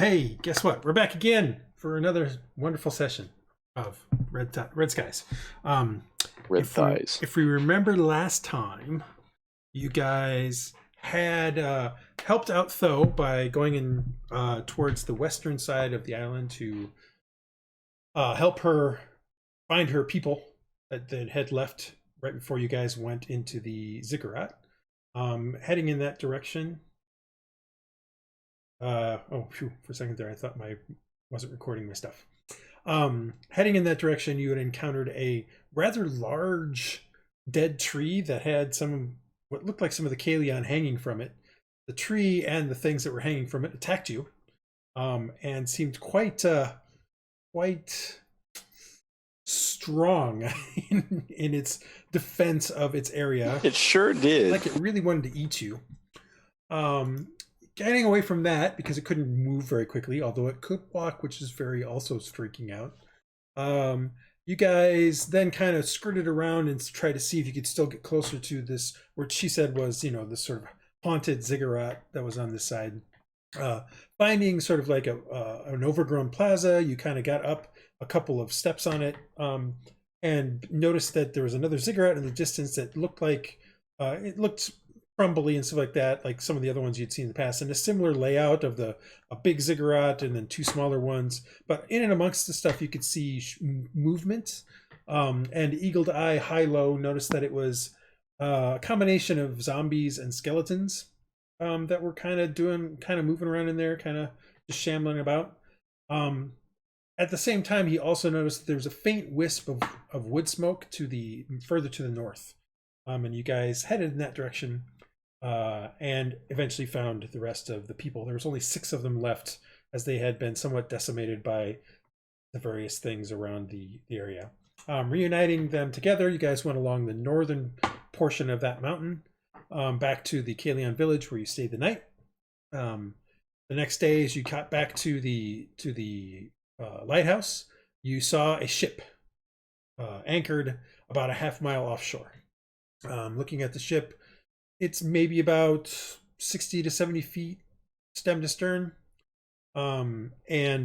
Hey, guess what? We're back again for another wonderful session of Red Skies. Red thighs. If we remember last time, you guys had helped out Tho by going in towards the western side of the island to help her find her people that had left right before you guys went into the Ziggurat. Heading in that direction. Oh, phew, for a second there, I thought wasn't recording my stuff. Heading in that direction, you had encountered a rather large dead tree that had what looked like some of the Kalion hanging from it. The tree and the things that were hanging from it attacked you, and seemed quite strong in its defense of its area. It sure did. Like it really wanted to eat you. Getting away from that because it couldn't move very quickly, although it could walk, which is very also freaking out. You guys then kind of skirted around and tried to see if you could still get closer to this, what she said was, this sort of haunted ziggurat that was on this side. Finding sort of like an overgrown plaza, you kind of got up a couple of steps on it, and noticed that there was another ziggurat in the distance that looked like it looked crumbly and stuff like that, like some of the other ones you'd seen in the past, and a similar layout of a big ziggurat and then two smaller ones. But in and amongst the stuff, you could see movement. And eagled eye Hylough noticed that it was a combination of zombies and skeletons that were kind of moving around in there, kind of just shambling about. At the same time, he also noticed that there was a faint wisp of wood smoke further to the north. And you guys headed in that direction. And eventually found the rest of the people. There was only 6 of them left, as they had been somewhat decimated by the various things around the area. Reuniting them together, you guys went along the northern portion of that mountain, back to the Kalion village where you stayed the night. The next day, as you got back to the lighthouse, you saw a ship anchored about a half-mile offshore. Looking at the ship, it's maybe about 60 to 70 feet stem to stern. And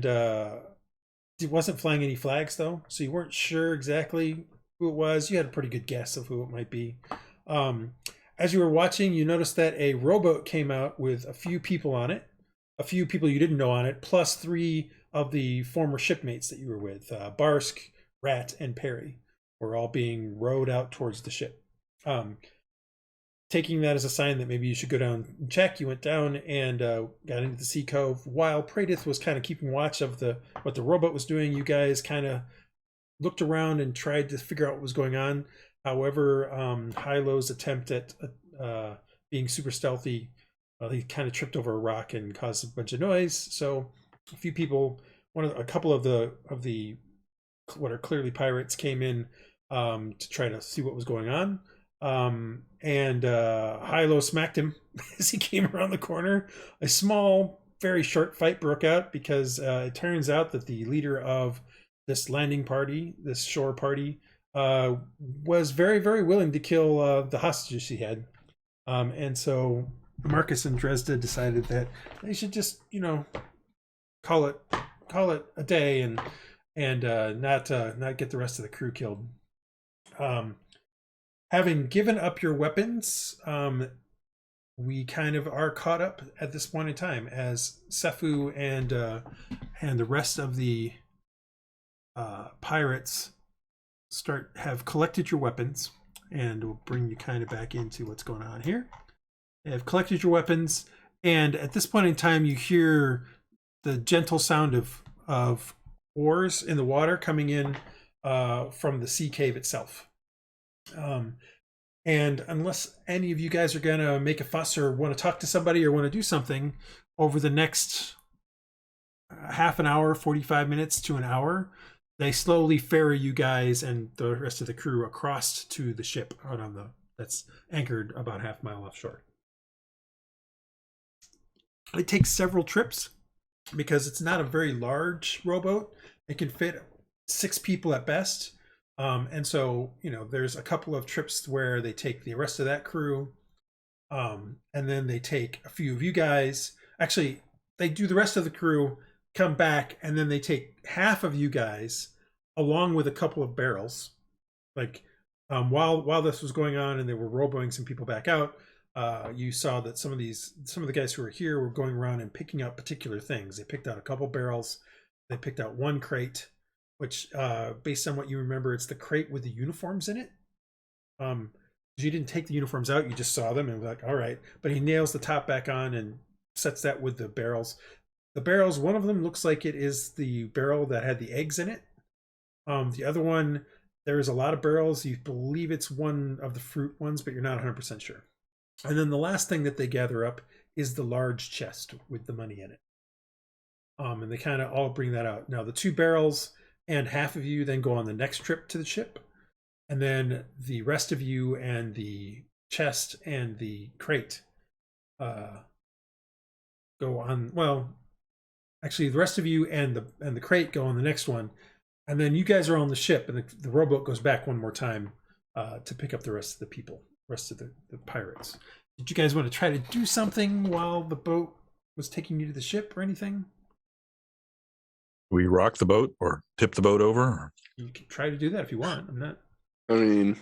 it wasn't flying any flags, though, so you weren't sure exactly who it was. You had a pretty good guess of who it might be. As you were watching, you noticed that a rowboat came out with a few people on it, a few people you didn't know on it, plus 3 of the former shipmates that you were with. Barsk, Rat, and Perry were all being rowed out towards the ship. Taking that as a sign that maybe you should go down and check, you went down and got into the sea cove. While Praedyth was kind of keeping watch of what the rowboat was doing, you guys kind of looked around and tried to figure out what was going on. However, Hylough's attempt at being super stealthy, he kind of tripped over a rock and caused a bunch of noise. So a few people, a couple of the what are clearly pirates, came in to try to see what was going on. And Hylough smacked him as he came around the corner. A small, very short fight broke out because it turns out that the leader of this landing party, this shore party, was very, very willing to kill the hostages she had. And so Marcus and Dresd'a decided that they should just, call it a day and not get the rest of the crew killed. Having given up your weapons, we kind of are caught up at this point in time as Sefu and the rest of the pirates have collected your weapons, and we'll bring you kind of back into what's going on here. They have collected your weapons, and at this point in time, you hear the gentle sound of oars in the water coming in from the sea cave itself. And unless any of you guys are going to make a fuss or want to talk to somebody or want to do something over the next half an hour, 45 minutes to an hour, they slowly ferry you guys and the rest of the crew across to the ship out on that's anchored about half mile offshore. It takes several trips because it's not a very large rowboat. It can fit 6 people at best. And so, there's a couple of trips where they take the rest of that crew, and then they take a few of you guys. Actually, they do the rest of the crew come back, and then they take half of you guys along with a couple of barrels. Like while this was going on and they were rowboating some people back out, you saw that some of the guys who were here were going around and picking out particular things. They picked out a couple barrels. They picked out one crate, which based on what you remember, it's the crate with the uniforms in it. You didn't take the uniforms out, you just saw them and were like, all right. But he nails the top back on and sets that with the barrels. The barrels, one of them looks like it is the barrel that had the eggs in it. The other one, there's a lot of barrels. You believe it's one of the fruit ones, but you're not 100% sure. And then the last thing that they gather up is the large chest with the money in it. And they kind of all bring that out. Now, the 2 barrels and half of you then go on the next trip to the ship. And then the rest of you and the chest and the crate go on. Well, actually, the rest of you and the crate go on the next one. And then you guys are on the ship, and the rowboat goes back one more time to pick up the rest of the people, rest of the pirates. Did you guys want to try to do something while the boat was taking you to the ship or anything? We rock the boat or tip the boat over? Or? You can try to do that if you want. I'm not. I mean,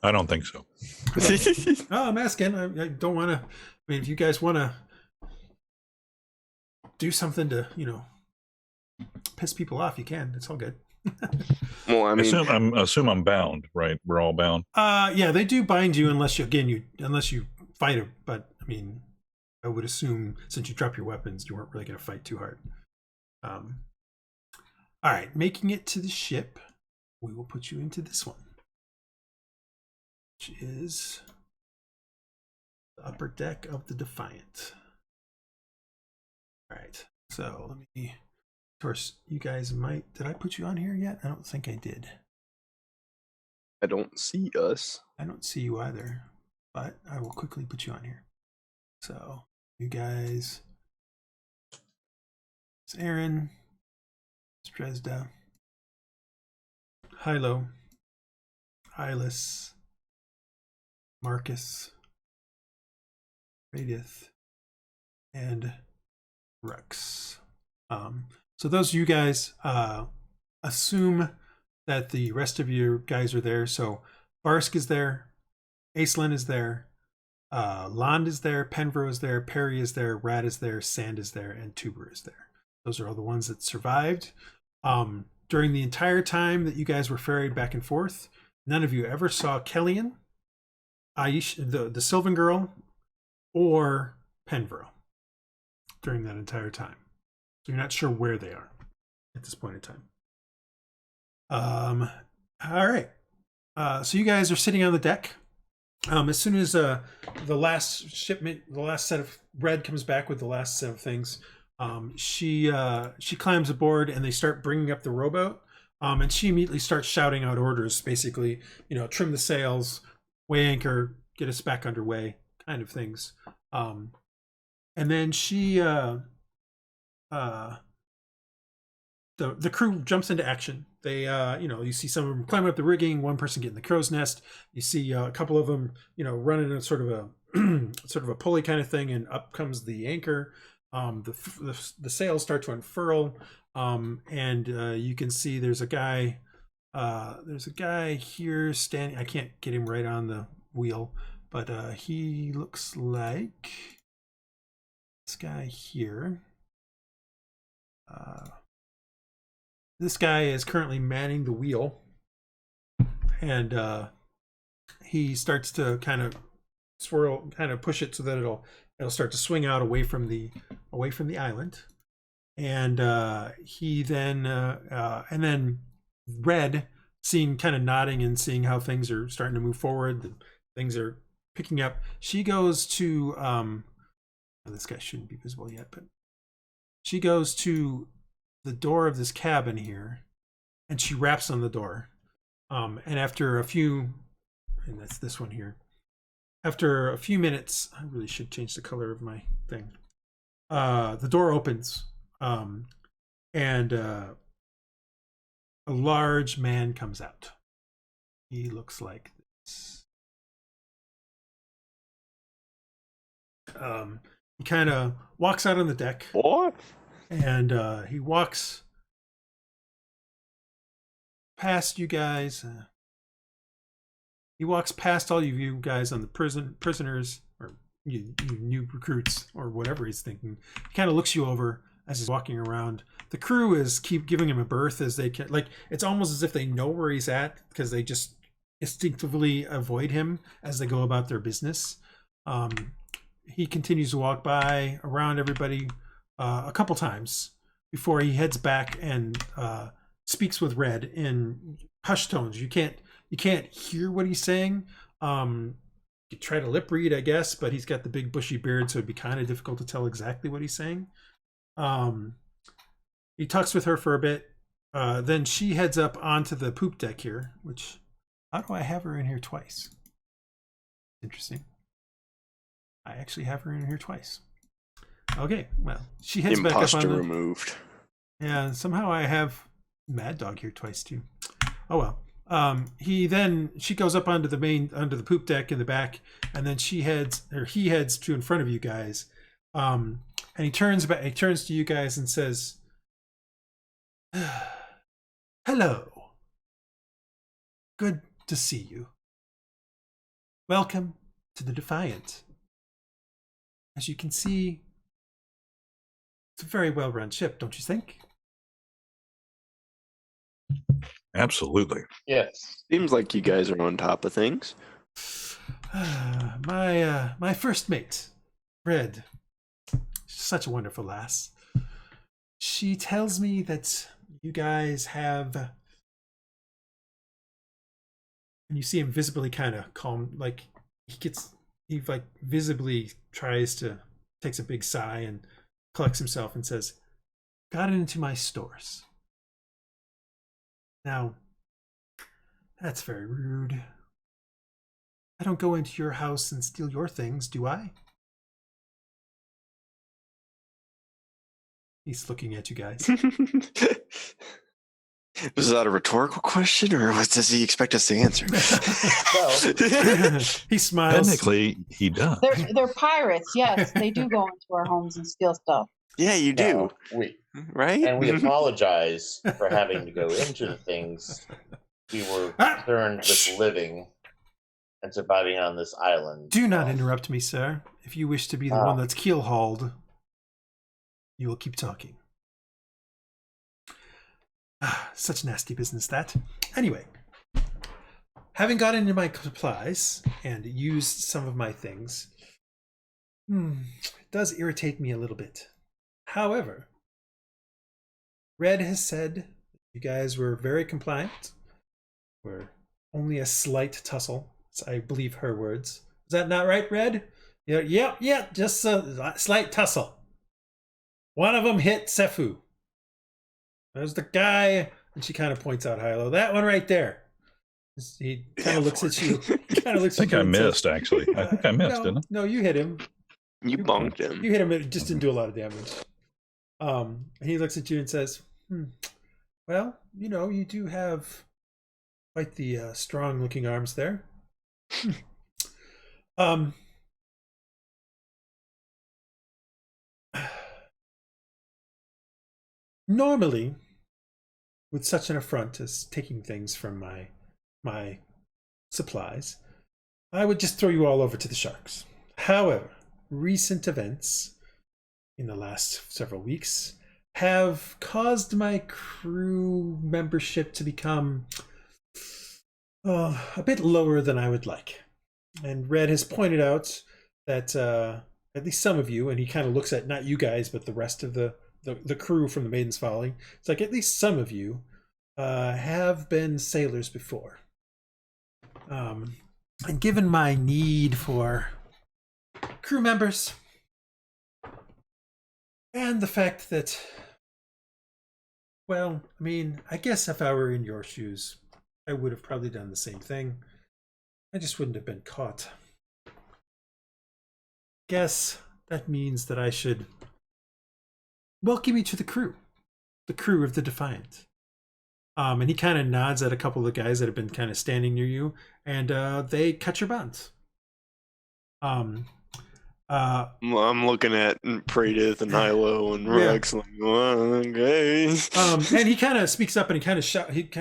I don't think so. No, I'm asking. I don't want to. I mean, if you guys want to do something to, piss people off, you can. It's all good. well, I mean, I assume I'm bound, right? We're all bound. Yeah, they do bind you unless you fight them. But I mean, I would assume since you drop your weapons, you weren't really going to fight too hard. All right, making it to the ship, we will put you into this one, which is the upper deck of the Defiant. All right, so let me. Of course, you guys might. Did I put you on here yet? I don't think I did. I don't see us. I don't see you either, but I will quickly put you on here. So, you guys. It's Aaron. It's Dresd'a. Hylough. Iylis. Marcus. Praedyth. And Rhux. So those of you guys assume that the rest of your guys are there. So Barsk is there, Aislinn is there, Lond is there, Penvro is there, Perry is there, Rad is there, Sand is there, and Tuber is there. Those are all the ones that survived. During the entire time that you guys were ferried back and forth, none of you ever saw Kellyan, Aish, the Sylvan Girl, or Penvro during that entire time. So you're not sure where they are at this point in time. All right. So you guys are sitting on the deck. As soon as the last shipment, the last set of Red comes back with the last set of things, she climbs aboard and they start bringing up the rowboat. And she immediately starts shouting out orders, basically, trim the sails, weigh anchor, get us back underway, kind of things. And then she. The crew jumps into action. They, you see some of them climbing up the rigging, one person getting the crow's nest. You see a couple of them, running a sort of a pulley kind of thing, and up comes the anchor. The sails start to unfurl, and you can see there's a guy here standing. I can't get him right on the wheel, but he looks like this guy here. This guy is currently manning the wheel, and he starts to kind of push it so that it'll start to swing out away from the island. And he then and then Red, seeing, kind of nodding and seeing how things are starting to move forward, things are picking up. She goes to this guy shouldn't be visible yet, but she goes to the door of this cabin here, and she raps on the door. And after a few, and that's this one here. After a few minutes, I really should change the color of my thing. The door opens, and a large man comes out. He looks like this. He kind of walks out on the deck, What? and he walks past you guys. He walks past all of you guys on the prisoners, or you new recruits, or whatever he's thinking. He kind of looks you over as he's walking around. The crew is keep giving him a berth as they can. Like, it's almost as if they know where he's at because they just instinctively avoid him as they go about their business. He continues to walk by around everybody a couple times before he heads back and speaks with Red in hushed tones. You can't hear what he's saying. You try to lip read, I guess, but he's got the big bushy beard, so it'd be kind of difficult to tell exactly what he's saying. He talks with her for a bit. Then she heads up onto the poop deck here, which, how do I have her in here twice? Interesting. I actually have her in here twice. Okay, well, she heads back up on the... removed. Yeah, somehow I have Mad Dog here twice too. Oh well. She goes up onto the poop deck in the back, and then he heads to in front of you guys. And he turns to you guys and says, "Hello. Good to see you. Welcome to the Defiant. As you can see, it's a very well-run ship, don't you think?" Absolutely. Yes. Seems like you guys are on top of things. My first mate, Red. She's such a wonderful lass. She tells me that you guys have, and you see him visibly kind of calm, like he visibly takes a big sigh and collects himself and says, "Got into my stores. Now, that's very rude. I don't go into your house and steal your things, do I?" He's looking at you guys. Was that a rhetorical question, or does he expect us to answer? He smiles. Technically, he does. They're pirates. Yes, they do go into our homes and steal stuff. Yeah, you do. No, Right? and we apologize for having to go into the things. We were concerned with living and surviving on this island. Do not interrupt me, sir. If you wish to be the one that's keel-hauled, you will keep talking. Such nasty business, that. Anyway, having got into my supplies and used some of my things, it does irritate me a little bit. However, Red has said you guys were very compliant. We're only a slight tussle. I believe her words. Is that not right, Red? Yeah, just a slight tussle. One of them hit Sefu. There's the guy, and she kind of points out Hylough. That one right there. He kind of looks at you. He kind of looks I at think you. I missed, actually. I think I missed, no, didn't I? No, you hit him. You bonked him. You hit him. It just didn't do a lot of damage. And he looks at you and says, "Well, you do have quite the strong-looking arms there." Normally, with such an affront as taking things from my supplies, I would just throw you all over to the sharks. However, recent events in the last several weeks have caused my crew membership to become a bit lower than I would like. And Red has pointed out that at least some of you, and he kind of looks at not you guys, but the rest of the crew from the Maiden's Folly. It's like at least some of you have been sailors before. And given my need for crew members, and the fact that, well, I mean, I guess if I were in your shoes, I would have probably done the same thing. I just wouldn't have been caught. Guess that means that I should welcome you to the crew of the Defiant. And he kind of nods at a couple of the guys that have been kind of standing near you, and they cut your bonds. I'm looking at Praedyth and Hylough and Yeah. Rhux. Like, well, okay. And he kind of speaks up and he kind of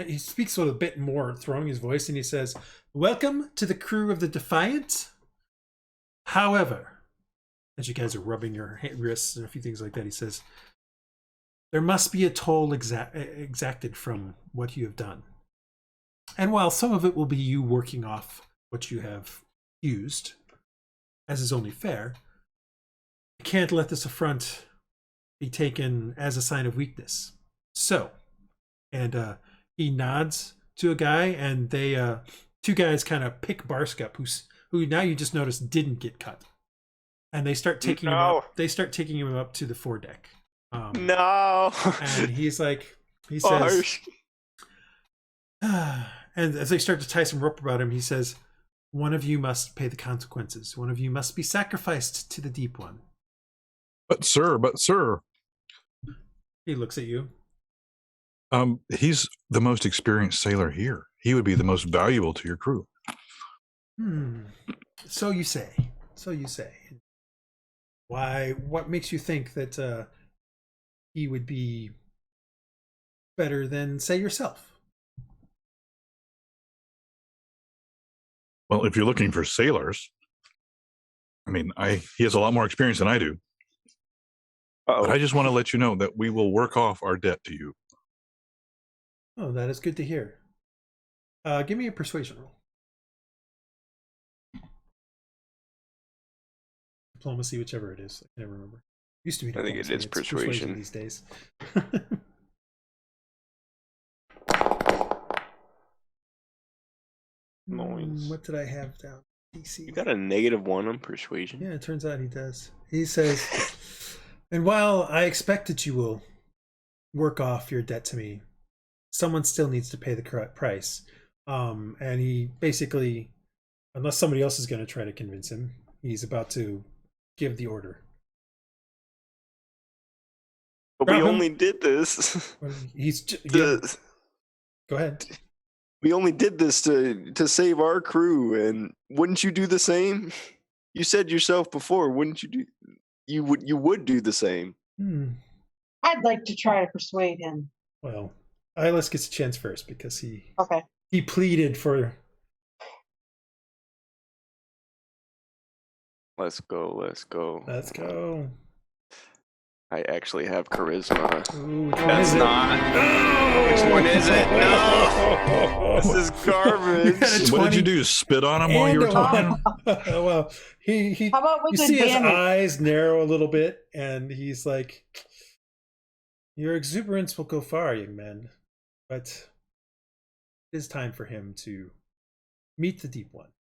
he speaks with a bit more, throwing his voice, and he says, "Welcome to the crew of the Defiant. However," as you guys are rubbing your wrists and a few things like that, he says, "There must be a toll exacted from what you have done. And while some of it will be you working off what you have used, as is only fair, I can't let this affront be taken as a sign of weakness. So," and he nods to a guy, and they two guys kind of pick Barsk up, who now you just notice didn't get cut, and they start taking him up. They start taking him up to the foredeck. No. And he's like, he says, and as they start to tie some rope about him, he says, "One of you must pay the consequences. One of you must be sacrificed to the Deep One." But sir, He looks at you. he's the most experienced sailor here. He would be the most valuable to your crew. So you say. So you say. Why? What makes you think that he would be better than, say, yourself? Well, if you're looking for sailors, I mean, he has a lot more experience than I do. But I just want to let you know that we will work off our debt to you. Oh, that is good to hear. Give me a persuasion roll. Diplomacy, whichever it is. I can never remember. Used to be. I think it is it's persuasion these days. Noise. What did I have down? DC. You got a -1 on persuasion? Yeah, it turns out he does. He says, "And while I expect that you will work off your debt to me, someone still needs to pay the correct price." And he basically, unless somebody else is going to try to convince him, he's about to give the order. But we only did this. Go ahead. We only did this to save our crew, and wouldn't you do the same? You said yourself before, wouldn't you do? You would do the same. I'd like to try to persuade him. Well, Iylis gets a chance first because Okay. he pleaded for. Let's go. Let's go. I actually have charisma. Ooh, which That's one is not. Oh! Which one is it? No. This is garbage. What did you do? Spit on him while you were talking? Well, he How about with you the see his damage? eyes narrow a little bit, and he's like, "Your exuberance will go far, young man, but it is time for him to meet the Deep One."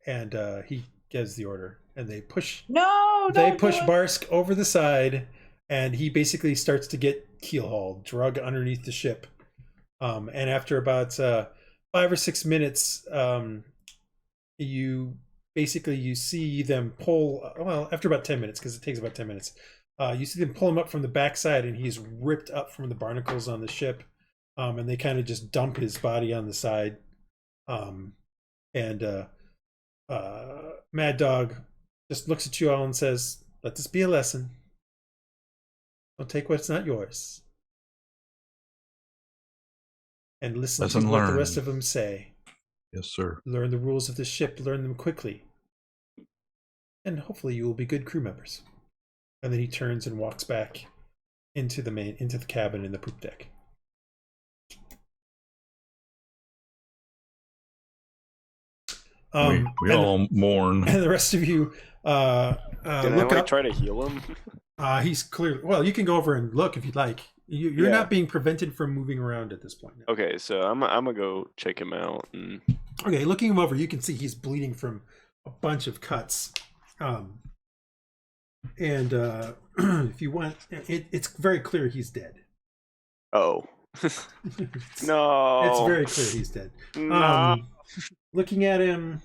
And he gives the order, and they push. No, They don't push do it. Barsk over the side, and he basically starts to get keel-hauled, drug underneath the ship. And after about 5 or 6 minutes, you see them pull. Well, after about 10 minutes, because it takes about 10 minutes, you see them pull him up from the backside, and he's ripped up from the barnacles on the ship. And they kind of just dump his body on the side. Mad Dog just looks at you all and says, "Let this be a lesson. Don't take what's not yours. And listen Lesson to what the learned. rest of them say. Yes, sir. Learn the rules of the ship. Learn them quickly. And hopefully you will be good crew members." And then he turns and walks back into the cabin in the poop deck. We all mourn. And the rest of you Can look I up. try to heal him? He's clearly. Well, you can go over and look if you'd like. You're not being prevented from moving around at this point. Okay, so I'm gonna go check him out. And... Okay, looking him over, you can see he's bleeding from a bunch of cuts. And if you want, it's very clear he's dead. Oh. No. It's very clear he's dead. No. Looking at him,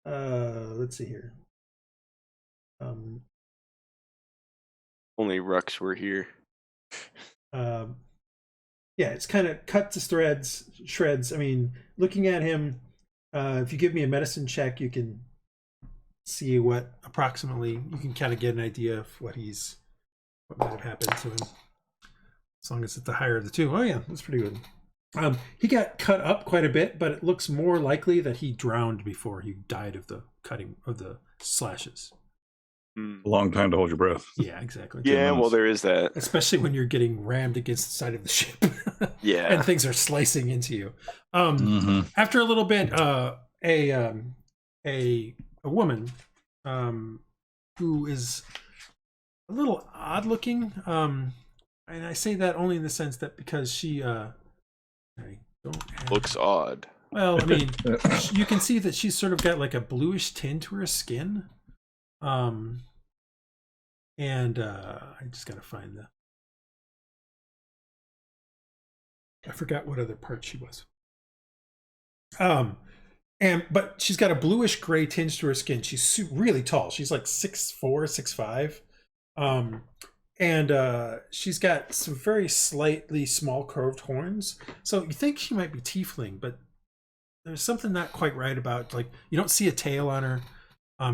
let's see here. Only Rhux were here. Yeah, it's kind of cut to shreds. I mean, looking at him, if you give me a medicine check, you can see what approximately, you can kind of get an idea of what might have happened to him. As long as it's the higher of the two. Oh yeah, that's pretty good. He got cut up quite a bit, but it looks more likely that he drowned before he died of the cutting of the slashes. A long time to hold your breath. Yeah, exactly. Yeah, well, there is that. Especially when you're getting rammed against the side of the ship. Yeah. And things are slicing into you. Mm-hmm. After a little bit, a woman who is a little odd looking, and I say that only in the sense that because she Looks odd. Well, I mean, you can see that she's sort of got like a bluish tint to her skin. And I just gotta find I forgot what other part she was. But she's got a bluish gray tinge to her skin. She's really tall. She's like 6'4", 6'5". And she's got some very slightly small curved horns. So you think she might be tiefling, but there's something not quite right about, like, you don't see a tail on her.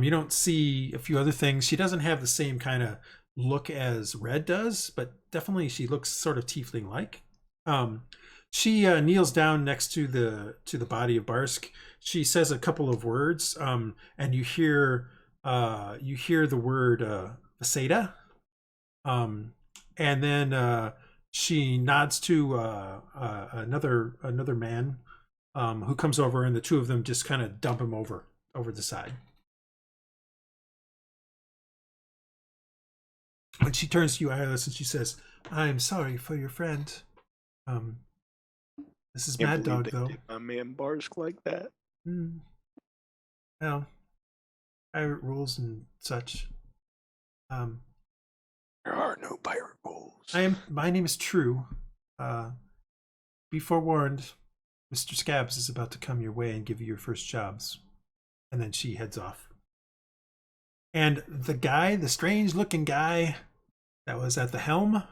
You don't see a few other things. She doesn't have the same kind of look as Red does, but definitely she looks sort of tiefling-like. She kneels down next to the body of Barsk. She says a couple of words, and you hear the word Vaseda. And then she nods to another man who comes over, and the two of them just kind of dump him over the side. And she turns to you, Iylis, and she says, "I'm sorry for your friend. This is Mad Dog, though." My man Barsk like that. Well, pirate rules and such. There are no pirate rules. My name is True. Be forewarned, Mr. Scabs is about to come your way and give you your first jobs. And then she heads off. And the strange-looking guy that was at the helm.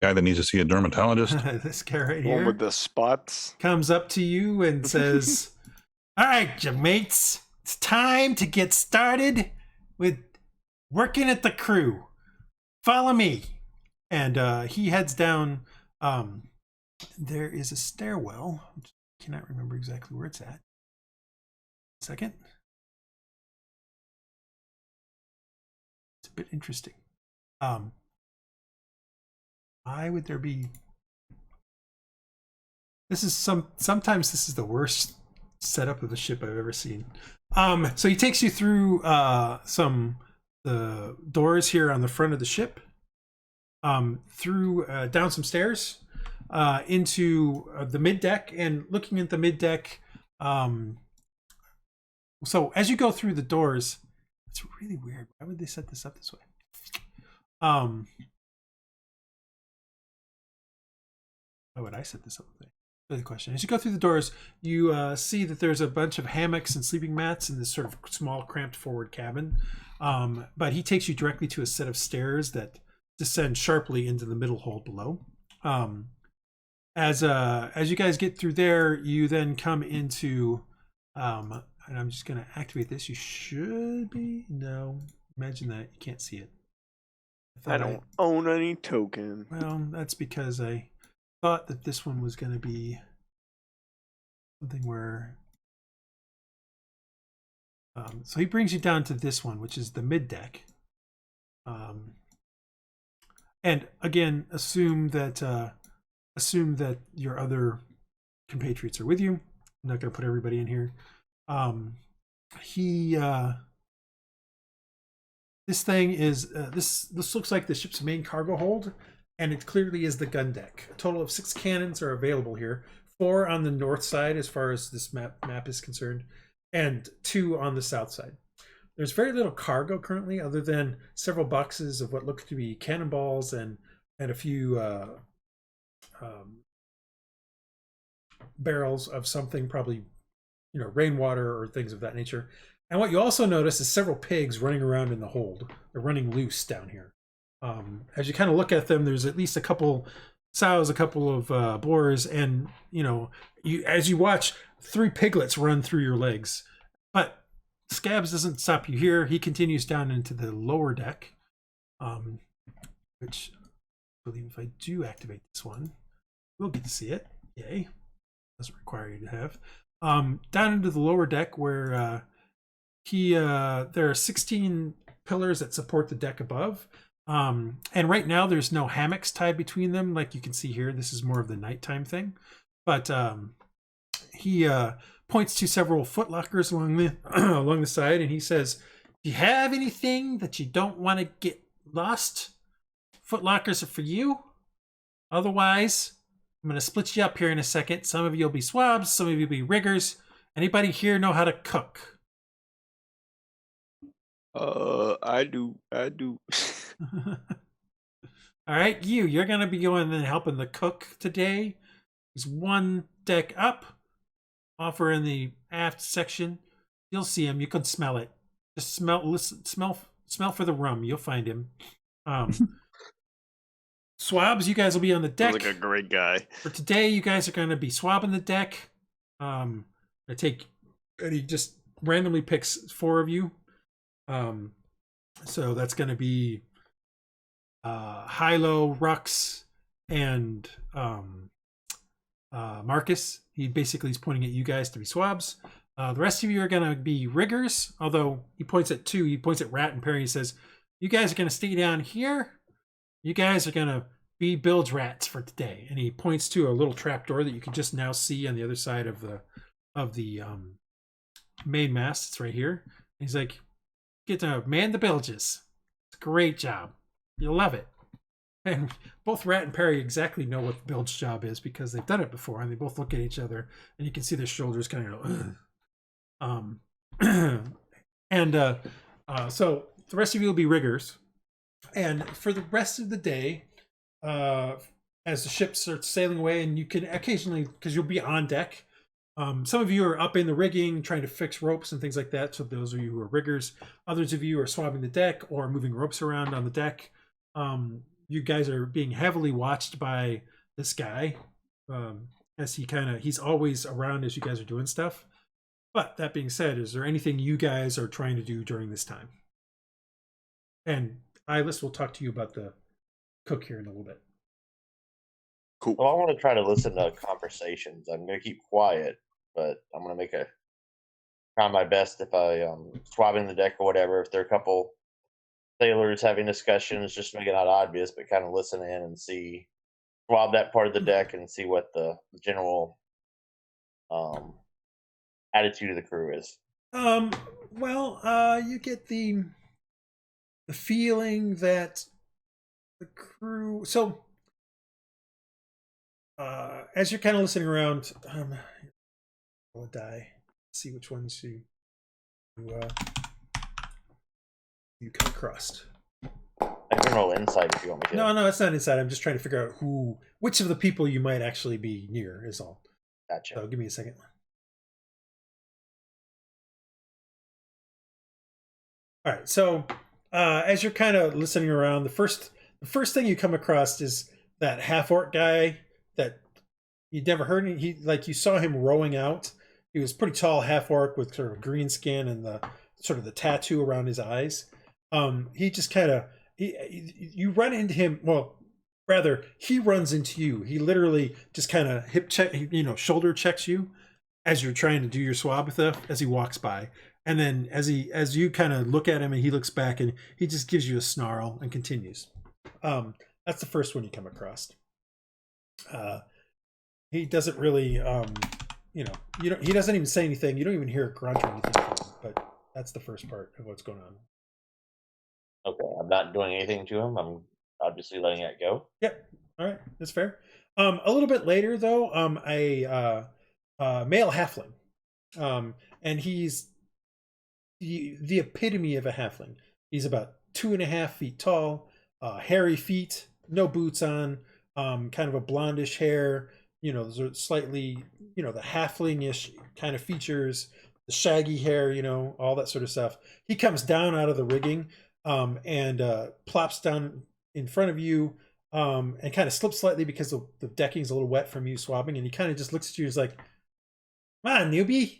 Guy that needs to see a dermatologist. This guy right here. One with the spots. Comes up to you and says, "All right, you mates, it's time to get started with working at the crew. Follow me." And he heads down. There is a stairwell. I cannot remember exactly where it's at. Second. It's a bit interesting. Why would there be? Sometimes this is the worst setup of the ship I've ever seen. So he takes you through the doors here on the front of the ship, through down some stairs, into the mid deck, and looking at the mid deck. So as you go through the doors, it's really weird. Why would they set this up this way? Why would I set this up? Good question. As you go through the doors, you see that there's a bunch of hammocks and sleeping mats in this sort of small, cramped forward cabin. But he takes you directly to a set of stairs that descend sharply into the middle hold below. As you guys get through there, you then come into, and I'm just going to activate this. You should be, no, imagine that. You can't see it. I don't own any token. Well, that's because I thought that this one was going to be something where, so he brings you down to this one, which is the mid deck. And again, assume that your other compatriots are with you. I'm not going to put everybody in here. This thing is this looks like the ship's main cargo hold, and it clearly is the gun deck. A total of 6 cannons are available here. 4 on the north side, as far as this map is concerned, and 2 on the south side. There's very little cargo currently, other than several boxes of what look to be cannonballs and a few barrels of something, probably rainwater or things of that nature. And what you also notice is several pigs running around in the hold. They're running loose down here. As you kind of look at them, there's at least a couple sows, a couple of boars, and as you watch 3 piglets run through your legs. But Scabs doesn't stop you here. He continues down into the lower deck, which I believe if I do activate this one, we'll get to see it. Yay. Doesn't require you to have. Down into the lower deck where there are 16 pillars that support the deck above. And right now there's no hammocks tied between them like you can see here. This is more of the nighttime thing. But he points to several footlockers along the along the side, and he says, if you have anything that you don't want to get lost, footlockers are for you. Otherwise, I'm going to split you up here in a second. Some of you will be swabs, some of you will be riggers. Anybody here know how to cook? I do. All right, you're going to be going and helping the cook today. There's one deck up, offer in the aft section. You'll see him. You can smell it. Just smell for the rum. You'll find him. Swabs, you guys will be on the deck. Sounds like a great guy. For today, you guys are going to be swabbing the deck. And he just randomly picks 4 of you. So that's going to be Hylough, Rhux, and Marcus. He basically is pointing at you guys to be swabs. The rest of you are going to be riggers, although he points at 2. He points at Rat and Perry. He says, you guys are going to stay down here. You guys are going to be bilge rats for today. And he points to a little trapdoor that you can just now see on the other side of the main mast. It's right here. He's like, get to man the bilges. It's a great job. You'll love it. And both Rat and Perry exactly know what the bilge job is because they've done it before, and they both look at each other, and you can see their shoulders kind of go, so the rest of you will be riggers. And for the rest of the day, as the ship starts sailing away, and you can occasionally, because you'll be on deck, some of you are up in the rigging trying to fix ropes and things like that. So those of you who are riggers, others of you are swabbing the deck or moving ropes around on the deck. You guys are being heavily watched by this guy, as he's always around as you guys are doing stuff. But that being said, is there anything you guys are trying to do during this time? And Iylis will talk to you about the cook here in a little bit. Cool. Well, I want to try to listen to conversations. I'm going to keep quiet, but I'm going to try my best if I swabbing the deck or whatever. If there are a couple sailors having discussions, just make it not obvious, but kind of listen in and swab that part of the deck and see what the general attitude of the crew is. You get the feeling that the crew. So, as you're kind of listening around, I'll die. See which ones you come across. I can roll insight if you want me to. No, it's not inside. I'm just trying to figure out which of the people you might actually be near is all. Gotcha. So give me a second. All right. So as you're kind of listening around, the first thing you come across is that half-orc guy that you'd never heard. You saw him rowing out. He was pretty tall, half-orc with sort of green skin and the sort of the tattoo around his eyes. He just kind of you run into him. Well, rather, he runs into you. He literally just kind of hip check, shoulder checks you as you're trying to do your swab as he walks by. And then as you kind of look at him and he looks back and he just gives you a snarl and continues. That's the first one you come across. He doesn't really, he doesn't even say anything. You don't even hear a grunt or anything from him, but that's the first part of what's going on. Okay, I'm not doing anything to him. I'm obviously letting it go. Yep. All right, that's fair. A little bit later, though, a male halfling, and he's the epitome of a halfling. He's about 2.5 feet tall, hairy feet, no boots on, kind of a blondish hair. Those are slightly, the halfling-ish kind of features, the shaggy hair, all that sort of stuff. He comes down out of the rigging and plops down in front of you and kind of slips slightly because the decking's a little wet from you swabbing, and he kind of just looks at you and is like, come on, newbie,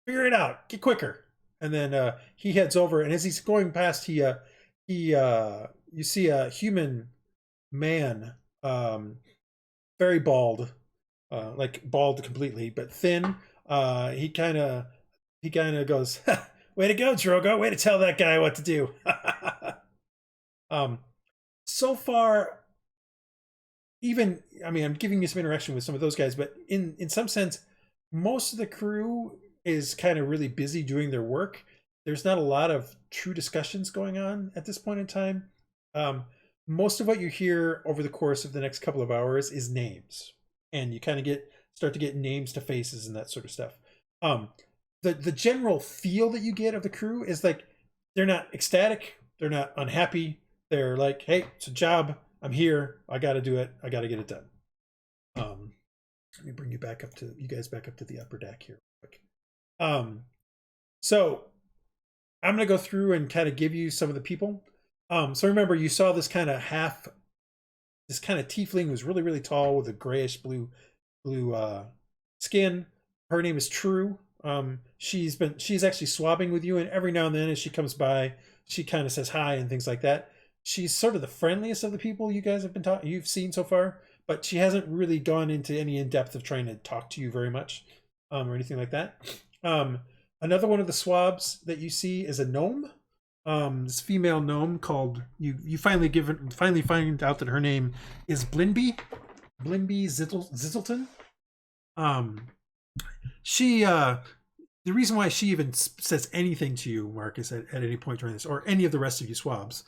figure it out, get quicker. And then he heads over, and as he's going past, you see a human man, very bald, like bald completely, but thin. He kind of goes, way to go, Drogo, way to tell that guy what to do. So far, even, I mean, I'm giving you some interaction with some of those guys, but in some sense, most of the crew is kind of really busy doing their work. There's not a lot of true discussions going on at this point in time. Most of what you hear over the course of the next couple of hours is names, and you kind of start to get names to faces and that sort of stuff. The general feel that you get of the crew is like they're not ecstatic, they're not unhappy. They're like, hey, it's a job. I'm here. I got to do it. I got to get it done. Let me bring you guys back up to the upper deck here. Quick. So I'm going to go through and kind of give you some of the people. So remember, you saw this kind of tiefling who's really, really tall with a grayish blue skin. Her name is True. She's actually swabbing with you, and every now and then as she comes by, she kind of says hi and things like that. She's sort of the friendliest of the people you guys have you've seen so far, but she hasn't really gone into any in-depth of trying to talk to you very much, or anything like that. Another one of the swabs that you see is a gnome. This female gnome called you finally find out that her name is Blinby Zizzleton. She the reason why she even says anything to you, Marcus, at any point during this, or any of the rest of you swabs,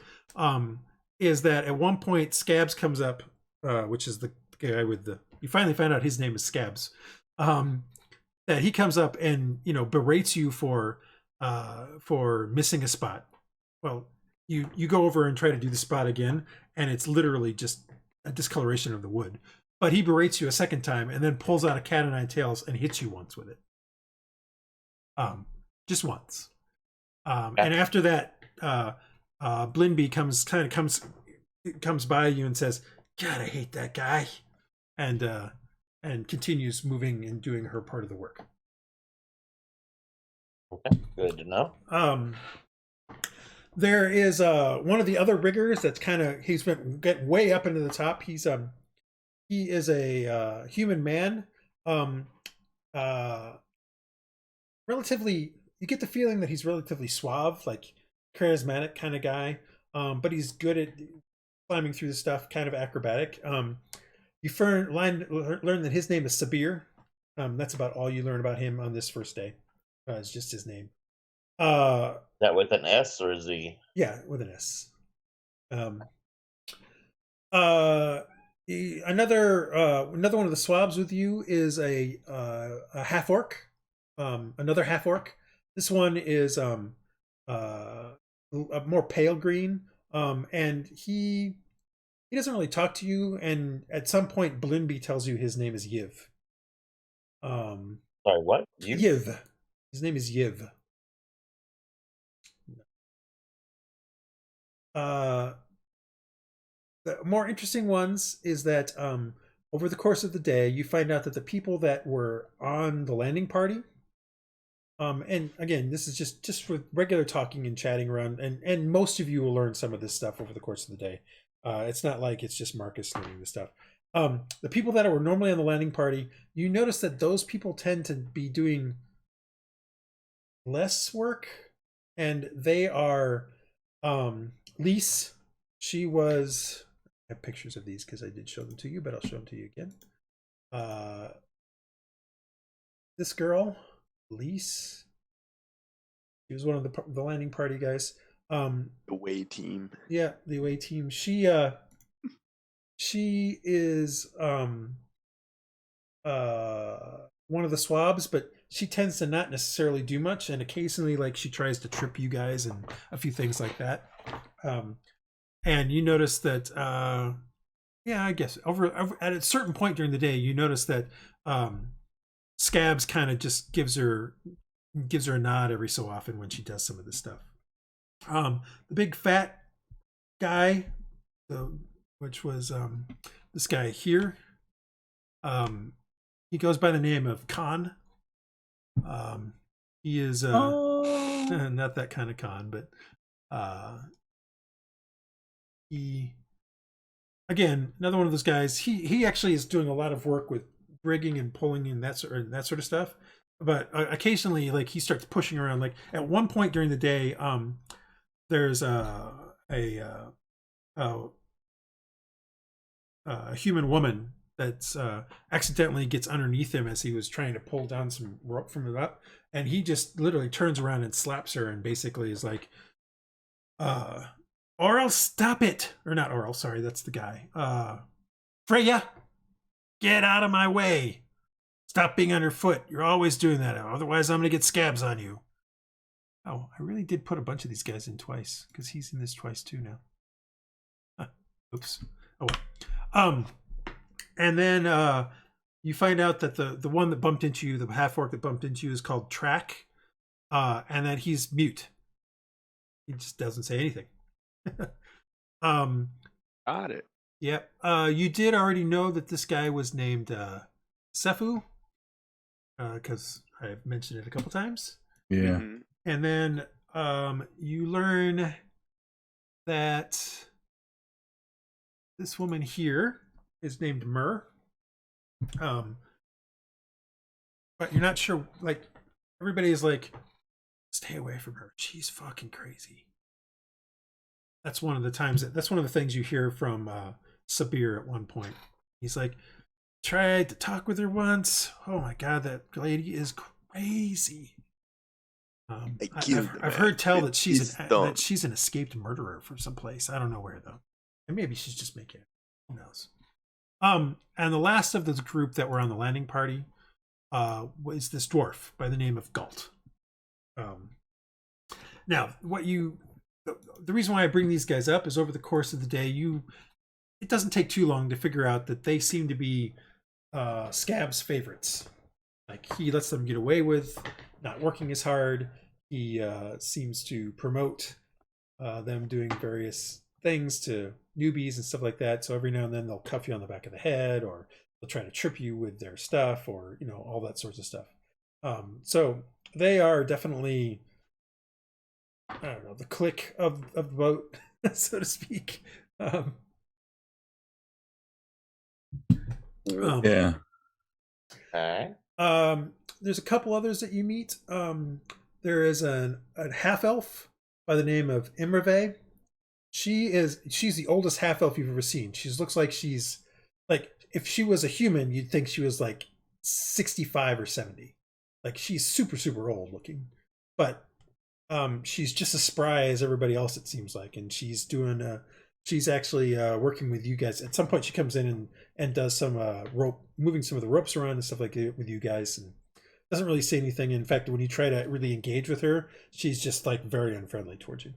is that at one point Scabs comes up, which is the guy with you finally find out his name is Scabs, that he comes up and berates you for missing a spot. Well, you go over and try to do the spot again, and it's literally just a discoloration of the wood. But he berates you a second time and then pulls out a cat o' nine tails and hits you once with it. Just once. And after that, Blinby comes by you and says, God, I hate that guy. And continues moving and doing her part of the work. Okay, good to know. There is one of the other riggers that's he's been getting way up into the top. He is a human man. Relatively, you get the feeling that he's relatively suave, like charismatic kind of guy. But he's good at climbing through the stuff, kind of acrobatic. You learn that his name is Sabir. That's about all you learn about him on this first day. It's just his name. That with an S or a Z? Yeah, with an S. Another one of the swabs with you is a half orc. Another half orc. This one is a more pale green. And he doesn't really talk to you. And at some point, Blinby tells you his name is Yiv. Sorry, what? Yiv. His name is Yiv. The more interesting ones is that over the course of the day, you find out that the people that were on the landing party, and again, this is just with regular talking and chatting around, and most of you will learn some of this stuff over the course of the day. It's not like it's just Marcus learning this stuff. The people that were normally on the landing party, you notice that those people tend to be doing less work, and they are Lise. She was, I have pictures of these because I did show them to you, but I'll show them to you again. This girl, Lise, she was one of the landing party guys. The away team. Yeah, the away team. She is one of the swabs, but she tends to not necessarily do much, and occasionally, like, she tries to trip you guys and a few things like that. And you notice that, yeah, I guess over at a certain point during the day, you notice that Scabs kind of just gives her a nod every so often when she does some of this stuff. The big fat guy, the which was this guy here. He goes by the name of Khan. He is not that kind of Khan, but he, again, another one of those guys. He actually is doing a lot of work with rigging and pulling and that sort of stuff. But occasionally, like, he starts pushing around. Like at one point during the day, there's a human woman that's accidentally gets underneath him as he was trying to pull down some rope from it up, and he just literally turns around and slaps her and basically is like, Oral, stop it. Or not Oral, sorry, that's the guy. Freya, get out of my way. Stop being underfoot. You're always doing that. Otherwise, I'm going to get scabs on you. Oh, I really did put a bunch of these guys in twice, because he's in this twice too now. Oops. Oh, well. And then you find out that the one that bumped into you, the half-orc that bumped into you, is called Track, and that he's mute. He just doesn't say anything. Got it. Yep. You did already know that this guy was named Sefu, because I've mentioned it a couple times. Yeah. Mhm. And then you learn that this woman here is named Myrrh. But you're not sure, like, everybody is like, stay away from her. She's fucking crazy. That's one of the things you hear from Sabir at one point. He's like, tried to talk with her once. Oh my god, that lady is crazy. I've heard tell that she's an escaped murderer from someplace. I don't know where though. And maybe she's just making it. Who knows? And the last of this group that were on the landing party was this dwarf by the name of Galt. Now, the reason why I bring these guys up is over the course of the day, it doesn't take too long to figure out that they seem to be Scab's favorites. Like, he lets them get away with not working as hard. He seems to promote them doing various things to newbies and stuff like that. So every now and then they'll cuff you on the back of the head, or they'll try to trip you with their stuff, or all that sorts of stuff. So they are definitely, I don't know, the clique of the boat, so to speak. Yeah. Alright. There's a couple others that you meet. There is a half elf by the name of Imrave. She's the oldest half elf you've ever seen. She looks like she's like, if she was a human, you'd think she was like 65 or 70. Like, she's super, super old looking. But she's just as spry as everybody else, it seems like. And she's actually working with you guys. At some point she comes in and does some moving some of the ropes around and stuff like that with you guys, and doesn't really say anything. In fact, when you try to really engage with her, she's just like very unfriendly towards you.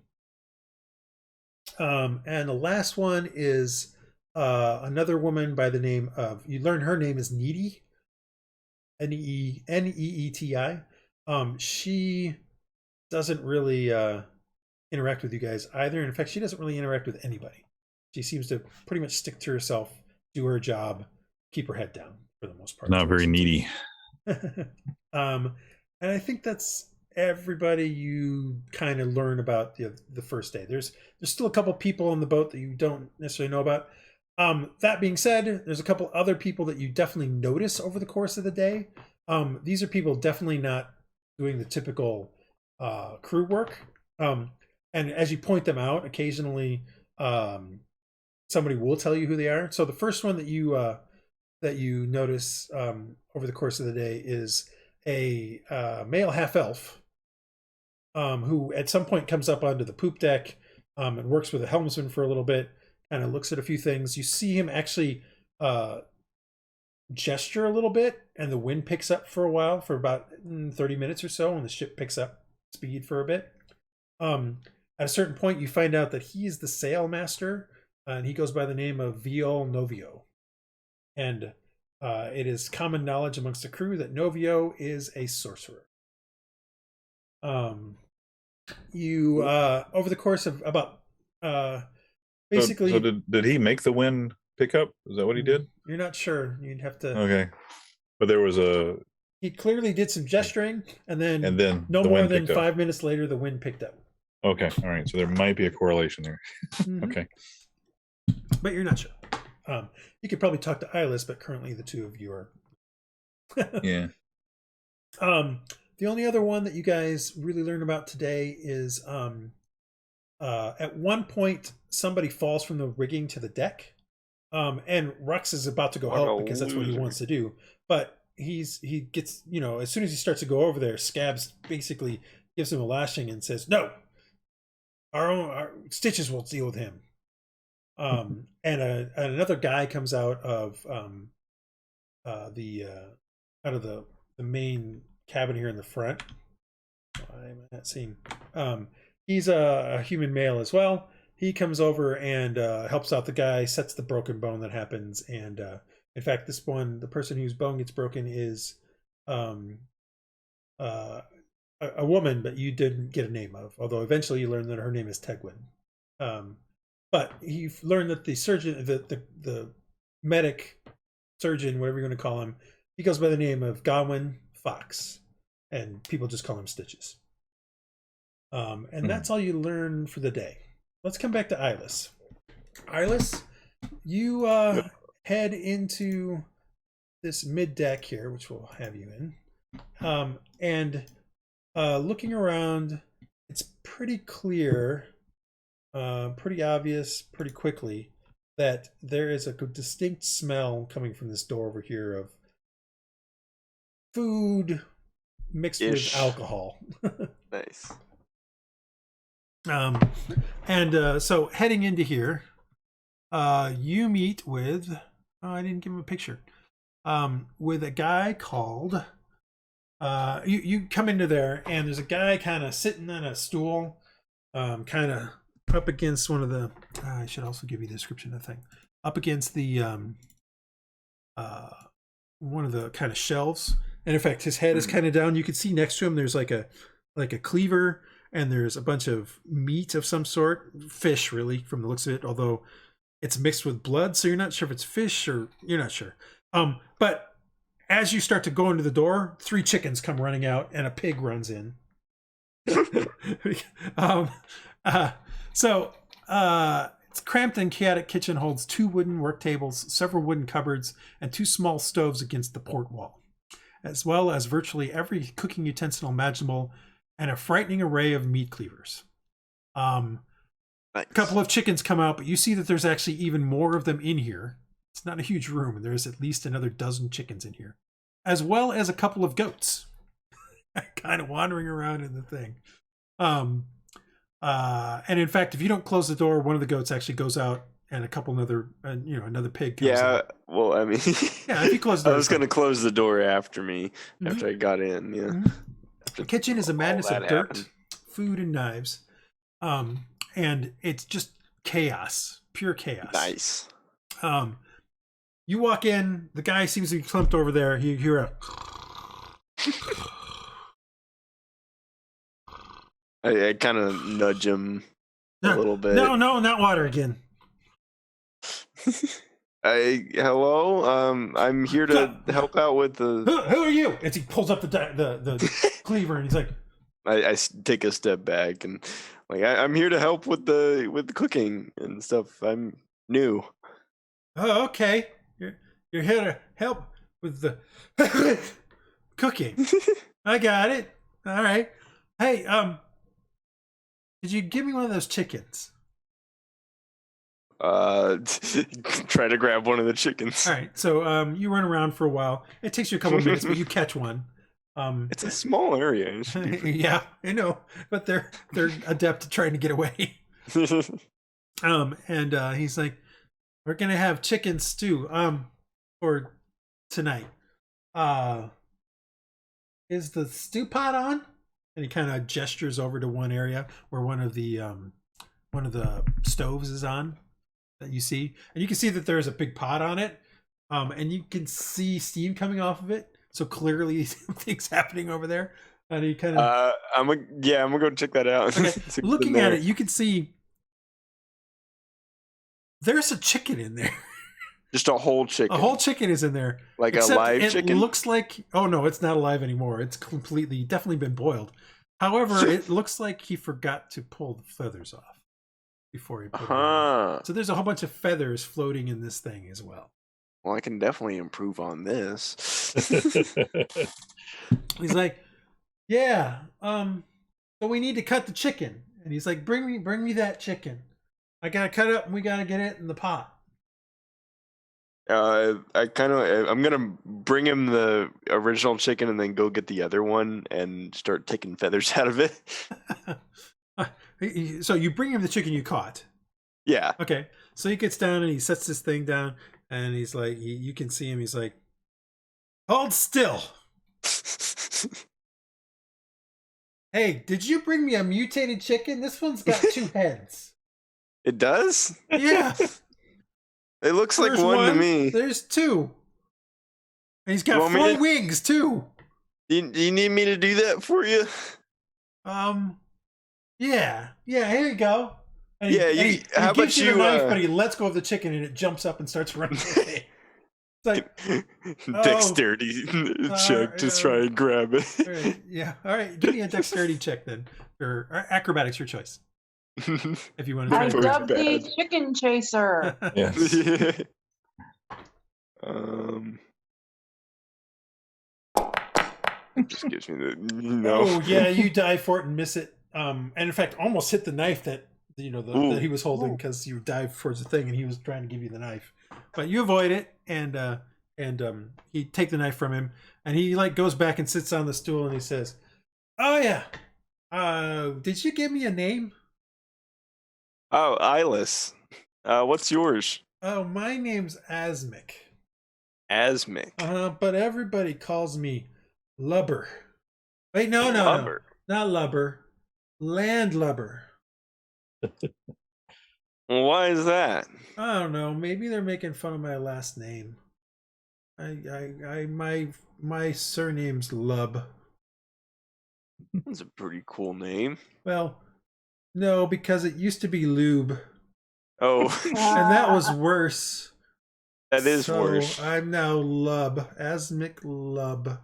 And the last one is another woman by the name of, you learn her name is Needy, Neeti. She doesn't really interact with you guys either. In fact, she doesn't really interact with anybody. She seems to pretty much stick to herself, do her job, keep her head down for the most part. Not very needy. And I think that's everybody you kind of learn about the first day. There's still a couple people on the boat that you don't necessarily know about. That being said, there's a couple other people that you definitely notice over the course of the day. These are people definitely not doing the typical crew work. And as you point them out, occasionally somebody will tell you who they are. So the first one that you notice over the course of the day is a male half elf who at some point comes up onto the poop deck and works with a helmsman for a little bit, kind of looks at a few things. You see him actually gesture a little bit, and the wind picks up for a while, for about 30 minutes or so, and the ship picks up speed for a bit. At a certain point, you find out that he is the sailmaster, and he goes by the name of Viol Novio. And it is common knowledge amongst the crew that Novio is a sorcerer. You over the course of about basically. So did he make the wind pick up? Is that what he did? You're not sure. You'd have to. Okay, but there was a. He clearly did some gesturing, and then no the more wind than picked up. 5 minutes later, the wind picked up. Okay, all right. So there might be a correlation there. Okay, but you're not sure. You could probably talk to Iylis, but currently the two of you are. yeah. The only other one that you guys really learned about today is at one point somebody falls from the rigging to the deck, and Rhux is about to go help because that's what he wants to do. But he gets, as soon as he starts to go over there, Scabs basically gives him a lashing and says, "No, our Stitches will deal with him." And another guy comes out of the main cabin here in the front. Why am I not seeing? He's a human male as well. He comes over and helps out the guy, sets the broken bone that happens. And in fact, the person whose bone gets broken is a woman, but you didn't get a name of. Although eventually you learn that her name is Tegwin. But he learned that the surgeon, the medic, surgeon, whatever you want to call him, he goes by the name of Godwin Fox, and people just call him Stitches. And that's all you learn for the day. Let's come back to Iylis. Iylis, you head into this mid deck here, which we'll have you in, and looking around, it's pretty clear, pretty obvious, pretty quickly that there is a distinct smell coming from this door over here of food mixed with alcohol. Nice. So heading into here, you meet with, I didn't give him a picture, with a guy called, you come into there and there's a guy kind of sitting on a stool, kind of up against one of the, I should also give you the description of the thing, up against the, one of the kind of shelves. And in fact, his head is kind of down. You can see next to him, there's like a cleaver, and there's a bunch of meat of some sort, fish really, from the looks of it, although it's mixed with blood, so you're not sure if it's fish or you're not sure. But as you start to go into the door, 3 chickens come running out and a pig runs in. It's cramped and chaotic kitchen holds 2 wooden work tables, several wooden cupboards, and 2 small stoves against the port wall, as well as virtually every cooking utensil imaginable and a frightening array of meat cleavers. Nice. A couple of chickens come out, but you see that there's actually even more of them in here. It's not a huge room, and there's at least another 12 chickens in here, as well as a couple of goats kind of wandering around in the thing. And in fact, if you don't close the door, one of the goats actually goes out, and a couple another pig comes out. Well, I mean, yeah, if you close the door, I was going to close the door after me, after I got in. Yeah. The kitchen is a madness of dirt, food, and knives. And it's just chaos, pure chaos. Nice. You walk in, the guy seems to be clumped over there. You hear a... I kind of nudge him a little bit. No, not water again. Hello. I'm here to help out with the. Who are you? As he pulls up the cleaver, and he's like, I take a step back and I'm here to help with the cooking and stuff. I'm new. Oh, okay. You're here to help with the cooking. I got it. All right. Hey, did you give me one of those chickens? Try to grab one of the chickens. All right. So you run around for a while. It takes you a couple of minutes, but you catch one. It's a small area. Yeah, I know, but they're adept at trying to get away. And he's like, "We're gonna have chicken stew for tonight. Is the stew pot on?" And he kind of gestures over to one area where one of the stoves is on that you see, and you can see that there's a big pot on it, and you can see steam coming off of it. So clearly something's happening over there. And he kind of... I'm gonna go check that out. Okay. Looking at it, you can see there's a chicken in there. Just a whole chicken. A whole chicken is in there. Like Except a live it chicken? looks like... Oh, no, it's not alive anymore. It's definitely been boiled. However, it looks like he forgot to pull the feathers off before he put it in. So there's a whole bunch of feathers floating in this thing as well. Well, I can definitely improve on this. He's like, yeah, so we need to cut the chicken. And he's like, bring me that chicken. I gotta cut it up and we gotta get it in the pot. I'm gonna bring him the original chicken and then go get the other one and start taking feathers out of it. So you bring him the chicken you caught. Yeah. Okay. So he gets down and he sets this thing down and he's like, you can see him. He's like, hold still. Hey, did you bring me a mutated chicken? This one's got 2 heads. It does? Yeah. It looks There's like one to me. There's 2. And he's got 4 wings too. You need me to do that for you? Yeah. Here you go. And Yeah, he how about gives you you? the knife, but he lets go of the chicken and it jumps up and starts running away. It's like dexterity check to try and grab it. All right, yeah. All right. Give me a dexterity check then, or acrobatics, your choice. If you want to try. I dubbed the chicken chaser. Yes. Yeah. Just gives me the no. Oh yeah, you dive for it and miss it. And in fact, almost hit the knife that that he was holding because you dive towards the thing and he was trying to give you the knife, but you avoid it and he take the knife from him and he like goes back and sits on the stool and he says, "Oh yeah, did you give me a name?" Oh, Iylis. What's yours? Oh, my name's Asmic. Asmic. But everybody calls me Lubber. Wait, no, Lubber. Not Lubber. Landlubber. Well, why is that? I don't know. Maybe they're making fun of my last name. My surname's Lub. That's a pretty cool name. Well, no, because it used to be Lube. Oh. And that was worse. That is worse. I'm now Lub. Asmic Lub.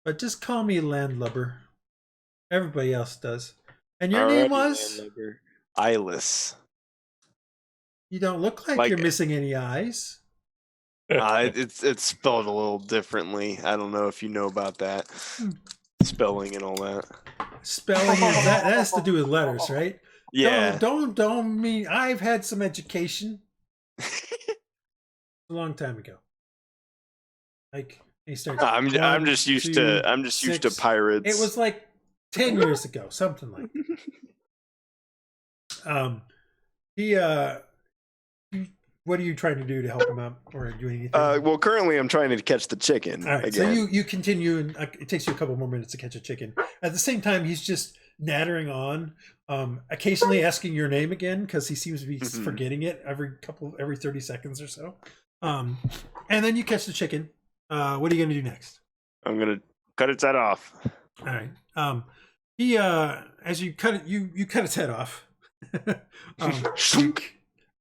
But just call me Landlubber. Everybody else does. And your name was? Iylis. You don't look like you're missing any eyes. It's spelled a little differently. I don't know if you know about that. Spelling and all that. Spelling is that has to do with letters, right? Yeah. Don't mean I've had some education. A long time ago. Like he starts. I'm just used to pirates. It was like 10 years ago, something like that. What are you trying to do to help him out or do anything? Well, currently I'm trying to catch the chicken. All right, again. so you continue, and it takes you a couple more minutes to catch a chicken. At the same time, he's just nattering on, occasionally asking your name again because he seems to be forgetting it every 30 seconds or so. And then you catch the chicken. What are you going to do next? I'm going to cut its head off. All right. He as you cut it, you cut its head off.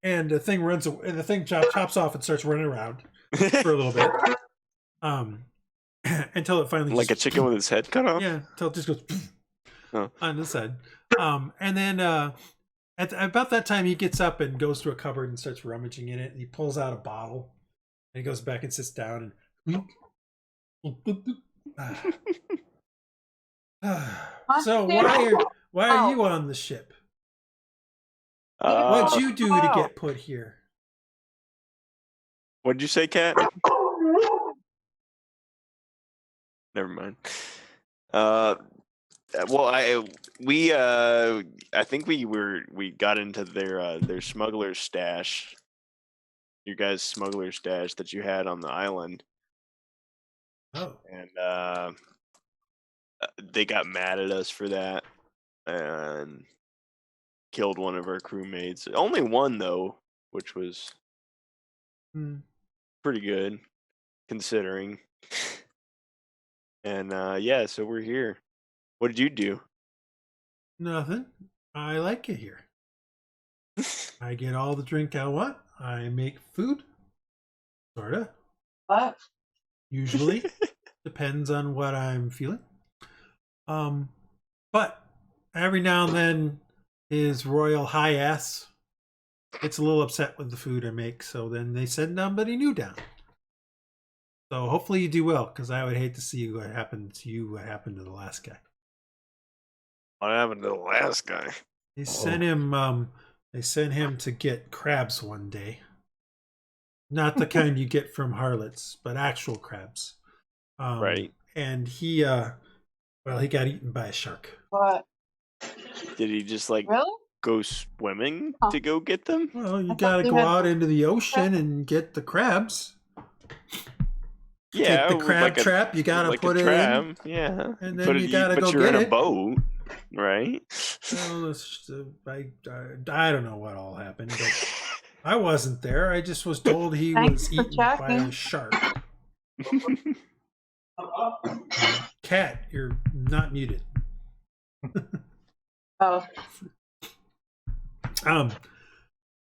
And the thing runs away, and the thing chops off and starts running around for a little bit. Until it finally like a chicken with its head cut off? Yeah, until it just goes on the side. And then at about that time he gets up and goes to a cupboard and starts rummaging in it, and he pulls out a bottle and he goes back and sits down and so why are you on the ship? What'd you do to get put here? What'd you say, Cat? Never mind. Well, I think we got into their smuggler's stash. Your guys' smuggler's stash that you had on the island. Oh. And they got mad at us for that and killed one of our crewmates. Only one though, which was pretty good considering. And yeah, so we're here. What did you do? Nothing. I like it here. I get all the drink I want. I make food, sorta. What? Usually, depends on what I'm feeling. But every now and then, his royal high ass gets a little upset with the food I make, so then they send somebody new down. So hopefully you do well, because I would hate to see what happened to you, what happened to the last guy. What happened to the last guy? They sent him. They sent him to get crabs one day. Not the kind you get from harlots, but actual crabs. Right. And he got eaten by a shark. What? Did he just like Really? go swimming Huh. to go get them? Well, you thought gotta they go had- out into the ocean and get the crabs. Yeah, Take the crab like trap, you gotta like put a it trap. in. Yeah, And then you gotta but go you're get in it. a boat, right? Well, I don't know what all happened, but I wasn't there. I just was told he Thanks was for eaten by a checking. shark. Cat, you're not muted. Oh,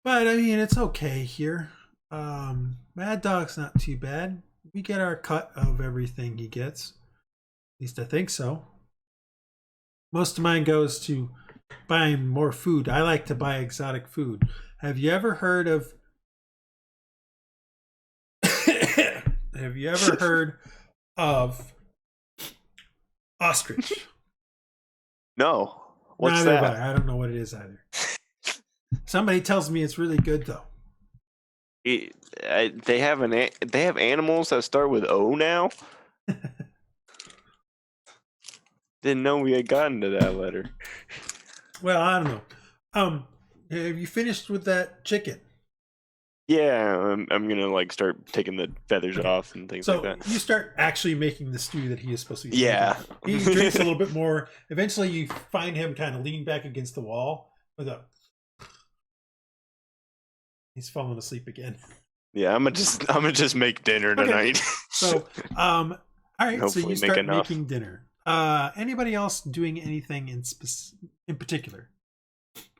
But I mean, it's okay here. Mad Dog's not too bad. We get our cut of everything he gets. At least I think so. Most of mine goes to buying more food. I like to buy exotic food. Have you ever heard of Have you ever heard of ostrich? No, what's Neither have that? I don't know what it is either. Somebody tells me it's really good though. They have animals that start with O now. Didn't know we had gotten to that letter. Well, I don't know. Have you finished with that chicken? Yeah, I'm gonna like start taking the feathers off and things So like that. you start actually making the stew that he is supposed to be Yeah. making. He drinks a little bit more. Eventually you find him kind of leaning back against the wall with a he's falling asleep again. Yeah, I'm gonna just make dinner tonight. So all right, so Hopefully you make start enough. making dinner. Anybody else doing anything in particular?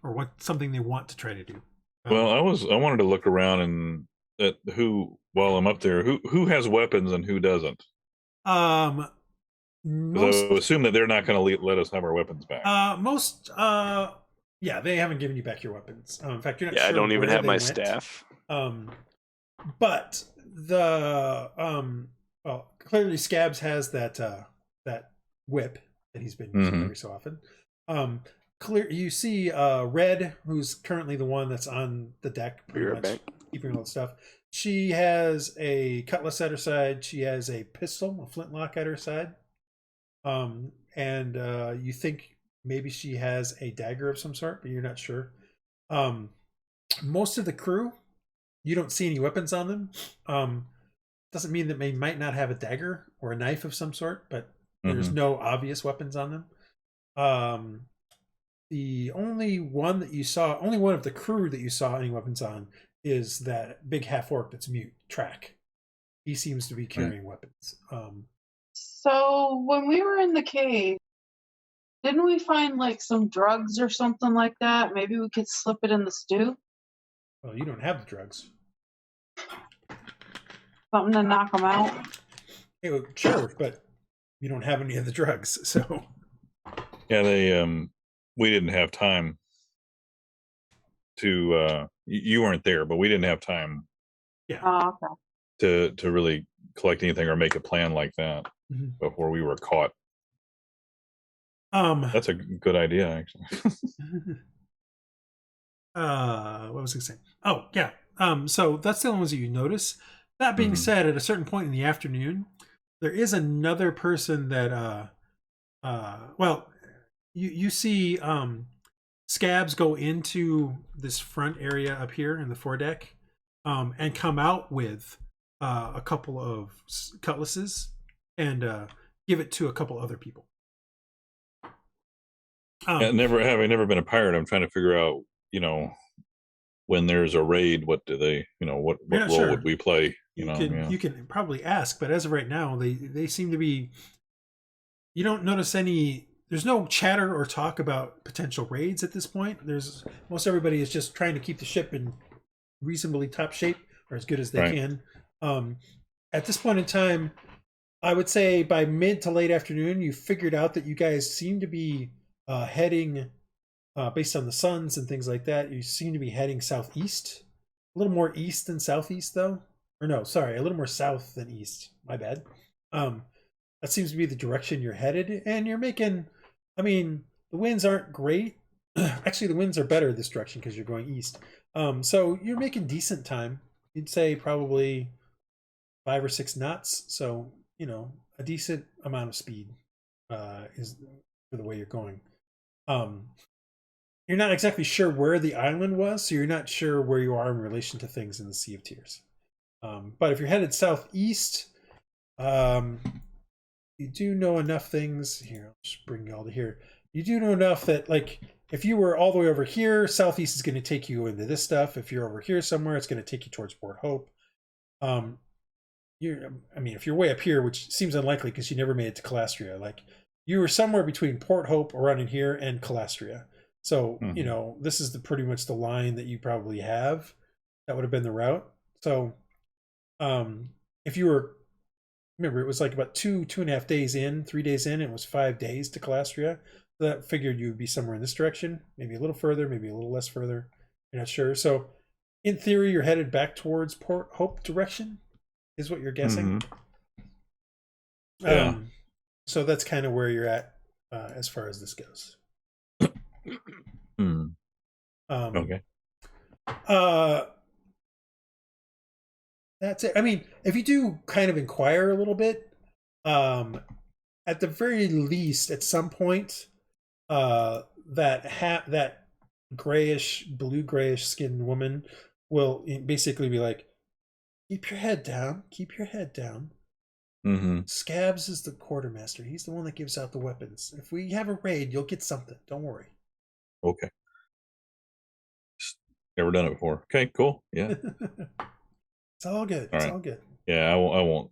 Or what something they want to try to do? Well, I wanted to look around and at who while I'm up there, who has weapons and who doesn't. Most, I assume that they're not going to let us have our weapons back. yeah, they haven't given you back your weapons. In fact, you're not Yeah, sure I don't even where have they my went. staff. But the well, clearly Scabs has that that whip that he's been using every so often. You see Red, who's currently the one that's on the deck, pretty Be right much keeping all the stuff. She has a cutlass at her side. She has a pistol, a flintlock at her side. And you think maybe she has a dagger of some sort, but you're not sure. Most of the crew, you don't see any weapons on them. Doesn't mean that they might not have a dagger or a knife of some sort, but there's no obvious weapons on them. The only one that you saw, only one of the crew that you saw any weapons on is that big half orc that's mute, Track. He seems to be carrying weapons. so when we were in the cave, didn't we find like some drugs or something like that? Maybe we could slip it in the stew. Well, you don't have the drugs. Something to knock them out. Hey, well, sure, but you don't have any of the drugs, so. Yeah, they we didn't have time to you weren't there, but we didn't have time Oh, okay. to really collect anything or make a plan like that before we were caught. That's a good idea, actually. What was I saying? Oh, yeah. So that's the only ones that you notice. That being said, at a certain point in the afternoon, there is another person that well, you see Scabs go into this front area up here in the foredeck and come out with a couple of cutlasses and give it to a couple other people. Having never been a pirate, I'm trying to figure out, when there's a raid, what do they, what role would we play? You can probably ask, but as of right now, they seem to be. You don't notice any. There's no chatter or talk about potential raids at this point. Most everybody is just trying to keep the ship in reasonably top shape, or as good as they Right. can. At this point in time, I would say by mid to late afternoon, you figured out that you guys seem to be heading, based on the suns and things like that, you seem to be heading southeast. A little more east than southeast, though. Or no, sorry, a little more south than east. My bad. That seems to be the direction you're headed, and you're making. I mean, the winds aren't great. Actually, the winds are better this direction because you're going east. So you're making decent time. You'd say probably 5 or 6 knots. So a decent amount of speed is for the way you're going. You're not exactly sure where the island was, so you're not sure where you are in relation to things in the Sea of Tears. But if you're headed southeast, you do know enough things. Here, I'll just bring you all to here. You do know enough that, like, if you were all the way over here, southeast is going to take you into this stuff. If you're over here somewhere, it's going to take you towards Port Hope. If you're way up here, which seems unlikely because you never made it to Calastria, like you were somewhere between Port Hope around in here and Calastria. So, this is pretty much the line that you probably have. That would have been the route. So, if you were, remember, it was like about 2.5 days in, 3 days in, it was 5 days to Calastria. So that figured you would be somewhere in this direction, maybe a little further, maybe a little less further. You're not sure. So, in theory, you're headed back towards Port Hope direction, is what you're guessing. Yeah. So that's kind of where you're at as far as this goes. Okay. That's it. I mean, if you do kind of inquire a little bit, at the very least, at some point, that grayish, blue-grayish skinned woman will basically be like, keep your head down. Keep your head down. Scabs is the quartermaster. He's the one that gives out the weapons. If we have a raid, you'll get something. Don't worry. Okay. Never done it before. Okay, cool. Yeah. It's all good. It's all good. Yeah, I won't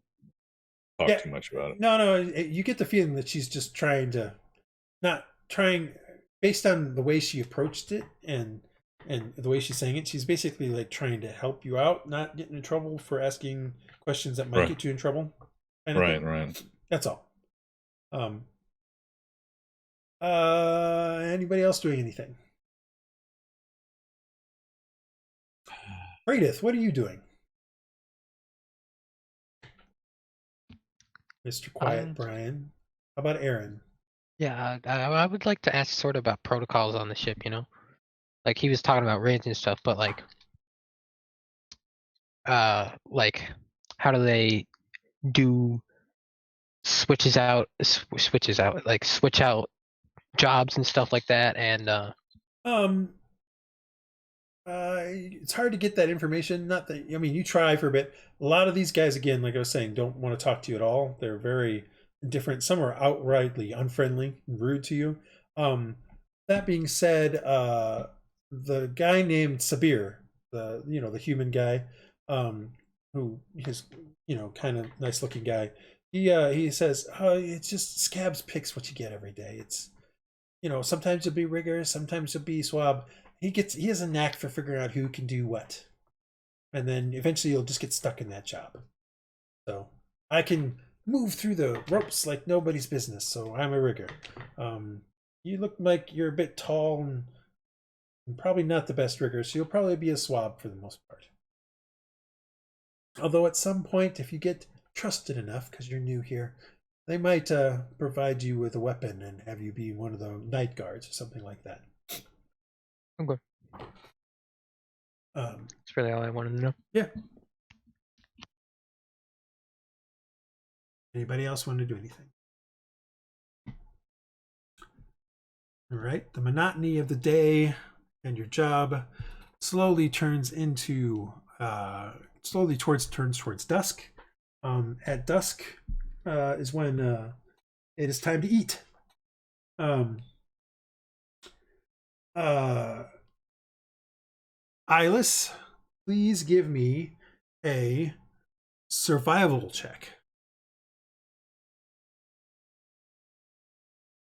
talk too much about it. No, you get the feeling that she's just based on the way she approached it and the way she's saying it, she's basically like trying to help you out, not getting in trouble for asking questions that might get you in trouble. Right. That's all. Anybody else doing anything? Praedyth, what are you doing? Mr. Quiet Brian. How about Aaron? Yeah, I would like to ask sort of about protocols on the ship, Like he was talking about raids and stuff, but like how do they do switch out jobs and stuff like that, and it's hard to get that information. Not that, you try for a bit. A lot of these guys, again, like I was saying, don't want to talk to you at all. They're very different. Some are outrightly unfriendly and rude to you. That being said, the guy named Sabir, the human guy, who is kind of nice looking guy, he says, it's just Scabs picks what you get every day. It's sometimes you'll be rigor, sometimes you'll be swab. He has a knack for figuring out who can do what, and then eventually you'll just get stuck in that job. So I can move through the ropes like nobody's business, so I'm a rigger. You look like you're a bit tall and probably not the best rigger, so you'll probably be a swab for the most part. Although at some point, if you get trusted enough because you're new here, they might provide you with a weapon and have you be one of the night guards or something like that. Okay. That's really all I wanted to know. Yeah. Anybody else want to do anything? All right. The monotony of the day and your job slowly turns towards dusk. At dusk is when it is time to eat. Iylis, please give me a survival check.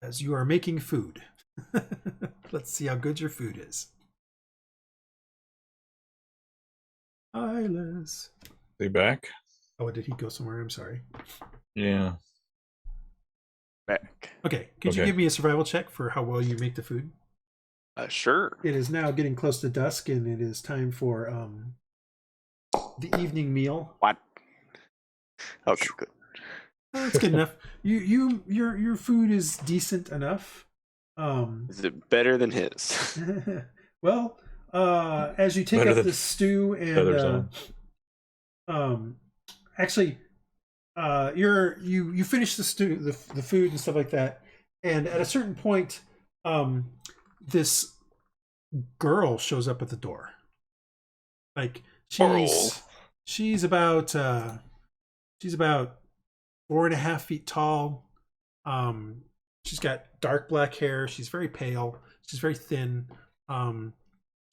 As you are making food. Let's see how good your food is. Iylis. They back? Oh, did he go somewhere? I'm sorry. Yeah. Back. Okay, could you Okay. give me a survival check for how well you make the food? Sure. It is now getting close to dusk, and it is time for the evening meal. What? Okay, good. It's good enough. Your food is decent enough. Is it better than his? Well, as you take Better up than the stew feathers and actually, you finish the stew, the food and stuff like that, and at a certain point, this girl shows up at the door. Like she's about 4.5 feet tall. She's got dark black hair. She's very pale. She's very thin.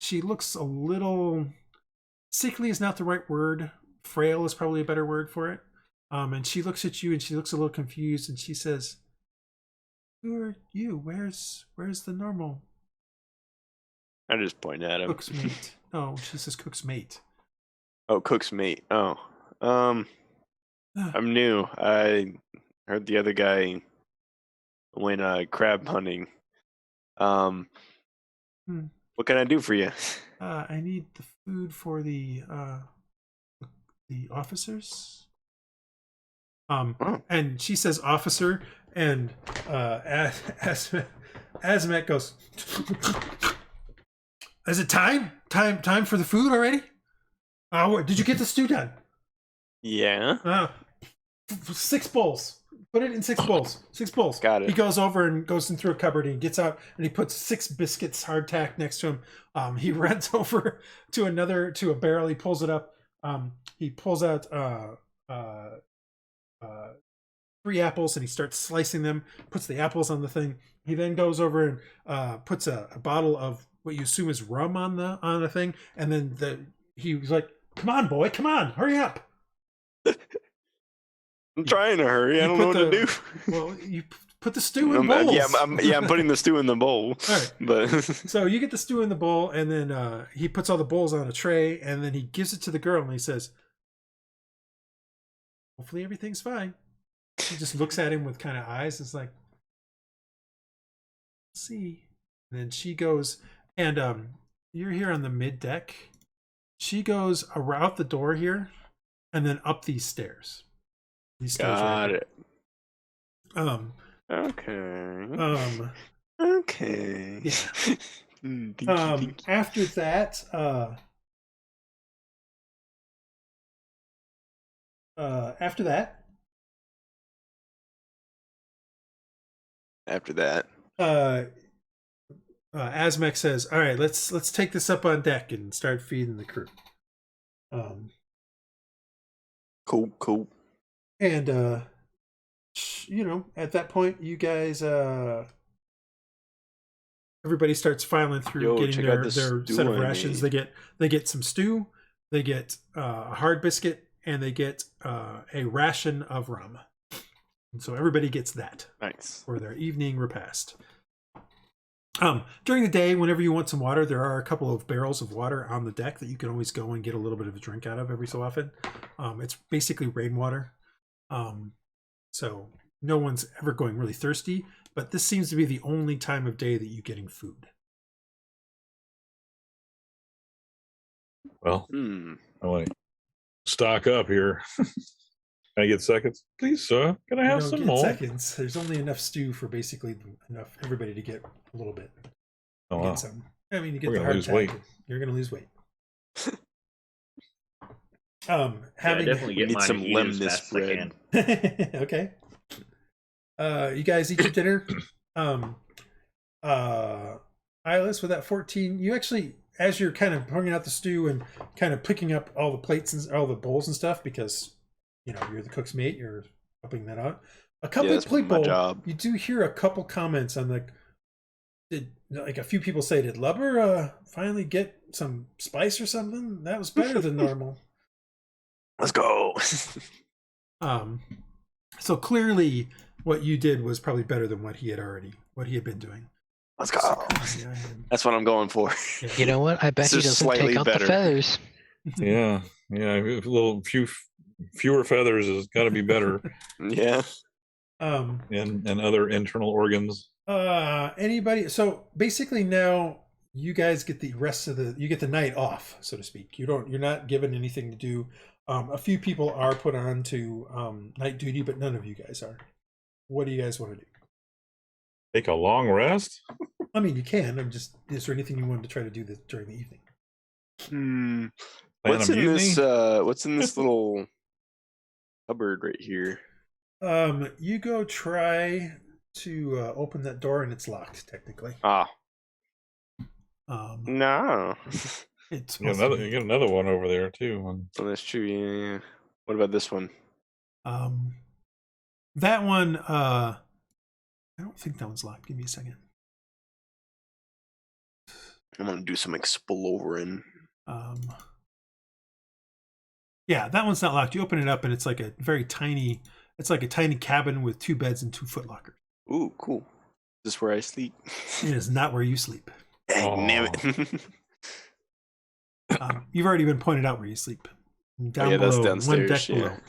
She looks a little sickly is not the right word. Frail is probably a better word for it. And she looks at you and she looks a little confused and she says, "Who are you? Where's the normal I just point at him. cook's mate?" No, she says cook's mate. Oh, cook's mate. Oh, I'm new. I heard the other guy went crab hunting. What can I do for you? I need the food for the officers. And she says officer, and Azmat goes, "Is it time for the food already? Did you get the stew done?" Yeah. 6 bowls. Put it in 6 bowls. 6 bowls. Got it. He goes over and goes in through a cupboard and he gets out and he puts 6 biscuits hardtack next to him. He runs over to a barrel. He pulls it up. He pulls out 3 apples and he starts slicing them. Puts the apples on the thing. He then goes over and puts a bottle of what you assume is rum on the thing. And then he was like, "Come on, boy, come on, hurry up." I'm trying to hurry. I don't know what to do. Well, you put the stew in bowls. I'm putting the stew in the bowl. All right. But So you get the stew in the bowl, and then he puts all the bowls on a tray, and then he gives it to the girl, and he says, "Hopefully everything's fine." She just looks at him with kind of eyes. It's like, "See." And then she goes, and you're here on the mid deck. She goes around the door here, and then up these stairs. got it. Okay. Okay. Yeah. After that, Asmec says, "All right, let's take this up on deck and start feeding the crew." Cool. And at that point, you guys, everybody starts filing through, getting their set of rations. They get some stew, they get a hard biscuit, and they get a ration of rum. And so everybody gets that. Nice. For their evening repast. During the day, whenever you want some water, there are a couple of barrels of water on the deck that you can always go and get a little bit of a drink out of every so often. It's basically rainwater. So no one's ever going really thirsty, but this seems to be the only time of day that you're getting food. Well, I want to stock up here. Can I get seconds? Please, sir. Can I have some more? Seconds. There's only enough stew for basically enough everybody to get a little bit. Oh, wow. I mean, you get We're the gonna lose weight. You're going to lose weight. I definitely get need mine some as lemonness fast as I bread. can. Okay. You guys eat your dinner. Iylis, with that 14, you actually, as you're kind of pouring out the stew and kind of picking up all the plates and all the bowls and stuff, because you're the cook's mate, you're helping that out. A couple of people, you do hear a couple comments on a few people say, "Did Lubber finally get some spice or something? That was better than normal." Let's go. So clearly what you did was probably better than what he had been doing. Let's go. That's what I'm going for. You know what? I bet he doesn't take out the feathers. Yeah. Yeah, a little fewer feathers has got to be better. Yeah. And other internal organs. Anybody? So basically, now you guys get the rest of you get the night off, so to speak. You're not given anything to do. A few people are put on to night duty, but none of you guys are. What do you guys want to do? Take a long rest? I mean, you can. Is there anything you wanted to try to do during the evening? What's in this? What's in this little cupboard right here? You go try to open that door, and it's locked technically. No. It's you get another one over there too. Oh, that's true. Yeah. What about this one? That one. I don't think that one's locked. Give me a second. I'm gonna do some exploring. Yeah, that one's not locked. You open it up, and it's like a very tiny. It's like a tiny cabin with 2 beds and 2 footlockers. Ooh, cool. Is this where I sleep? It is not where you sleep. Damn it. You've already been pointed out where you sleep. Down below, that's downstairs. One deck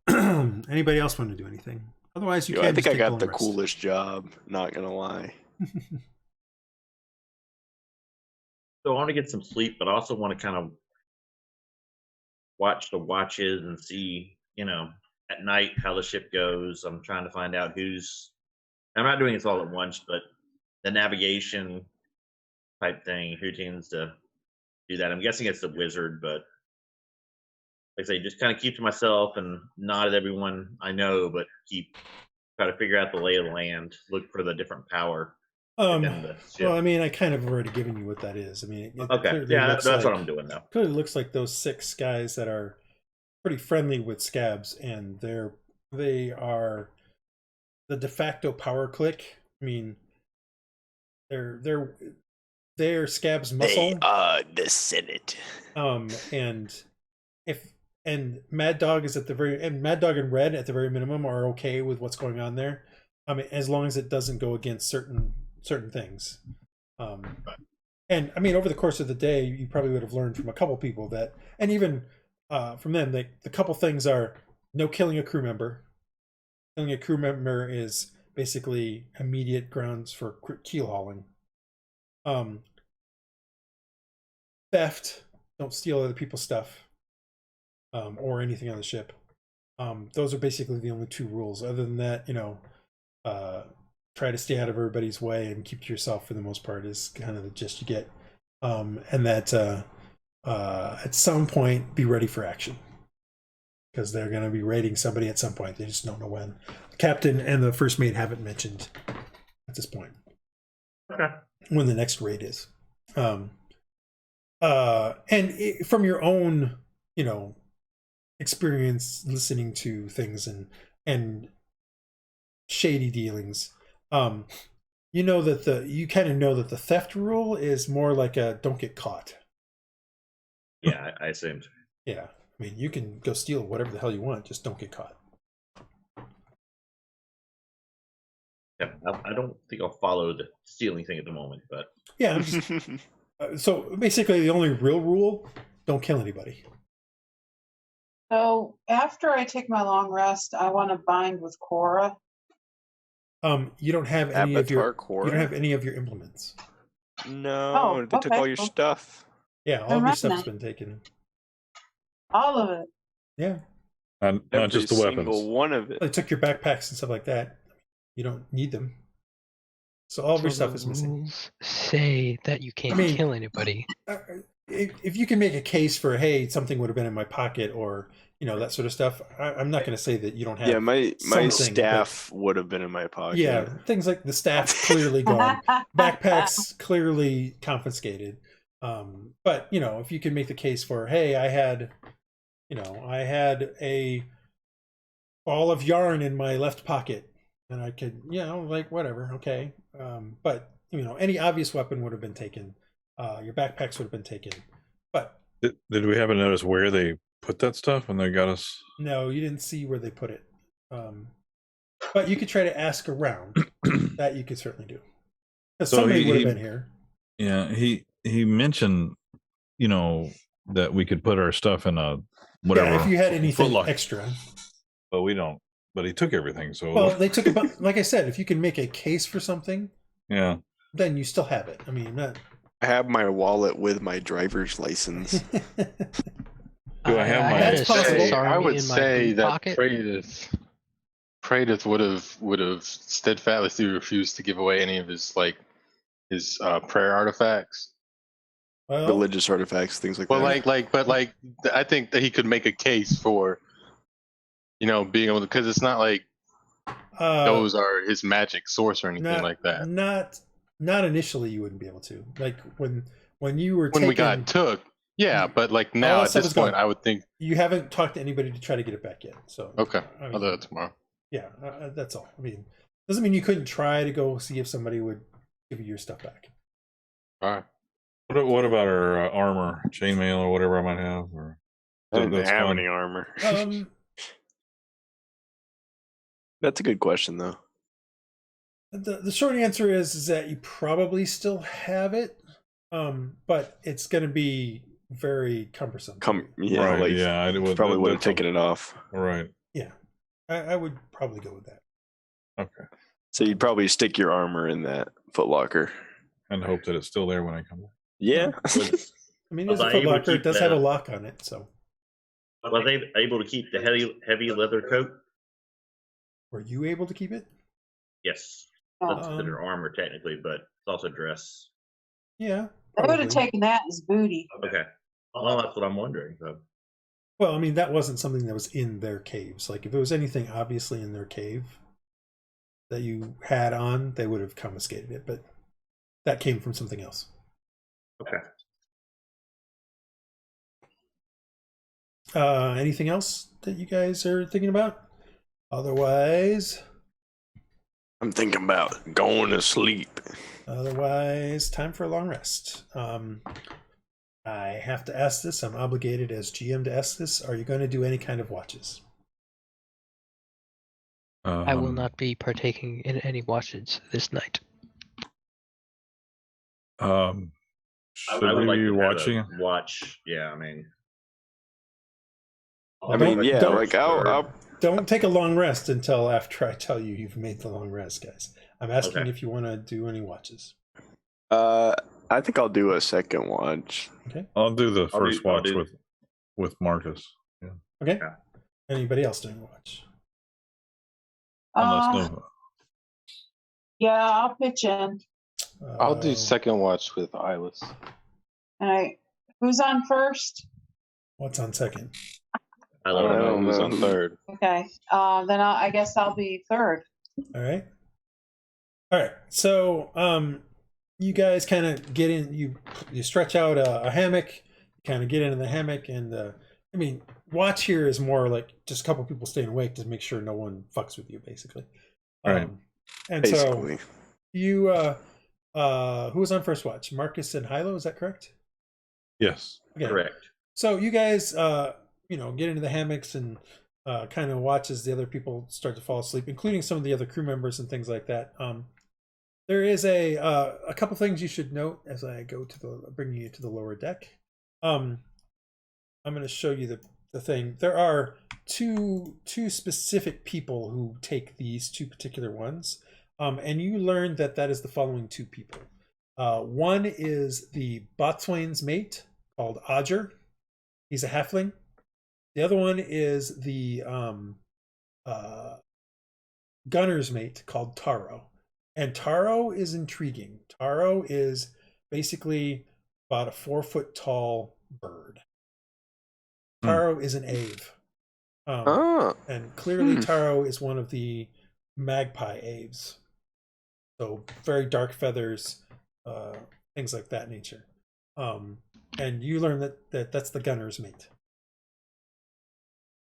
below. Anybody else want to do anything? Otherwise, you can. I think I got the coolest job. Not gonna lie. So I want to get some sleep, but I also want to kind of watch the watches and see, at night how the ship goes. I'm trying to find out I'm not doing this all at once, but the navigation type thing, who tends to do that. I'm guessing it's the wizard, but like I say, just kind of keep to myself and not at everyone I know, but try to figure out the lay of the land, look for the different power. Well, I mean, I kind of already given you what that is. I mean, okay, yeah, that's what I'm doing now. Clearly looks like those 6 guys that are pretty friendly with scabs, and they are the de facto power clique. I mean, they're scabs muscle. They are the Senate. And Mad Dog is Mad Dog and Red at the very minimum are okay with what's going on there. I mean, as long as it doesn't go against certain things. And I mean, over the course of the day, you probably would have learned from a couple people that, and even from them, the couple things are no killing a crew member. Killing a crew member is basically immediate grounds for keel hauling. Theft, don't steal other people's stuff, or anything on the ship. Those are basically the only 2 rules. Other than that, try to stay out of everybody's way and keep to yourself for the most part is kind of the gist you get. And that at some point, be ready for action. Because they're going to be raiding somebody at some point. They just don't know when. The captain and the first mate haven't mentioned at this point. Okay. When the next raid is. And from your own, experience listening to things and shady dealings, you know that you kind of know that the theft rule is more like a don't get caught. Yeah, I assumed. Yeah, I mean, you can go steal whatever the hell you want, just don't get caught. Yeah, I don't think I'll follow the stealing thing at the moment, but yeah. So basically, the only real rule: don't kill anybody. So after I take my long rest, I want to bind with Cora. You don't have any of your implements. No, they took all your stuff. Yeah, all of your stuff's been taken. All of it. Yeah. Not just the weapons. One of it. They took your backpacks and stuff like that. You don't need them. So all of your stuff is missing. Rules say that you can't kill anybody. If you can make a case for, hey, something would have been in my pocket, or that sort of stuff, I'm not going to say that you don't have. Yeah, my staff would have been in my pocket. Yeah, things like the staff clearly gone, backpacks clearly confiscated. But if you can make the case for, hey, I had a ball of yarn in my left pocket, and I could, whatever, okay. But any obvious weapon would have been taken. Your backpacks would have been taken. But did we happen to notice where they put that stuff when they got us? No, you didn't see where they put it. But you could try to ask around. That you could certainly do. Because somebody would have been here. Yeah, he mentioned, that we could put our stuff in a whatever. Yeah, if you had anything footlocker. extra. But we don't. But he took everything. So well, they took about. Like I said, if you can make a case for something, yeah, then you still have it. I mean, not. I have my wallet with my driver's license. Do I have my? had a That's possible. Swiss I Army would in my say boot that pocket. Praedyth would have steadfastly refused to give away any of his prayer artifacts. Well, Religious artifacts, things like Well, that. I think that he could make a case for, being able to, because it's not like those are his magic source or anything like that. Not initially, you wouldn't be able to. Like when you were When we got took, yeah, but like now at this point, I would think you haven't talked to anybody to try to get it back yet. So okay, I mean, I'll do that tomorrow. Yeah, that's all. I mean, doesn't mean you couldn't try to go see if somebody would give you your stuff back. All right. What about our armor, chainmail, or whatever I might have? Or I didn't that's have fine. any armor. That's a good question, though. The short answer is that you probably still have it, but it's going to be very cumbersome. Right, yeah, I probably would have taken it off. Right. Yeah, I would probably go with that. Okay. So you'd probably stick your armor in that footlocker and hope that it's still there when I come back. Yeah. I mean, it's a footlocker. It does have a lock on it, so. Was they able to keep the heavy leather coat? Were you able to keep it? Yes. That's considered armor technically, but it's also dress. Yeah. I would have taken that as booty. Okay. Well, that's what I'm wondering. So. Well, I mean, that wasn't something that was in their caves. Like, if it was anything obviously in their cave that you had on, they would have confiscated it, but that came from something else. Okay. Anything else that you guys are thinking about? Otherwise, I'm thinking about going to sleep. Otherwise, time for a long rest. I have to ask this. I'm obligated as GM to ask this. Are you going to do any kind of watches? I will not be partaking in any watches this night. Should I would we like be to watching? Watch. Yeah, I mean. I'll don't take a long rest until after I tell you you've made the long rest, guys. I'm asking if you want to do any watches. I think I'll do a second watch. Okay. I'll do the first watch with Marcus. Yeah. Okay. Yeah. Anybody else doing a watch? Yeah, I'll pitch in. I'll do second watch with Iylis. All right. Who's on first? What's on second? I don't know who's on third. Okay. Then I guess I'll be third. All right. All right. So you guys kind of get in. You stretch out a hammock. Kind of get into the hammock, and I mean, watch here is more like just a couple people staying awake to make sure no one fucks with you, basically. Right. And basically. So you who was on first watch? Marcus and Hylough, is that correct? Yes. Okay. Correct. So you guys get into the hammocks and kind of watch as the other people start to fall asleep, including some of the other crew members and things like that. There is a couple things you should note as I go to bringing you to the lower deck. I'm going to show you the thing. There are two specific people who take these two particular ones, and you learn that is the following two people. One is the boatswain's mate called Odger. He's a halfling. The other one is the gunner's mate called Taro. And Taro is intriguing. Taro is basically about a 4-foot tall bird. Taro is an Ave. And clearly Taro is one of the magpie Aves. So very dark feathers, things like that nature. And you learn that that's the gunner's mate.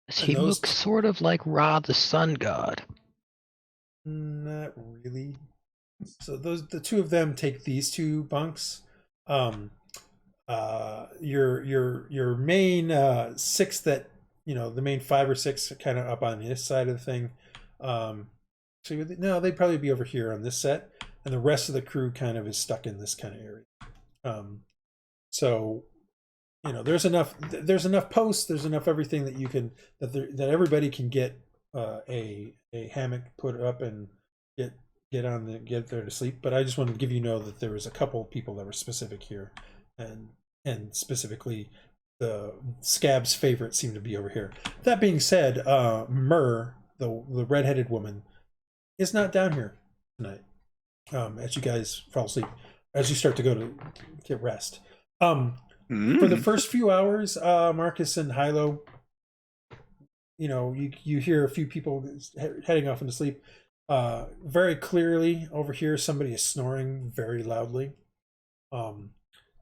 Does he look sort of like Ra, the sun god? Not really. So the two of them take these two bunks. Your main 6 that the main 5 or 6 are kind of up on this side of the thing. So no, they'd probably be over here on this set, and the rest of the crew kind of is stuck in this kind of area. So there's enough posts, there's enough everything that you can that everybody can get a hammock put up and get there to sleep. But I just wanted to give that there was a couple of people that were specific here, and specifically the Scab's favorite seemed to be over here. That being said, Myrrh, the redheaded woman, is not down here tonight. As you guys fall asleep, as you start to go to get rest. For the first few hours, Marcus and Hylough, you hear a few people heading off into sleep. Very clearly over here, somebody is snoring very loudly.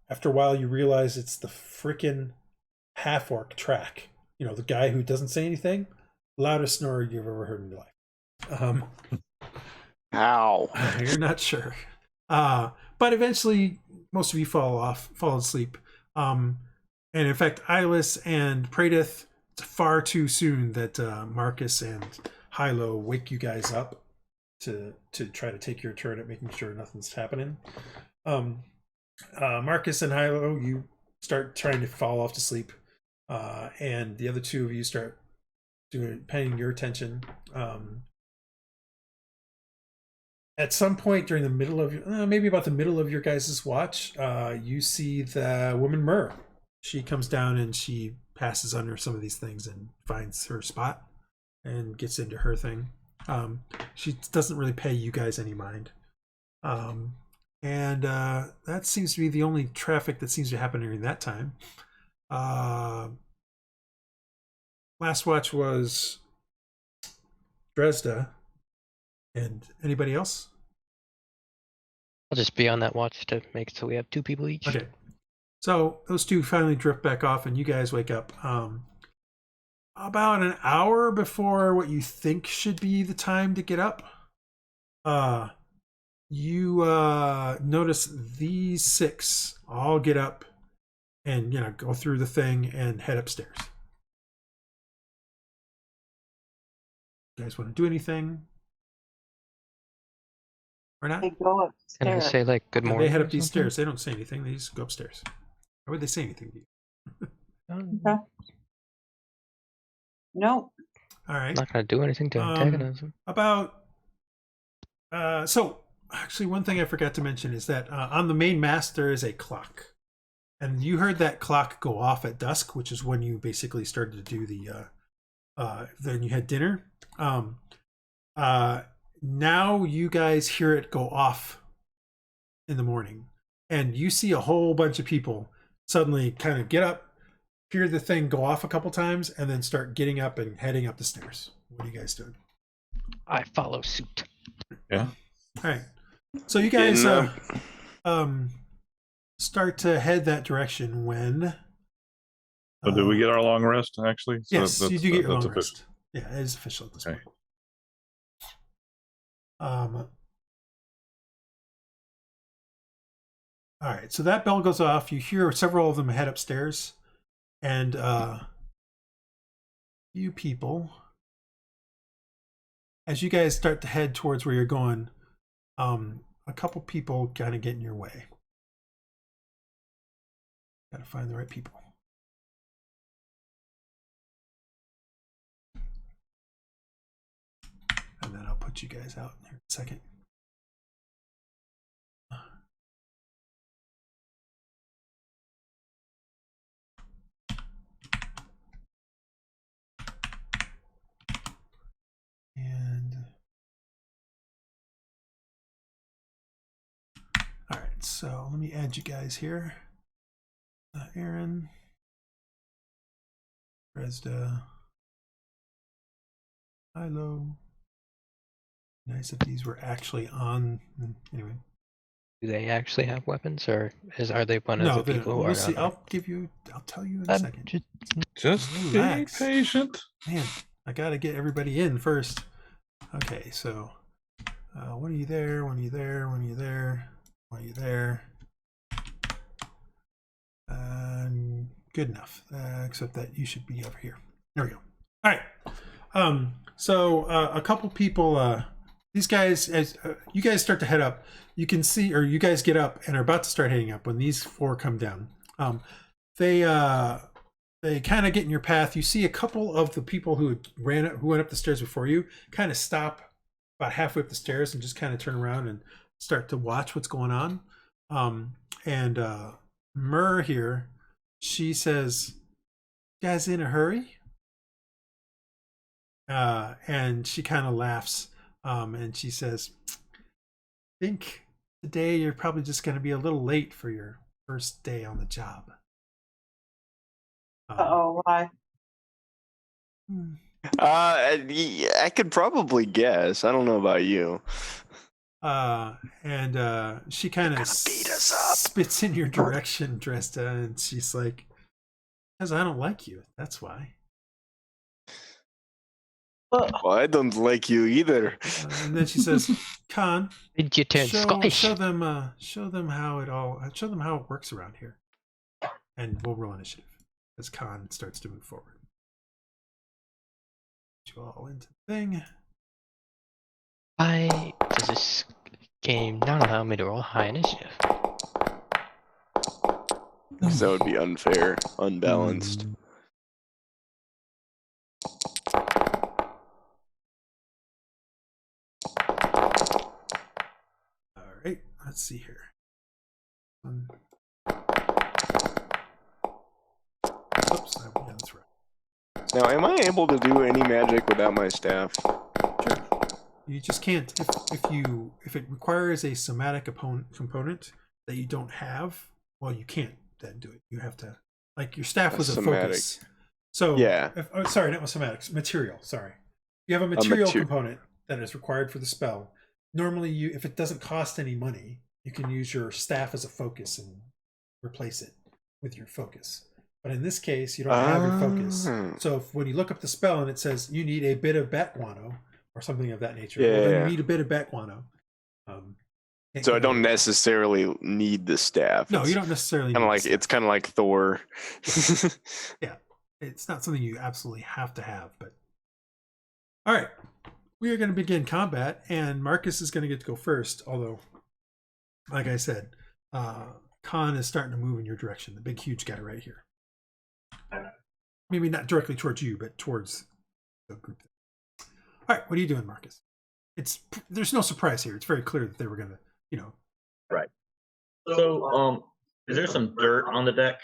After a while, you realize it's the frickin' half-orc Track. The guy who doesn't say anything. Loudest snorer you've ever heard in your life. How? You're not sure. But eventually, most of you fall asleep. And in fact, Iylis and Praedyth, it's far too soon that Marcus and Hylough wake you guys up to try to take your turn at making sure nothing's happening. Marcus and Hylough, you start trying to fall off to sleep, and the other two of you start paying your attention. At some point during the middle of maybe about the middle of your guys' watch, you see the woman Myrrh. She comes down and she passes under some of these things and finds her spot and gets into her thing. She doesn't really pay you guys any mind. And that seems to be the only traffic that seems to happen during that time. Last watch was Dresd'a. And anybody else? I'll just be on that watch to make it so we have 2 people each. Okay. So those two finally drift back off and you guys wake up. About an hour before what you think should be the time to get up, you notice these 6 all get up and go through the thing and head upstairs. You guys want to do anything? Or not? They go upstairs. Can I say like good morning? They head up or these something? stairs. They don't say anything. They just go upstairs. Why would they say anything to you? Okay. Nope. All right. Not going to do anything to antagonize him. So actually, one thing I forgot to mention is that on the main mast there is a clock, and you heard that clock go off at dusk, which is when you basically started to do the then you had dinner. Now you guys hear it go off in the morning, and you see a whole bunch of people suddenly kind of get up, hear the thing go off a couple times, and then start getting up and heading up the stairs. What are you guys doing? I follow suit. Yeah. All right. So you guys start to head that direction when. So did we get our long rest, actually? So Yes, you do get your long official. rest. Yeah, it is official at this point. All right, so that bell goes off. You hear several of them head upstairs, and you people, as you guys start to head towards where you're going, a couple people kind of get in your way. Got to find the right people. And then I'll put you guys out in a second. And all right, so let me add you guys here. Aaron, Dresd'a, Hylough. Nice if these were actually on. Anyway. Do they actually have weapons, or are they one of the people who we'll are? see. I'll tell you in a second. Just Relax. be patient. Man, I gotta get everybody in first. Okay, so one of you there, one of you there, one of you there, one of you there. Good enough. Except that you should be over here. There we go. All right. So a couple people. These guys, as you guys start to head up, you can see, or you guys get up and are about to start heading up when these 4 come down. they kind of get in your path. You see a couple of the people who went up the stairs before you kind of stop about halfway up the stairs and just kind of turn around and start to watch what's going on. And Myrrh here, she says, "You guys in a hurry?" And she kind of laughs, and she says, "I think today you're probably just going to be a little late for your first day on the job." Why? I could probably guess. I don't know about you. And she kind of spits in your direction, Dresd'a, and she's like, "Because I don't like you, that's why." Well, I don't like you either. And then she says, "Khan, Did you turn Scottish? show them how it works around here, and we'll roll initiative." As Khan starts to move forward, you all into the thing. Why does this game not allow me to roll high initiative? Because that would be unfair, unbalanced. All right, let's see here. Oops, that's right. Now, am I able to do any magic without my staff? Sure. You just can't. If it requires a somatic component that you don't have, well, you can't then do it. You have to, like, your staff was a focus. So yeah. Sorry, not somatics. Material. Sorry. You have a material component that is required for the spell. Normally, if it doesn't cost any money, you can use your staff as a focus and replace it with your focus. But in this case, you don't have your focus. So when you look up the spell and it says you need a bit of bat guano or something of that nature, then you need a bit of bat guano. So I don't necessarily need the staff. No, you don't necessarily need the staff. It's kind of like Thor. Yeah. It's not something you absolutely have to have. But all right. We are going to begin combat, and Marcus is going to get to go first, although, like I said, Khan is starting to move in your direction, the big, huge guy right here. Maybe not directly towards you, but towards the group. All right, what are you doing, Marcus? There's no surprise here. It's very clear that they were going to, Right. So, is there some dirt on the deck?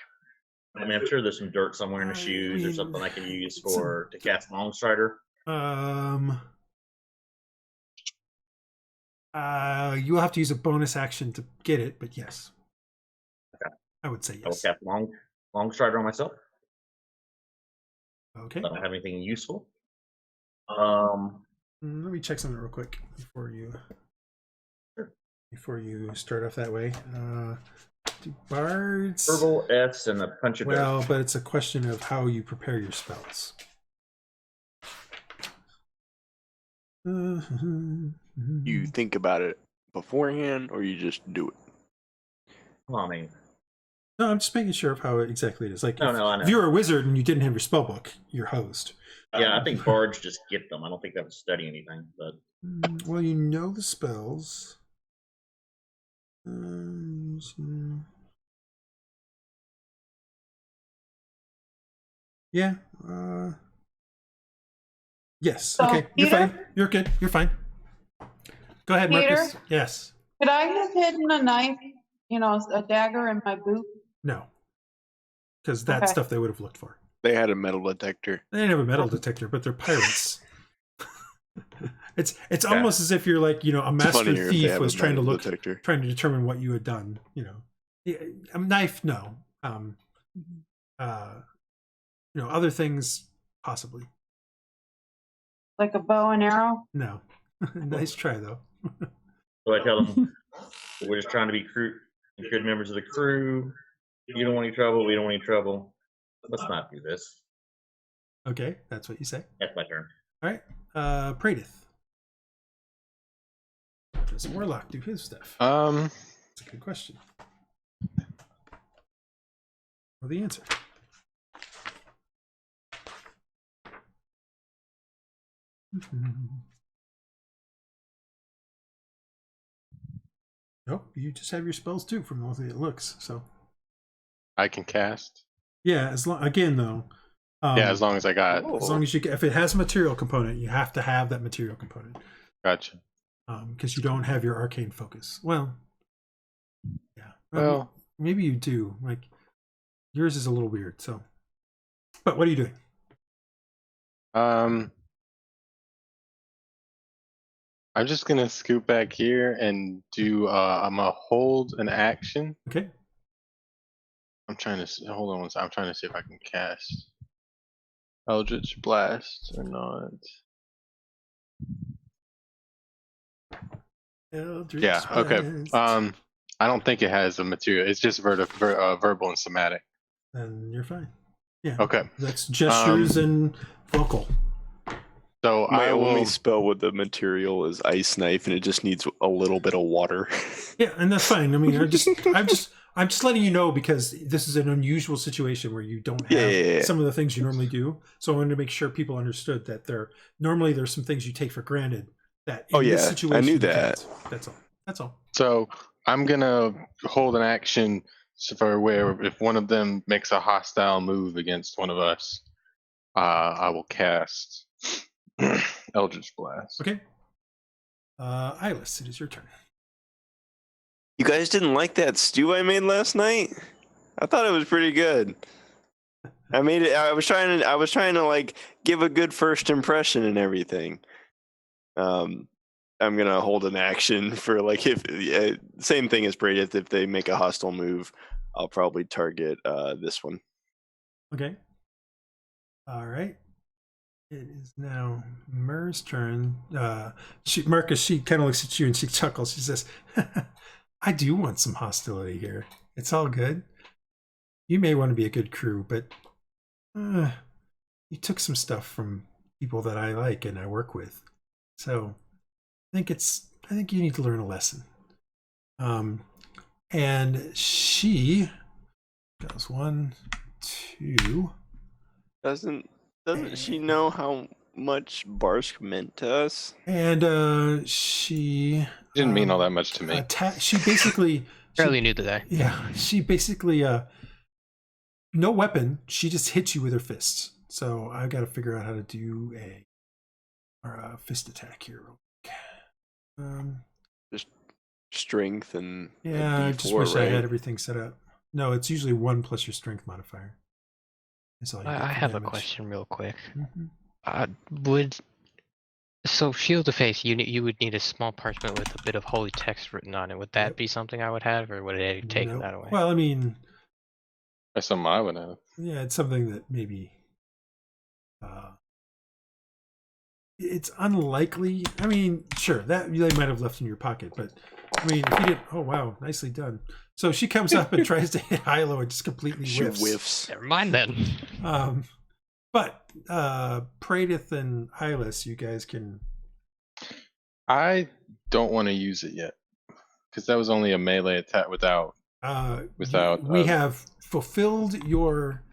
I mean, I'm sure there's some dirt somewhere in the shoes or something I can use to cast Longstrider. You will have to use a bonus action to get it, but yes. Okay. I would say yes. I will cast Longstrider on myself. Okay. I don't have anything useful. Let me check something real quick before you start off that way. Do bards? Verbal S and a punch of dirt. Well, but it's a question of how you prepare your spells. You think about it beforehand, or you just do it? Well, I mean, no, I'm just making sure of how exactly it is. Like, I know. If you're a wizard and you didn't have your spell book, you're hosed. Yeah, I think bards just get them. I don't think they have to study anything. But well, you know the spells. Yeah. Yes. So, okay. You're fine. You're good. You're fine. Go ahead, Peter? Marcus. Yes. Could I have hidden a knife, a dagger in my boot? No. Because that's stuff they would have looked for. They had a metal detector. They didn't have a metal detector, but they're pirates. It's almost as if you're like, a master thief was trying to determine what you had done. A knife, no. Other things, possibly. Like a bow and arrow? No. Nice try, though. So I tell them, we're just trying to be good members of the crew. You don't want any trouble. We don't want any trouble. Let's not do this. Okay, that's what you say. That's my turn. All right. Praedyth. Does Warlock do his stuff? That's a good question. Well, the answer. Nope, you just have your spells too, from the way it looks. So I can cast. Yeah, as long again though. Yeah, as long as I got. As long as if it has a material component, you have to have that material component. Gotcha. Because you don't have your arcane focus. Well, yeah. Well, maybe you do. Like yours is a little weird. So, but what are you doing? I'm just gonna scoot back here and do. I'm gonna hold an action. Okay. I'm trying to hold on. I'm trying to see if I can cast Eldritch Blast or not. Eldritch Yeah. Okay. Blast. I don't think it has a material. It's just verbal and somatic. Then you're fine. Yeah. Okay. That's gestures and vocal. So My I will. only spell with the material is Ice Knife, and it just needs a little bit of water. Yeah, and that's fine. I mean, I'm just letting you know because this is an unusual situation where you don't have some of the things you normally do. So I wanted to make sure people understood that there's some things you take for granted that in this situation I knew you that. can't. That's all. That's all. So I'm gonna hold an action for where if one of them makes a hostile move against one of us, I will cast Eldritch Blast. Okay. Iylis, it is your turn. You guys didn't like that stew I made last night? I thought it was pretty good. I made it. I was trying to like give a good first impression and everything. I'm gonna hold an action for like if same thing as Praedyth. If they make a hostile move, I'll probably target this one. Okay. All right. It is now Mer's turn. Marcus, she kind of looks at you and she chuckles. She says, I do want some hostility here. It's all good. You may want to be a good crew, but you took some stuff from people that I like and I work with. So I think you need to learn a lesson. And she goes 1, 2. Doesn't she know how much Barsk meant to us? And she Didn't mean all that much to me. She basically Fairly new to that. Yeah, she basically no weapon. She just hits you with her fists. So I've got to figure out how to do a fist attack here. Just strength and yeah. I just wish right? I had everything set up. No, it's usually 1 plus your strength modifier. That's all you get I for have damage. a question real quick. Mm-hmm. So shield of face, you would need a small parchment with a bit of holy text written on it. Would that be something I would have, or would it take that away? Well, I mean, That's something I would have. yeah, it's something that maybe it's unlikely. I mean, sure, that they might have left in your pocket, but I mean, if you did, oh wow, nicely done. So she comes up and tries to hit Hylough and just completely whiffs. Never mind then. But Praedyth and Iylis, you guys can. I don't want to use it yet because that was only a melee attack without. We have fulfilled your.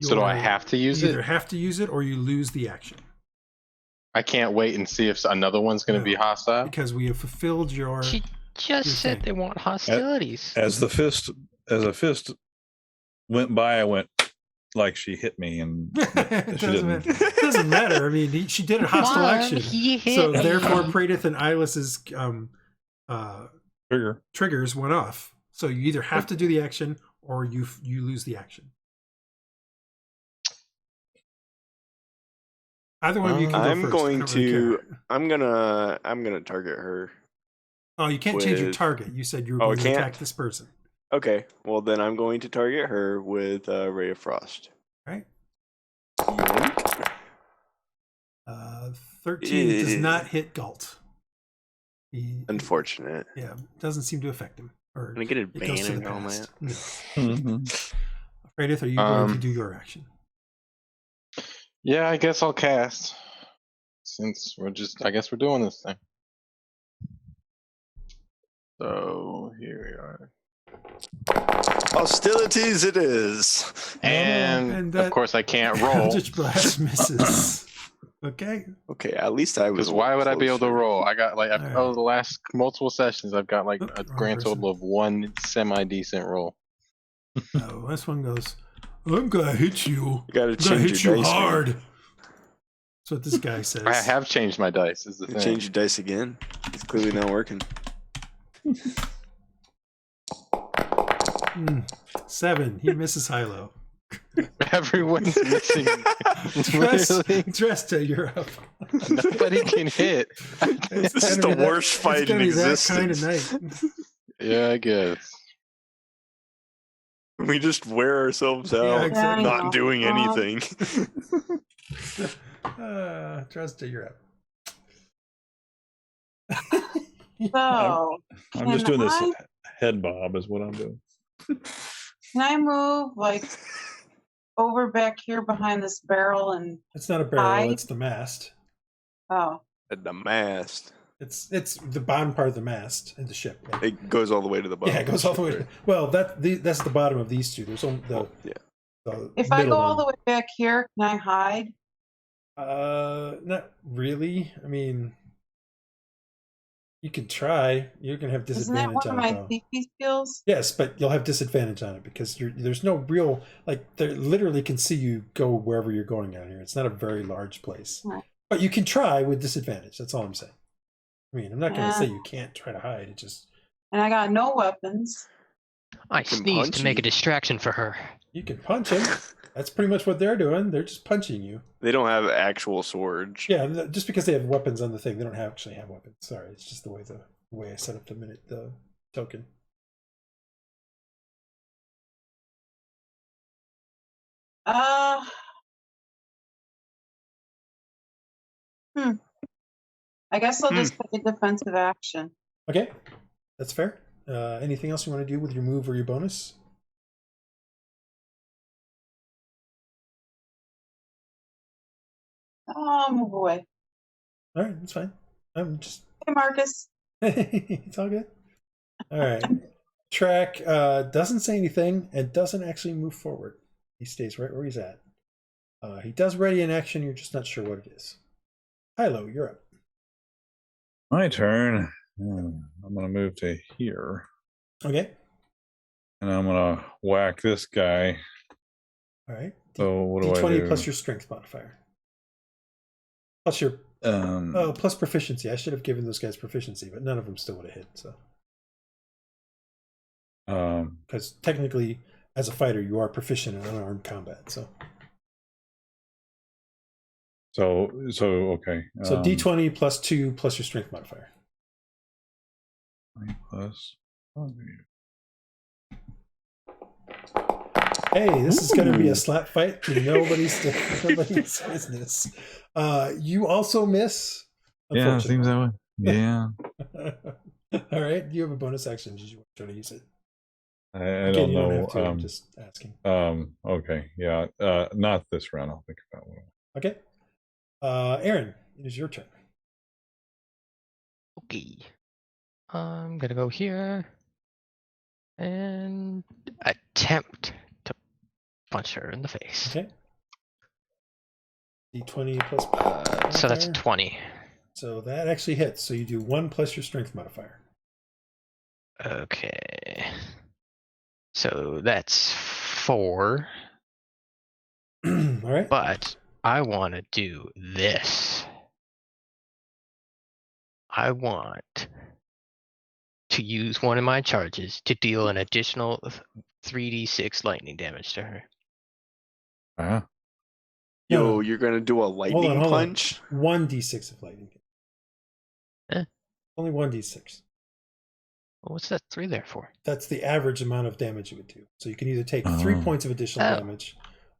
So do I have to use it? You either have to use it or you lose the action. I can't wait and see if another one's going to be hostile. Because we have fulfilled your. She just said they want hostilities. As a fist went by, I went like she hit me, and it doesn't matter. I mean, she did a hostile action, so therefore Praedyth and Iylis's triggers went off. So you either have to do the action or you lose the action. Either one of you can go first. I'm gonna target her. Oh, you can't change your target. You said you were going to attack this person. Okay, well then I'm going to target her with Ray of Frost. Right. 13 does not hit Galt. Unfortunate. Yeah, doesn't seem to affect him. Or I'm gonna get advantage on that. No. Praedyth, are you going to do your action? Yeah, I guess I'll cast. Since I guess we're doing this thing. So here we are. Hostilities it is. And of course I can't roll. Eldritch Blast misses. Okay. Okay, at least I was. Because why would I be able to roll? I got like over the last multiple sessions, I've got like a grand total of 1 semi-decent roll. So this one goes I'm gonna hit you. You gotta I'm gonna change hit your you dice. hard. Man. That's what this guy says. I have changed my dice. Is the thing. Change your dice again. It's clearly not working. 7. He misses Hylough. Everyone's missing. Dresd'a, you're up. Nobody can hit. This is the worst fight in existence. That kind of night. Yeah, I guess. We just wear ourselves out, Yeah, exactly. not doing anything. Dresd'a, you're up. So, I'm just doing this I- head bob is what I'm doing. can I move like over back here behind this barrel and It's not a barrel, Hide? it's the mast. oh, At the mast. It's the bottom part of the mast in the ship. Like, It goes all the way to the bottom. yeah, it goes all the way. Right? Well, that's the bottom of these two. There's only the, Yeah. the if I go middle all the one. way back here, can I hide? Not really. I mean, you can try. You can have Isn't that disadvantage one of on my it, though. thiefy skills? Yes, but you'll have disadvantage on it because there's no real, like, they literally can see you go wherever you're going down here. It's not a very large place. Right. But you can try with disadvantage. That's all I'm saying. I mean, I'm not going to Yeah. say you can't try to hide. It just, And I got no weapons. I can sneezed punch to make you. a distraction for her. you can punch him. That's pretty much what they're doing. They're just punching you. They don't have actual swords. Yeah, just because they have weapons on the thing, they don't actually have weapons. Sorry, it's just the way I set up the token. I guess I'll just take a defensive action. Okay, that's fair. Anything else you want to do with your move or your bonus? Oh, move away. All right, that's fine. I'm just Hey, Marcus. it's all good. All right. Track doesn't say anything and doesn't actually move forward. He stays right where he's at. He does ready an action. You're just not sure what it is. Hylough, you're up. My turn. I'm gonna move to here, Okay. and I'm gonna whack this guy. All right. So what do I D20 do? plus your strength modifier. Plus your plus proficiency. I should have given those guys proficiency, but none of them still would have hit. So because technically, as a fighter, you are proficient in unarmed combat. So okay. so D20 plus 2 plus your strength modifier. Plus. Hey, this is going to be a slap fight to nobody's business. You also miss. Yeah, it seems that way. Yeah. All right. Do you have a bonus action? Did you try to use it? I Again, don't you know. have to, I'm just asking. Okay. Yeah. Not this round. I'll think about one. Okay. Aaron, it is your turn. Okay. I'm gonna go here and attempt to punch her in the face. Okay. D20 plus. So that's modifier. 20. So that actually hits. So you do 1 plus your strength modifier. Okay. So that's 4. All right. But I want to do this. I want to use one of my charges to deal an additional 3d6 lightning damage to her. Uh-huh. Yo, you're gonna do a lightning hold on. punch? 1d6 of lightning. Only 1d6. Well, what's that 3 there for? That's the average amount of damage you would do. So you can either take 3 points of additional Oh. damage,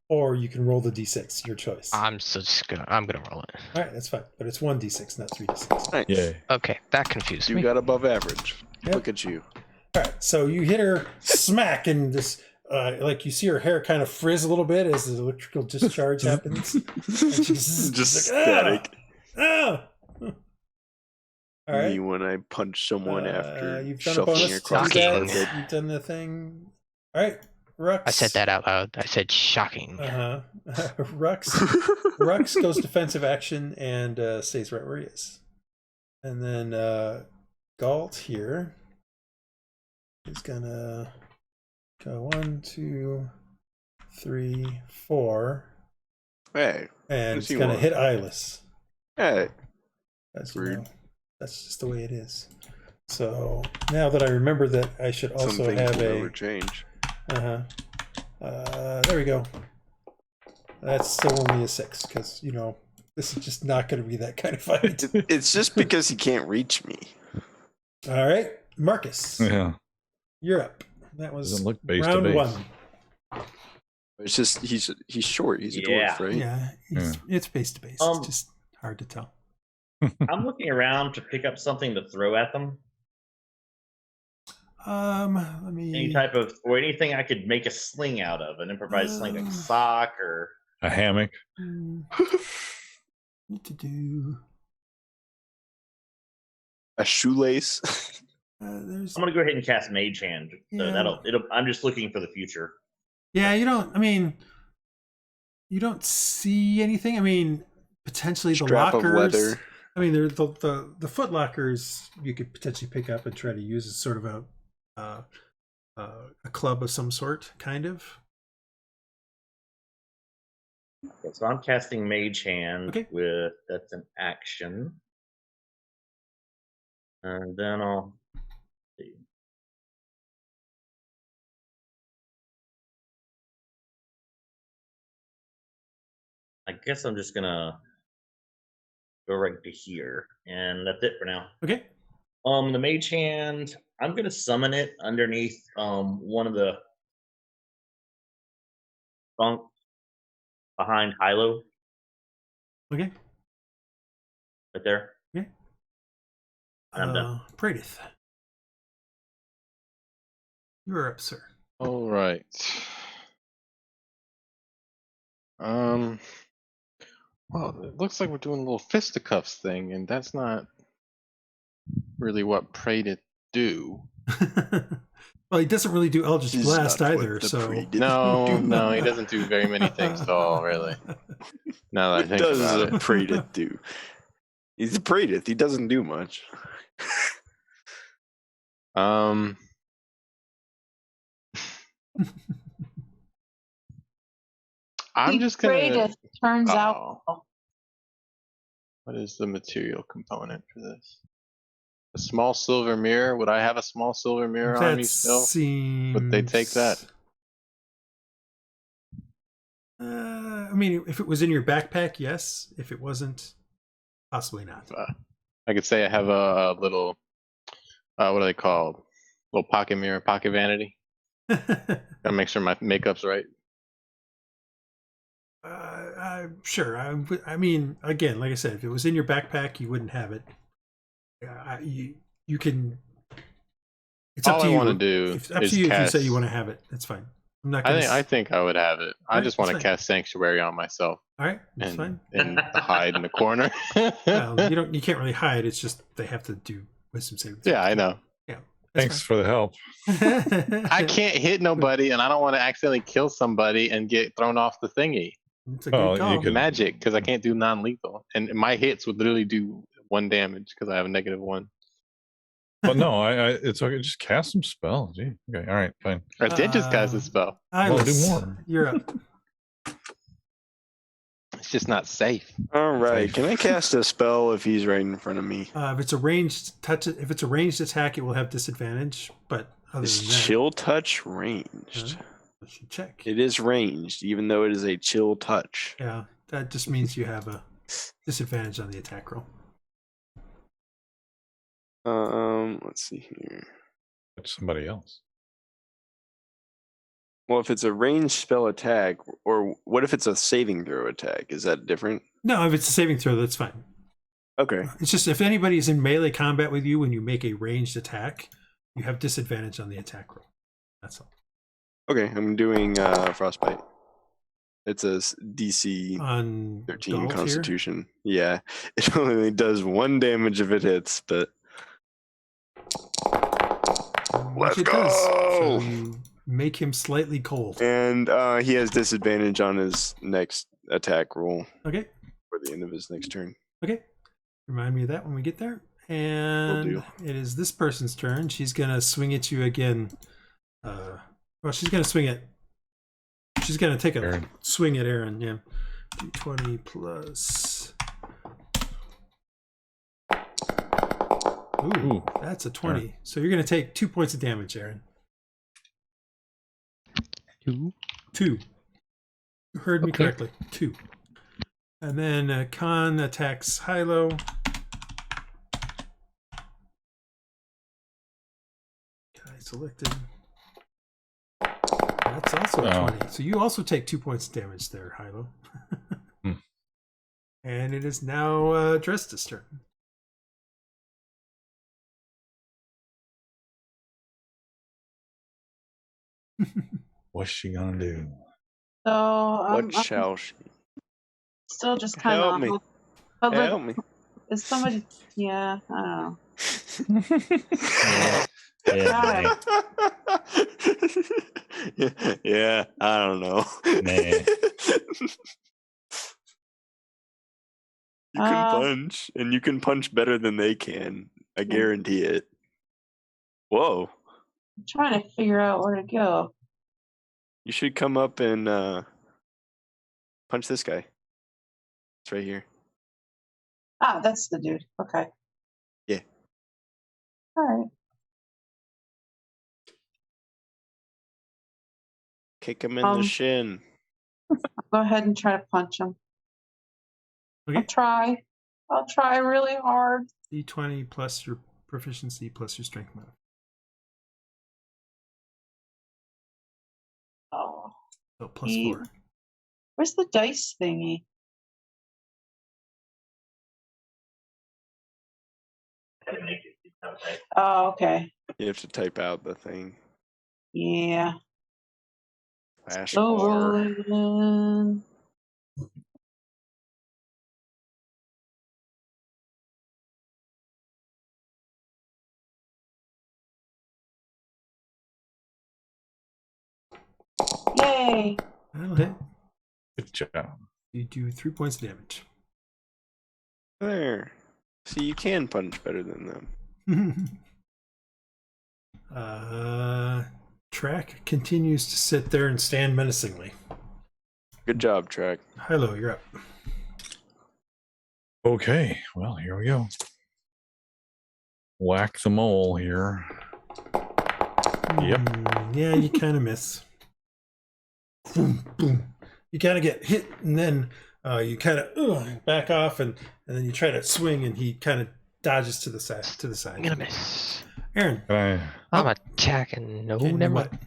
or you can roll the d6. Your choice. I'm gonna roll it. All right, that's fine. But it's 1d6, not 3d6. Nice. Yeah. Okay, that confused You me. got above average. Yep. Look at you. All right, so you hit her smack, and this, like you see her hair kind of frizz a little bit as the electrical discharge happens. Just like, static. Ah! All right. Me when I punch someone after you've done a shuffling bonus. across the Shocking. carpet. You've done the thing. All right, Rhux. I said that out loud. I said shocking. Rhux goes defensive action and stays right where he is. And then Galt here is gonna go 1, 2, 3, 4. Hey. And What's it's he going to want? hit Iylis. Hey. That's Rude. That's just the way it is. So now that I remember that, I should also Some things have will a. never change. There we go. That's still only a 6 because this is just not going to be that kind of fight. It's just because he can't reach me. All right, Marcus. Yeah. You're up. That was Doesn't look base to round base. 1. It's just he's short. He's a dwarf, right? Yeah, it's base to base. It's just hard to tell. I'm looking around to pick up something to throw at them. Let me. Any type of, or anything I could make a sling out of, an improvised sling, like a sock or A hammock. What to do? A shoelace. There's. I'm gonna go ahead and cast Mage Hand. So Yeah. I'm just looking for the future. Yeah, you don't see anything. I mean, potentially the Strap of lockers. leather. I mean, the foot lockers you could potentially pick up and try to use as sort of a club of some sort, kind of. Okay, so I'm casting Mage Hand Okay. with, that's an action. And then I'll see. I guess I'm just gonna go right to here, and that's it for now. Okay. The Mage Hand, I'm gonna summon it underneath one of the bunk behind Hylough, Okay. right there. Okay. And I'm done. Praedyth. You're up, sir. All right. Well, it looks like we're doing a little fisticuffs thing, and that's not really what Praedyth do. Well, he doesn't really do Eldritch He's Blast not what either, the so. Praedyth No, no, he doesn't do very many things at all, really. Now that I What think does about a it. Praedyth do? He's a Praedyth. He doesn't do much. I'm just gonna. Praedyth turns out. Oh. What is the material component for this? A small silver mirror. Would I have a small silver mirror on me still? Would they take that? I mean, if it was in your backpack, yes. If it wasn't, possibly not. I could say I have a little. What are they called? Little pocket mirror, pocket vanity. Gotta make sure my makeup's right. Sure. I mean, again, like I said, if it was in your backpack, you wouldn't have it. You can. It's up All to I you. want to do It's up is to you cast. if you say you want to have it. That's fine. I'm not. Gonna I think I would have it. I Alright, just want to that's fine. cast Sanctuary on myself All right, that's fine. and hide in the corner. Well, you can't really hide. It's just they have to do wisdom saving throws. Yeah, I know. Yeah. Thanks for the help. I can't hit nobody, and I don't want to accidentally kill somebody and get thrown off the thingy. It's a good you call. could- Magic, because I can't do non-lethal, and my hits would literally do 1 damage because I have a -1. But no, it's okay. Just cast some spell. Gee. Okay. All right. Fine. I did just cast a spell. Well, do Iylis, more. You're up. It's just not safe. All right. Can I cast a spell if he's right in front of me? If it's a ranged touch, if it's a ranged attack, it will have disadvantage. But other Is than that, chill touch ranged? I should check. It is ranged, even though it is a chill touch. Yeah, that just means you have a disadvantage on the attack roll. Let's see here. It's somebody else. Well, if it's a ranged spell attack, or what if it's a saving throw attack? Is that different? No, if it's a saving throw, that's fine. Okay. It's just if anybody's in melee combat with you when you make a ranged attack, you have disadvantage on the attack roll. That's all. Okay, I'm doing frostbite. It's a DC On 13 Galt here? Constitution. Yeah, it only does 1 damage if it hits, but Which let's it does. go. So you make him slightly cold. And he has disadvantage on his next attack roll Okay. for the end of his next turn. Okay. Remind me of that when we get there. And do. it is this person's turn. She's gonna swing at you again. Well, she's gonna swing at she's gonna take a Aaron. swing at Aaron. Yeah, d20 plus. Ooh, that's a 20. So you're gonna take 2 points of damage, Aaron. 2. 2. You heard me Okay. correctly. 2. And then Khan attacks Hylough. Okay, selected. That's also a 20. So you also take 2 points of damage there, Hylough. And it is now Dresd'a's turn. What's she gonna do? So I'm shall she? still just kind Help of. me. But look, Help me. is somebody? Yeah, I don't know. Yeah. Yeah, I don't know. Nah. You can punch, and you can punch better than they can. I guarantee it. Whoa. I'm trying to figure out where to go. You should come up and punch this guy. It's right here. Ah, that's the dude. Okay. Yeah. All right. Kick him in the shin. I'll go ahead and try to punch him. Okay. I'll try really hard. d20 plus your proficiency plus your strength modifier. Oh. So plus 4. Where's the dice thingy? Oh, okay. You have to type out the thing. Yeah. Flash So bar. rolling. Yay! That'll hit. Good job. You do 3 points of damage. There. See, you can punch better than them. Track continues to sit there and stand menacingly. Good job, Track. Hylough, you're up. Okay, well, here we go. Whack the mole here. Yep. Yeah, you kind of miss. Boom, boom. You kind of get hit, and then you kind of back off, and then you try to swing, and he kind of dodges to the side. I'm gonna miss. Aaron, I'm attacking. No, can you never what? mind.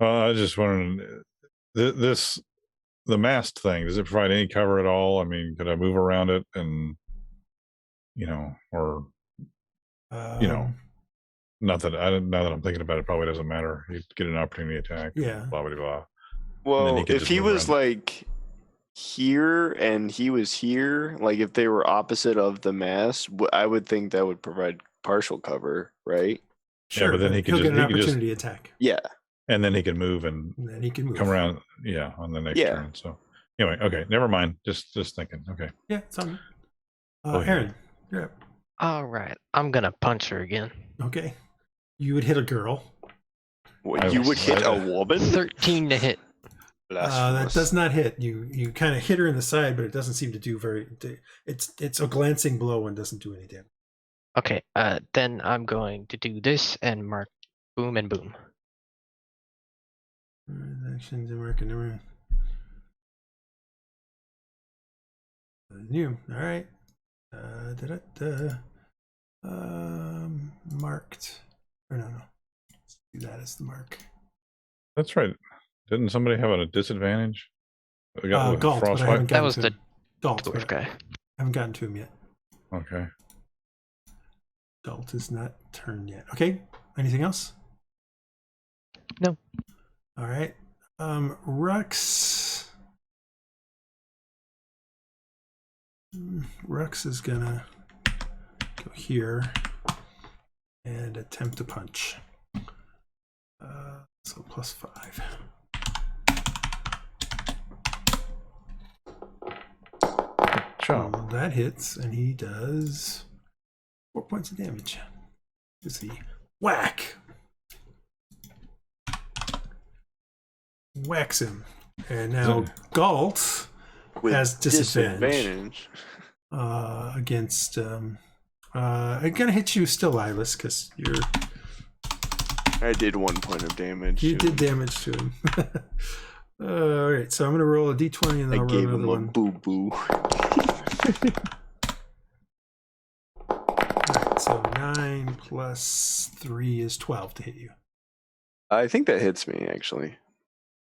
I just wondering, the mast thing, does it provide any cover at all? I mean, could I move around it and, or, not that now that I'm thinking about it, probably doesn't matter. You get an opportunity attack. Yeah. Blah, blah, blah. Well, if he was like here and he was here, like if they were opposite of the mast, I would think that would provide partial cover, right? Sure, Yeah, but then he'll get an opportunity attack. Yeah. And then he can move and then he can move. come around, on the next turn. So anyway, okay, never mind. Just thinking. Okay. Yeah, it's on. yeah. Aaron, you're up. All right, I'm gonna punch her again. Okay. You would hit a girl. What, you would hit a woman? 13 to hit. That does not hit. You kind of hit her in the side, but it doesn't seem to do very. It's a glancing blow and doesn't do any damage. Okay, then I'm going to do this and mark boom and boom. Actions and mark and new. All right. Marked. Or no. Let's do that as the mark. That's right. Didn't somebody have a disadvantage? Galt, but I haven't That gotten was to the him. Galt, dwarf but guy. I haven't gotten to him yet. Okay. Galt is not turned yet. Okay. Anything else? No. All right. Rhux. Rhux is gonna go here and attempt to punch. So +5. That hits, and he does 4 points of damage. Let's see. Whack! Whacks him. And now Galt With has disadvantage. disadvantage. Against I'm gonna hit you still, Iylis, because you're I did 1 point of damage. you to did him. damage to him. All right, so I'm gonna roll a d20 and then I I'll roll gave another him a one. boo-boo. All right, so 9 plus 3 is 12 to hit you. I think that hits me, actually.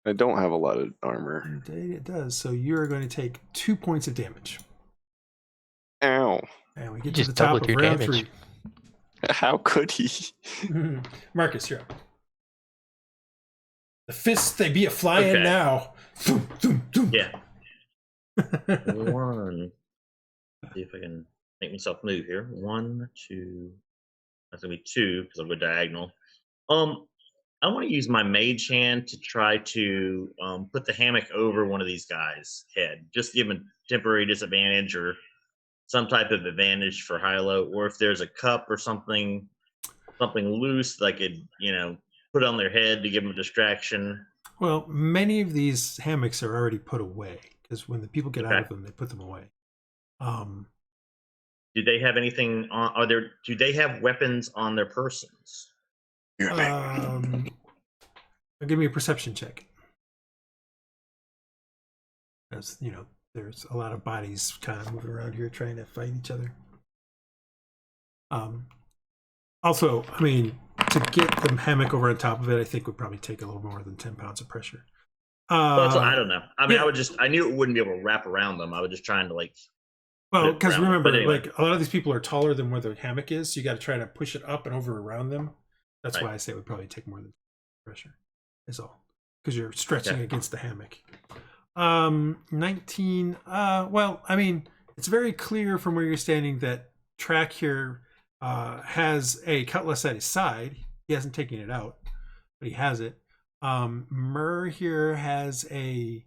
I don't have a lot of armor. Indeed, it does. So you're going to take 2 points of damage. Ow. And we get You to the just top doubled of your round damage. 3. How could he? Marcus, you're up. The fists, they be a flying Okay. now. Thum, thum, thum. Yeah. One. See if I can make myself move here. 1, 2. That's gonna be 2 because I'll go diagonal. I want to use my mage hand to try to put the hammock over one of these guys' head, just to give them a temporary disadvantage or some type of advantage for Hylough, or if there's a cup or something loose that I could, put on their head to give them a distraction. Well, many of these hammocks are already put away because when the people get out Okay. of them, they put them away. Do they have anything on? Do they have weapons on their persons? Give me a perception check. As there's a lot of bodies kind of moving around here trying to fight each other. Also, I mean, to get the hammock over on top of it, I think would probably take a little more than 10 pounds of pressure. Well, I don't know. I mean, yeah. I knew it wouldn't be able to wrap around them. I was just trying to Well, because around them. remember, But anyway. like a lot of these people are taller than where the hammock is, so you got to try to push it up and over around them. That's Right. why I say it would probably take more than pressure. Is all because you're stretching Okay. against the hammock. 19. Well, I mean, it's very clear from where you're standing that Track here has a cutlass at his side. He hasn't taken it out, but he has it. Myrrh here has a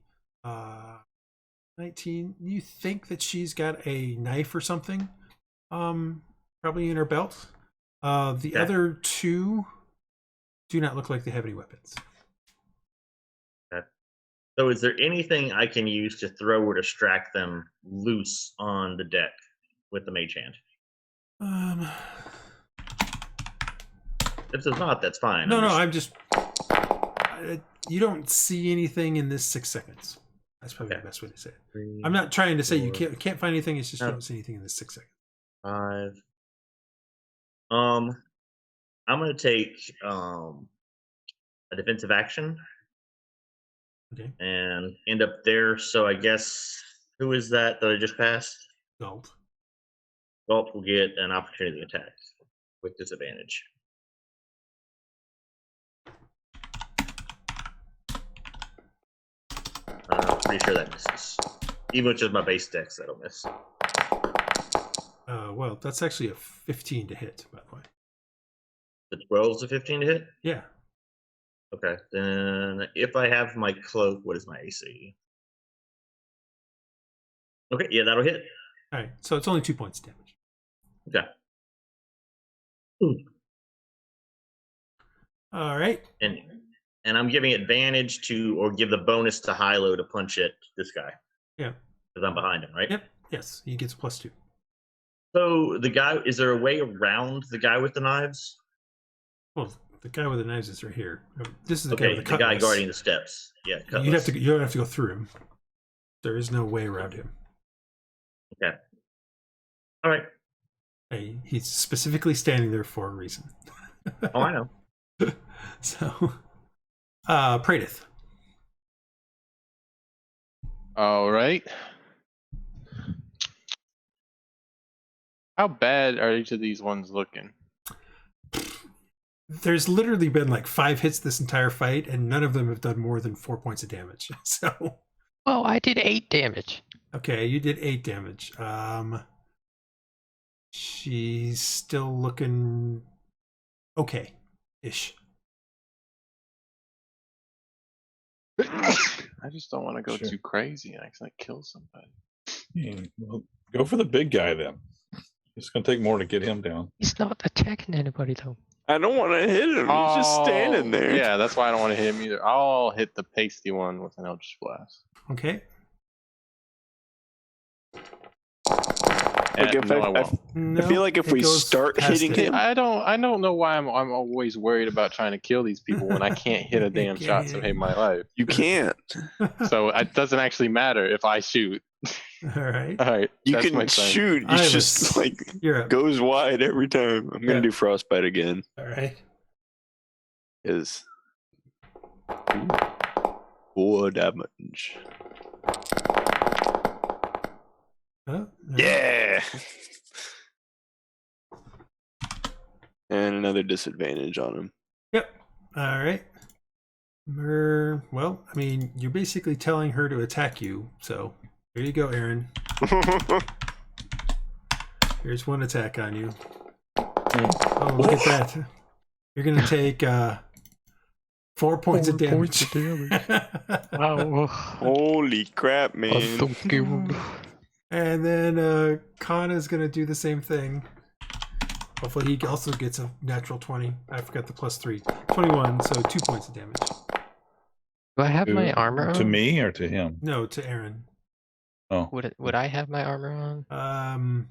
19. You think that she's got a knife or something? Probably in her belt. The other two do not look like they have any weapons. Okay. So, is there anything I can use to throw or distract them loose on the deck with the mage hand? If there's not, that's fine. I'm just. You don't see anything in this 6 seconds. That's probably the best way to say it. 3, I'm not trying to say you 4, can't find anything. It's just you No. don't see anything in this 6 seconds. 5. I'm going to take a defensive action. Okay. And end up there. So I guess who is that I just passed? Galt. Galt will get an opportunity attack with disadvantage. Pretty sure that misses. Even with just my base dex, that'll miss. Well, that's actually a 15 to hit, by the way. The 12 is a 15 to hit? Yeah. Okay. Then if I have my cloak, what is my AC? Okay, yeah, that'll hit. All right. So it's only 2 points of damage. Okay. All right. And I'm giving advantage to, or give the bonus to Hylough to punch at this guy. Yeah. Because I'm behind him, right? Yep. Yes. He gets +2. So the guy, is there a way around the guy with the knives? Well, the guy with the knives is right here. This is the guy Okay, with the the guy cutlass. guarding the steps. Yeah, You cutlass. don't have to go through him. There is no way around him. Okay. All right. Hey, he's specifically standing there for a reason. Oh, I know. So, Praedyth. All right. How bad are each of these ones looking? There's literally been like 5 hits this entire fight, and none of them have done more than 4 points of damage. So, Oh, I did 8 damage. okay, you did 8 damage. She's still looking okay-ish. I just don't want to go Sure. too crazy and accidentally kill somebody. Well, go for the big guy then. It's going to take more to get him down. He's not attacking anybody though. I don't want to hit him. He's just standing there. Yeah, that's why I don't want to hit him either. I'll hit the pasty one with an Eldritch Blast. Okay. Like if I won't. No, I feel like if it we goes start past hitting it. him, I don't know why I'm always worried about trying to kill these people when I can't hit a damn Can't shot hit to save my life. you can't. So it doesn't actually matter if I shoot. All right. All right, You that's my can turn. shoot. I It's was- just like You're up. goes wide every time. I'm gonna Yeah. do frostbite again. All right. Is 4 damage. Oh, Yeah. And another disadvantage on him. Yep. All right. Well, I mean, you're basically telling her to attack you. So here you go, Aaron. Here's one attack on you. Oh, look at that. You're gonna take 4 points of damage. Wow. Holy crap, man. And then Kana's gonna do the same thing. Hopefully he also gets a natural 20. I forgot the +3. 21, so 2 points of damage. Do I have my armor on? To me or to him? No, to Aaron. Oh, Would I have my armor on?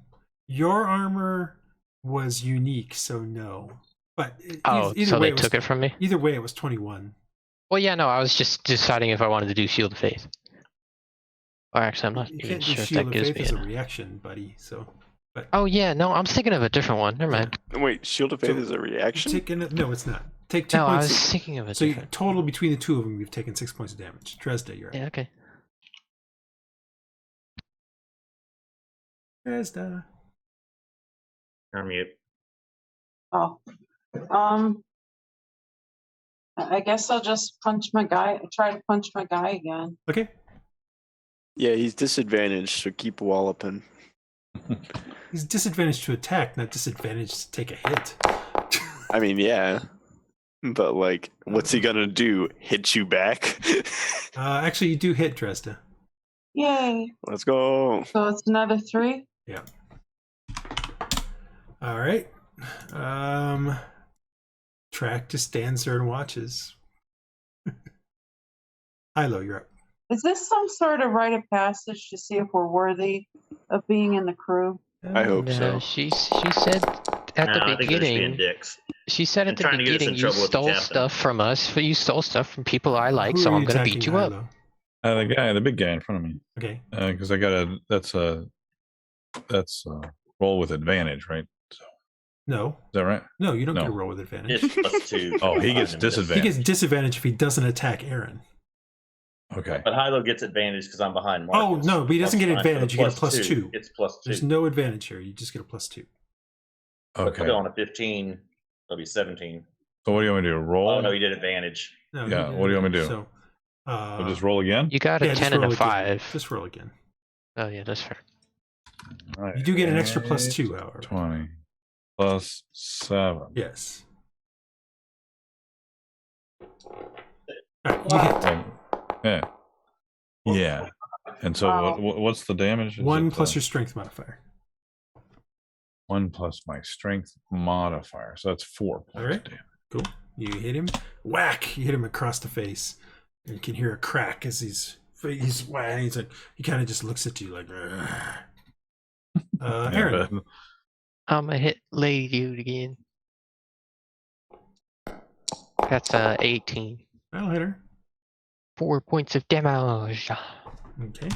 Your armor was unique, so no. But Oh, either so way, they took it from me? Either way, it was 21. Well, yeah, no, I was just deciding if I wanted to do Shield of Faith. Or actually, I'm not You even can't do sure if Shield that of gives Faith me as a an... reaction, buddy. So, but Oh, yeah, no, I'm thinking of a different one. Never mind. Wait, Shield of Faith So, is a reaction? no, it's not. Take 2 No, I points. was thinking of a So different... total between the two of them, you've taken 6 points of damage. Dresd'a, you're up. Yeah, okay. Dresd'a. I'm mute. Oh. I guess I'll just try to punch my guy again. Okay. Yeah, he's disadvantaged, so keep walloping. He's disadvantaged to attack, not disadvantaged to take a hit. I mean, yeah. But, like, what's he gonna do? Hit you back? Actually, you do hit Dresd'a. Yay. Let's go. So it's another 3? Yeah. All right. Track just stands there and watches. Hylough, you're up. Is this some sort of rite of passage to see if we're worthy of being in the crew? I hope No, so. she said at No, the I think they're just being beginning... dicks. She said at And the trying to get us beginning in you trouble with the stole captain. stuff from us. You stole stuff from people I like, Who so are I'm you gonna beat attacking, you up. Hylough? the big guy in front of me. Okay. Because I got that's roll with advantage, right? So, No. is that right? No, you don't get No. a roll with advantage. It's +2. Oh, he gets He disadvantage. gets disadvantage if he doesn't attack Aaron. Okay. But Hylough gets advantage because I'm behind Marcus. Oh, no, but he doesn't That's get fine, but advantage, you get a +2. It's +2. There's no advantage here. You just get a +2. Okay. Still on a 15, it'll be 17. So what do you want me to do? Roll? Oh no, he did advantage. No, Yeah, you what do you want me to do? So, So just roll again? You got a yeah, just 10 and roll a again. 5. Just roll again. Oh yeah, that's fair. All right. You do get an extra +2, however. 20 plus 7. Yes. All right, you hit. Yeah. Yeah. And so what's the damage? Is 1 it, plus your strength modifier. 1 plus my strength modifier. So that's 4 points. All right. Damage. Cool. You hit him. Whack! You hit him across the face. And you can hear a crack as he's like, he kind of just looks at you like, Aaron. Yeah, I'm gonna hit Lady Dude again. That's 18. I'll hit her. 4 points of damage. Okay.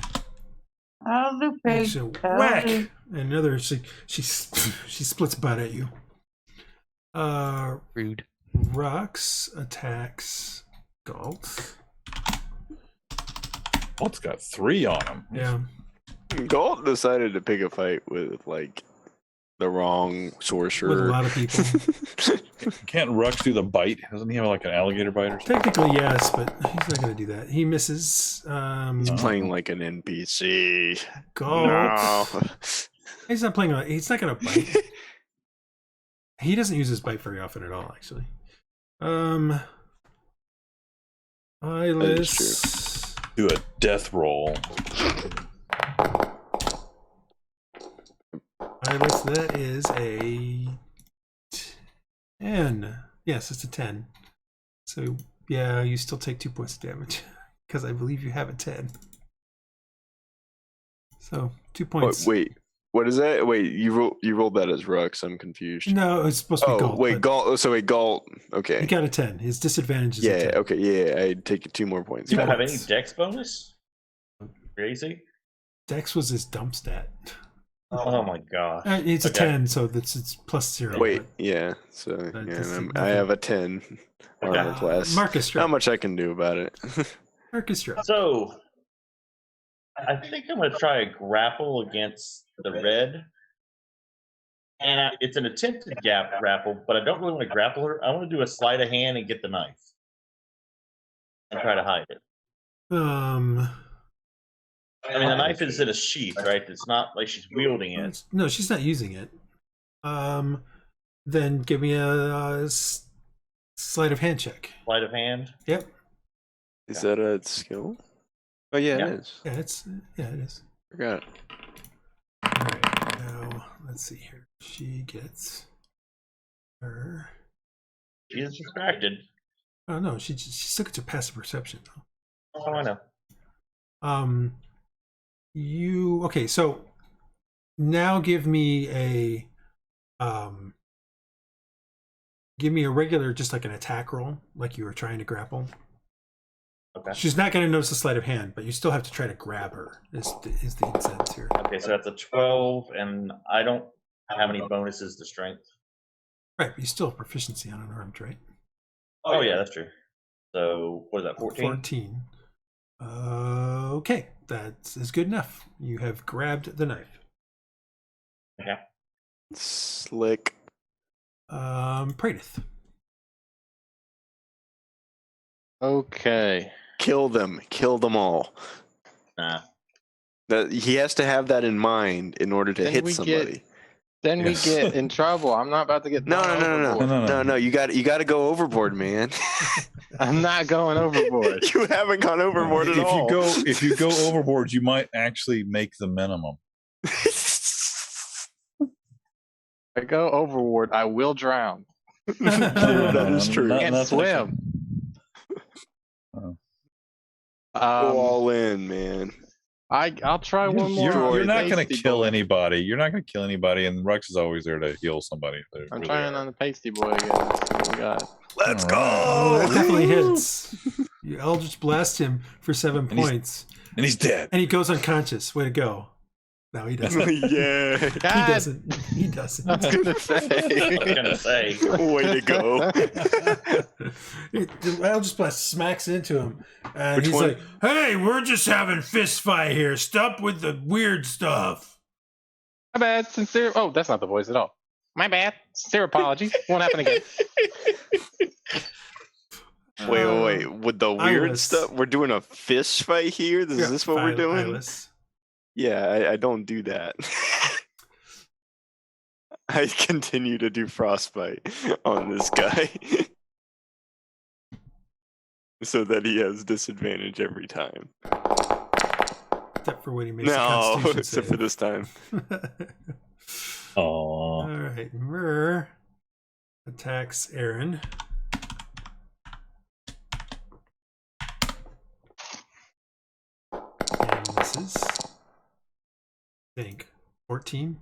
I'll do page. So whack! And another she splits butt at you. Rude. Rhux attacks Galt. Walt's got 3 on him. Yeah. Galt decided to pick a fight with, like, the wrong sorcerer. With a lot of people. Can't Rhux do the bite? Doesn't he have like an alligator bite or something? Technically, yes, but he's not going to do that. He misses. He's playing like an NPC. Galt. No. He's not playing. He's not going to bite. He doesn't use his bite very often at all, actually. Iylis. Do a death roll. Iylis, that is a And yes, it's a 10. So yeah, you still take 2 points of damage because I believe you have a 10. So 2 points. Wait, what is that? Wait, you rolled that as Rhux. I'm confused. No, it's supposed to be Galt. Wait, Galt. So wait, Galt. Okay. He got a 10. His disadvantage is a 10. Okay. Yeah, I take 2 more points. You don't have any dex bonus? Crazy. Dex was his dump stat. Oh my god. It's a 10, so it's plus 0. Wait, yeah. So I have a 10 armor class. Marcus, not much I can do about it. Marcus, so I think I'm gonna try a grapple against the red. And it's an attempted grapple, but I don't really want to grapple her. I want to do a sleight of hand and get the knife. And try to hide it. I mean, the knife is in a sheath, right? It's not like she's wielding it. No, she's not using it. Then give me a sleight of hand check. Sleight of hand? Yep. Is that a skill? Oh, yeah, it is. Yeah, it is. Forgot. All right, now let's see here. She gets her. She is distracted. Oh no, she still gets her passive perception though. Oh, I know. Okay, so now give me a regular, just like an attack roll, like you were trying to grapple. Okay. She's not going to notice the sleight of hand, but you still have to try to grab her. Is the incentive here? Okay, so that's a 12, and I don't have any bonuses to strength. Right, but you still have proficiency on unarmed, right? Oh yeah, that's true. So what is that? 14. 14. Okay, that is good enough. You have grabbed the knife. Okay. Slick. Praedyth. Okay. Kill them all. Nah. That he has to have that in mind in order to hit somebody. Then we get in trouble. I'm not about to get No. You got to go overboard, man. I'm not going overboard. You haven't gone overboard at all. If you go overboard, you might actually make the minimum. If I go overboard, I will drown. That is true. I can't swim. Go all in, man. I'll try one more. You're not going to kill anybody. You're not going to kill anybody, and Rhux is always there to heal somebody. I'm trying on the pasty boy again. Let's see what we got. Let's go! Oh, that definitely hits. You Eldritch blast him for 7 points. And he's dead. And he goes unconscious. Way to go. No, he doesn't. Yeah. He doesn't. He doesn't. I was gonna say. Way to go. The Eldritch blast smacks into him. And Which he's one? like, hey, we're just having fist fight here. Stop with the weird stuff. My bad. Sincere. Oh, that's not the voice at all. My bad. Sincere apologies. Won't happen again. Wait. With the weird Iylis. stuff? We're doing a fist fight here? Is this what we're doing? Iylis. Yeah, I don't do that. I continue to do frostbite on this guy. So that he has disadvantage every time. Except for when he makes a Constitution except save. for this time. Oh. All right, Myrrh attacks Aaron. And misses. I think 14.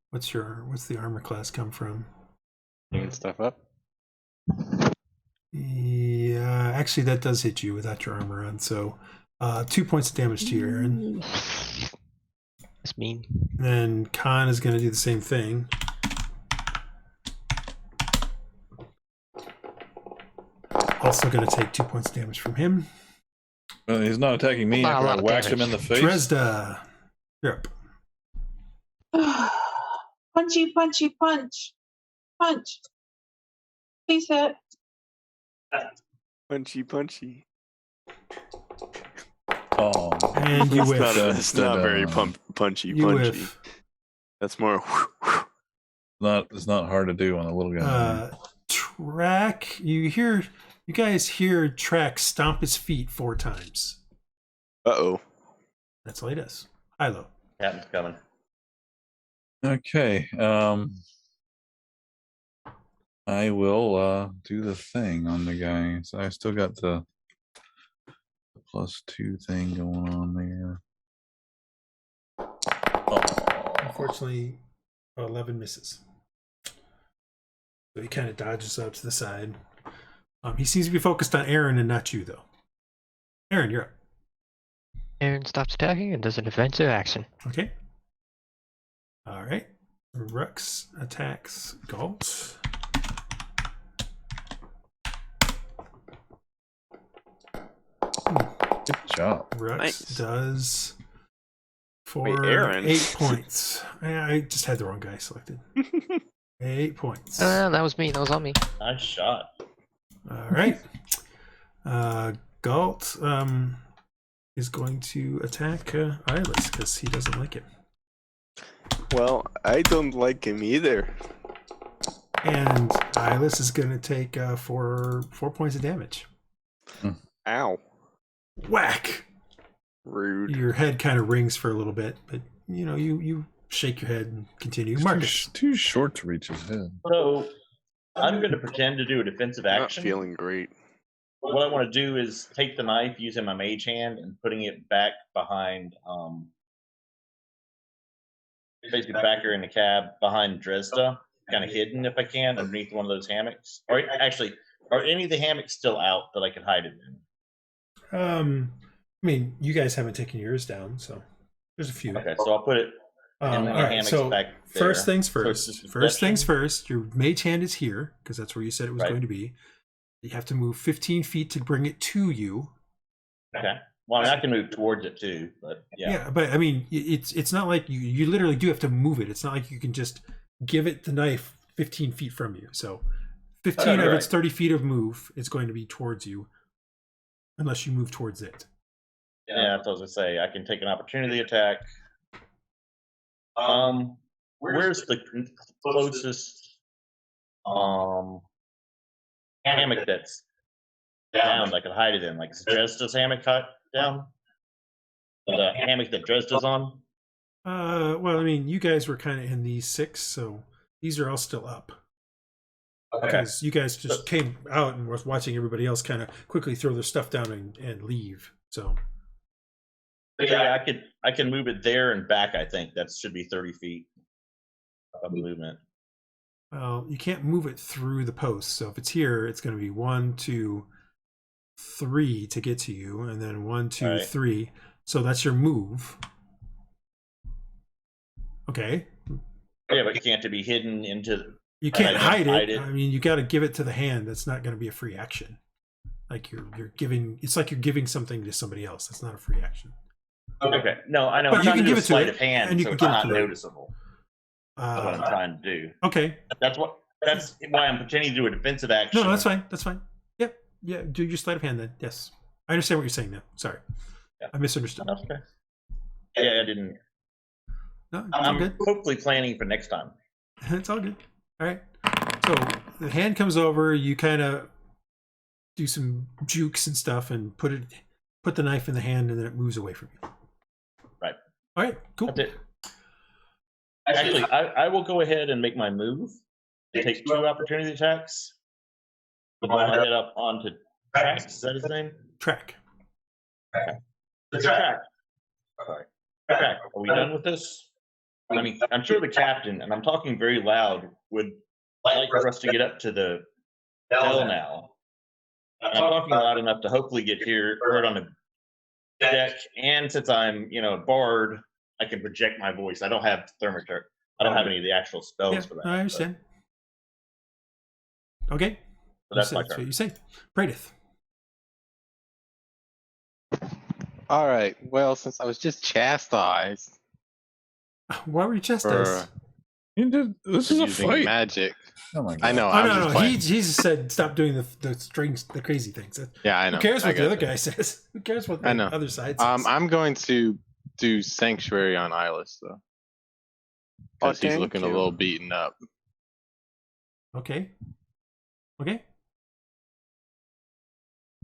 What's the armor class come from? Clean stuff up. Yeah, actually that does hit you without your armor on. So 2 points of damage to you, Aaron. That's mean. And then Khan is going to do the same thing. Also going to take 2 points of damage from him. Well, he's not attacking me. Not a lot I of whacked him in damage. the face. Dresd'a. You're up. Punchy, punchy, punch. Punch. Please hit. Punchy. Oh. And you whiff. It's not very punchy. You whiff. That's more. It's not hard to do on a little guy. Track. You guys hear Track stomp his feet 4 times. Uh-oh. That's all he does. Hylough. Captain's coming. Okay. I will do the thing on the guy. So I still got the +2 thing going on there. Unfortunately, 11 misses. So he kind of dodges out to the side. He seems to be focused on Aaron and not you, though. Aaron, you're up. Aaron stops attacking and does a defensive action. Okay. All right. Rhux attacks Galt. Good job. Rhux Nice. does for Wait, Aaron. 8 points. I just had the wrong guy selected. 8 points. That was me. That was on me. Nice shot. All right. Galt is going to attack Iylis because he doesn't like it. Well, I don't like him either. And Iylis is going to take 4 points of damage. Ow. Whack! Rude. Your head kind of rings for a little bit, but you shake your head and continue. It's Marcus. too short to reach his head. So I'm going to pretend to do a defensive I'm not action. feeling great. What I want to do is take the knife using my mage hand and putting it back behind, basically back here in the cab behind Dresd'a, kind of hidden if I can, underneath one of those hammocks. Or actually, are any of the hammocks still out that I could hide it in? I mean, you guys haven't taken yours down, so there's a few. Okay, so I'll put it in All the right, hammocks so back there. first things So it's first. just First things deception? first. Your mage hand is here because that's where you said it was Right. going to be. You have to move 15 feet to bring it to you. Okay. Well, I mean, I can move towards it too, but yeah. But I mean, it's not like you literally do have to move it. It's not like you can just give it the knife 15 feet from you. So 15 of right. its 30 feet of move is going to be towards you, unless you move towards it. Yeah, that's what I was gonna say. I can take an opportunity attack. Where's the closest hammock that's down that I could hide it in? Like is Dresd'a's hammock down? The hammock that Dresd'a's on? Well, I mean, you guys were kind of in these 6, so these are all still up. Okay. Because you guys just came out and was watching everybody else kind of quickly throw their stuff down and leave. So Yeah, I can move it there and back, I think. That should be 30 feet of movement. well, you can't move it through the post. So if it's here, it's going to be 1, 2, 3 to get to you, and then 1, 2, Right. 3. So that's your move. Okay. Yeah, but can't it be hidden into You can't I hide hide it. it. I mean, you got to give it to the hand. That's not going to be a free action. Like you're giving. It's like you're giving something to somebody else. That's not a free action. Okay. No, I know. But I'm you trying can to do give a it to sleight it, of hand, and you so can it's give it not to it. noticeable. That's what I'm trying to do. Okay. That's why I'm pretending to do a defensive action. No, that's fine. That's fine. Yep. Yeah. Do your sleight of hand then. Yes. I understand what you're saying now. Sorry. Yeah. I misunderstood. That's okay. Yeah, I didn't. No, it's all I'm good. hopefully planning for next time. It's all good. All right. So the hand comes over. You kind of do some jukes and stuff, and put the knife in the hand, and then it moves away from you. Right. All right. Cool. That's it. Actually, I will go ahead and make my move. Take 2 opportunity attacks. Put my head up onto Track. Is that his name? Track. The Track. Sorry. Track. Are we done with this? I mean, I'm sure the captain, and I'm talking very loud, would like for us to get up to the bell now. And I'm talking loud enough to hopefully get heard on the deck. And since I'm, bard, I can project my voice. I don't have thermometer. I don't have any of the actual spells Yeah, for that. I understand. Okay. So that's my That's what turn. you say. Praedyth. All right. Well, since I was just chastised Why were you chastised? for This is a using fight. magic, Oh my god. I know. Oh, I was no. just playing. He just said stop doing the crazy things. Yeah, I know. Who cares I what the got other that. guy says? Who cares what I the know. other side says? I'm going to do sanctuary on Iylis though, because he's thank looking a you. little beaten up. Okay. Okay.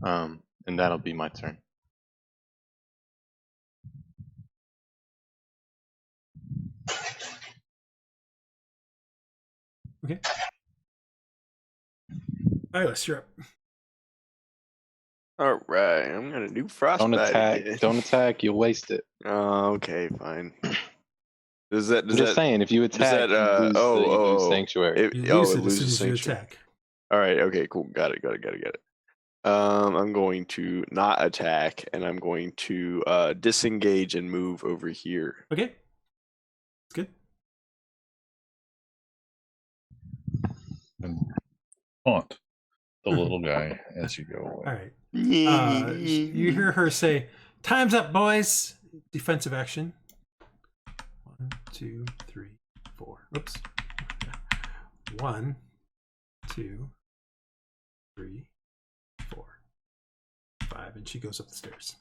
And that'll be my turn. Okay. Iylis, you're up. All right, I'm gonna do frostbite. Don't attack. again. Don't attack. You'll waste it. Oh, okay, fine. Does that? I'm just saying, if you attack, that, you lose sanctuary. It, You oh, lose it it as soon loses as you sanctuary. attack. All right. Okay. Cool. Got it. I'm going to not attack, and I'm going to disengage and move over here. Okay. That's good. And taunt the little guy as you go away. All right. You hear her say, "Time's up, boys." Defensive action. 1, 2, 3, 4. Oops. 1, 2, 3, 4, 5, and she goes up the stairs.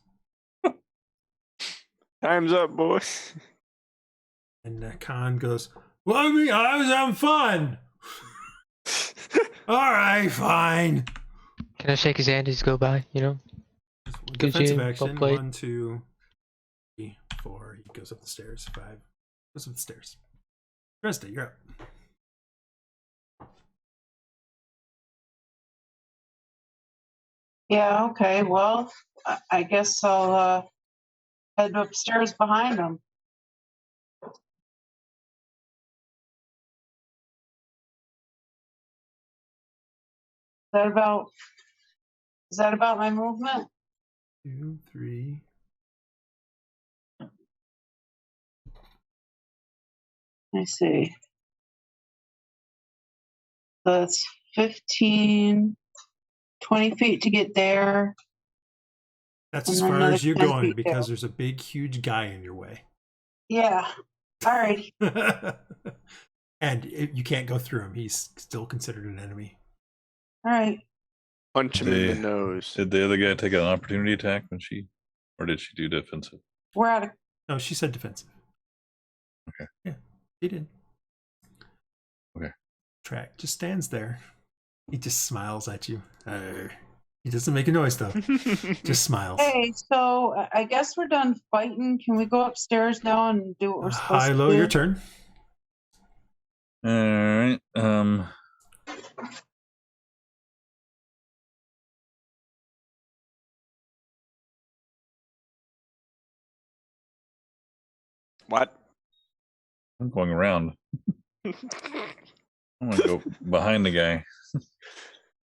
Time's up, boys. And Khan goes, "Well, I was having fun." All right, fine. Can I shake his hand as he go by? You know. Defensive you, action. well played. 1, 2, 3, 4. He goes up the stairs. 5. Goes up the stairs. Dresd'a, you're up. Yeah, okay. Well, I guess I'll head upstairs behind them. Is that about my movement? 2, 3. Let me see. So that's 15, 20 feet to get there. That's And as then far another as you're 10 going feet because down. there's a big, huge guy in your way. Yeah. All right. And you can't go through him. He's still considered an enemy. All right. Punch him in the nose. Did the other guy take an opportunity attack or did she do defensive? We're out of. No, she said defensive. Okay. Yeah, he did. Okay. Track just stands there. He just smiles at you. He doesn't make a noise though. Just smiles. Hey, so I guess we're done fighting. Can we go upstairs now and do what we're supposed Hylough, to do? your turn. All right. What? I'm going around. I'm gonna go behind the guy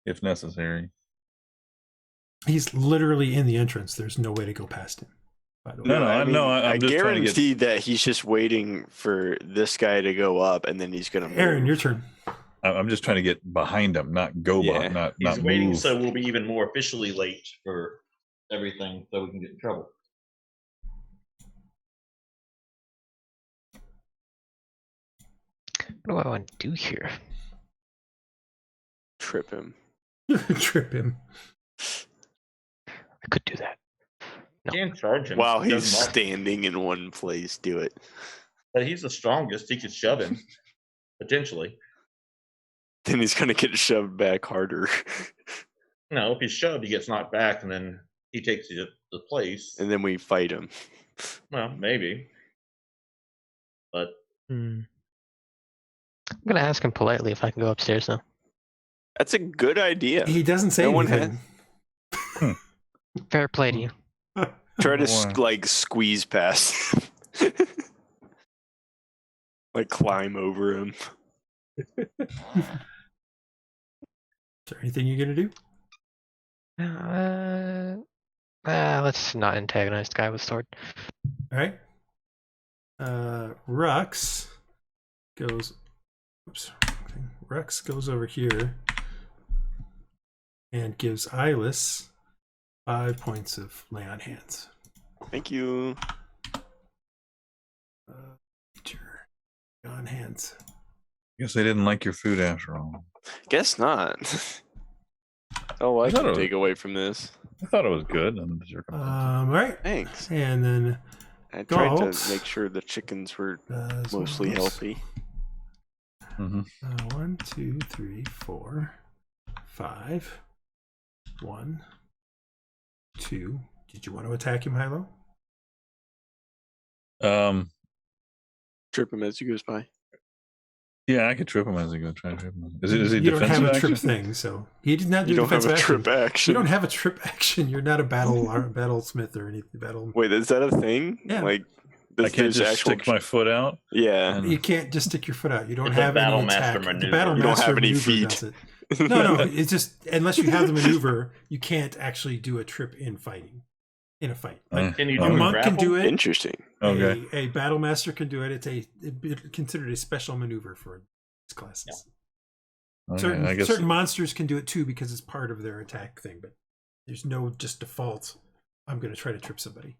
if necessary. He's literally in the entrance. There's no way to go past him. By the way. No, I I'm just trying to guarantee that he's just waiting for this guy to go up, and then he's gonna move. Aaron, your turn. I'm just trying to get behind him, not go Yeah. not He's waiting, move. so we'll be even more officially late for everything, so we can get in trouble. What do I want to do here? Trip him. Trip him. I could do that. No. Can't charge him. While It he's doesn't matter. standing in one place, do it. But he's the strongest. He could shove him, potentially. Then he's gonna get shoved back harder. No, if he's shoved, he gets knocked back, and then he takes the place. And then we fight him. Well, maybe. But I'm gonna ask him politely if I can go upstairs now. That's a good idea. He doesn't say No one anything. Fair play to you. Try to Why? like squeeze past him. Like climb over him. Is there anything you're gonna do? Let's not antagonize the guy with sword. All right. Rhux goes. Oops. Rhux goes over here and gives Iylis 5 points of lay on hands. Thank you. Sure. Lay on hands. Guess they didn't like your food after all. Guess not. Oh, I thought can it was- take away from this. I thought it was good under the circumstances. All right. Thanks. And then I tried Galt to make sure the chickens were does mostly one of those. healthy. 1, 2, 3, 4, 5. 1, 2. Did you want to attack him, Hylough? Um, Trip him as he goes by. Yeah, I could trip him as I go. Try to trip him. Is he You don't have defensive a trip action? thing, so he did not do You don't have defensive a trip action. action. You don't have a trip action. You're not a battlesmith or anything. Wait, is that a thing? Yeah. Like, I can't just stick my foot out. Yeah. You can't just stick your foot out. You don't It's a have any battle attack. master The maneuver. battle You don't master have any maneuver feet. does it. No, it's just unless you have the maneuver, you can't actually do a trip in fighting. In a fight, like Can you a do monk can grapple? do it. Interesting. Okay. A battle master can do it. It's considered a special maneuver for these classes. Okay, Certain monsters can do it too because it's part of their attack thing, but there's no just default. I'm going to try to trip somebody.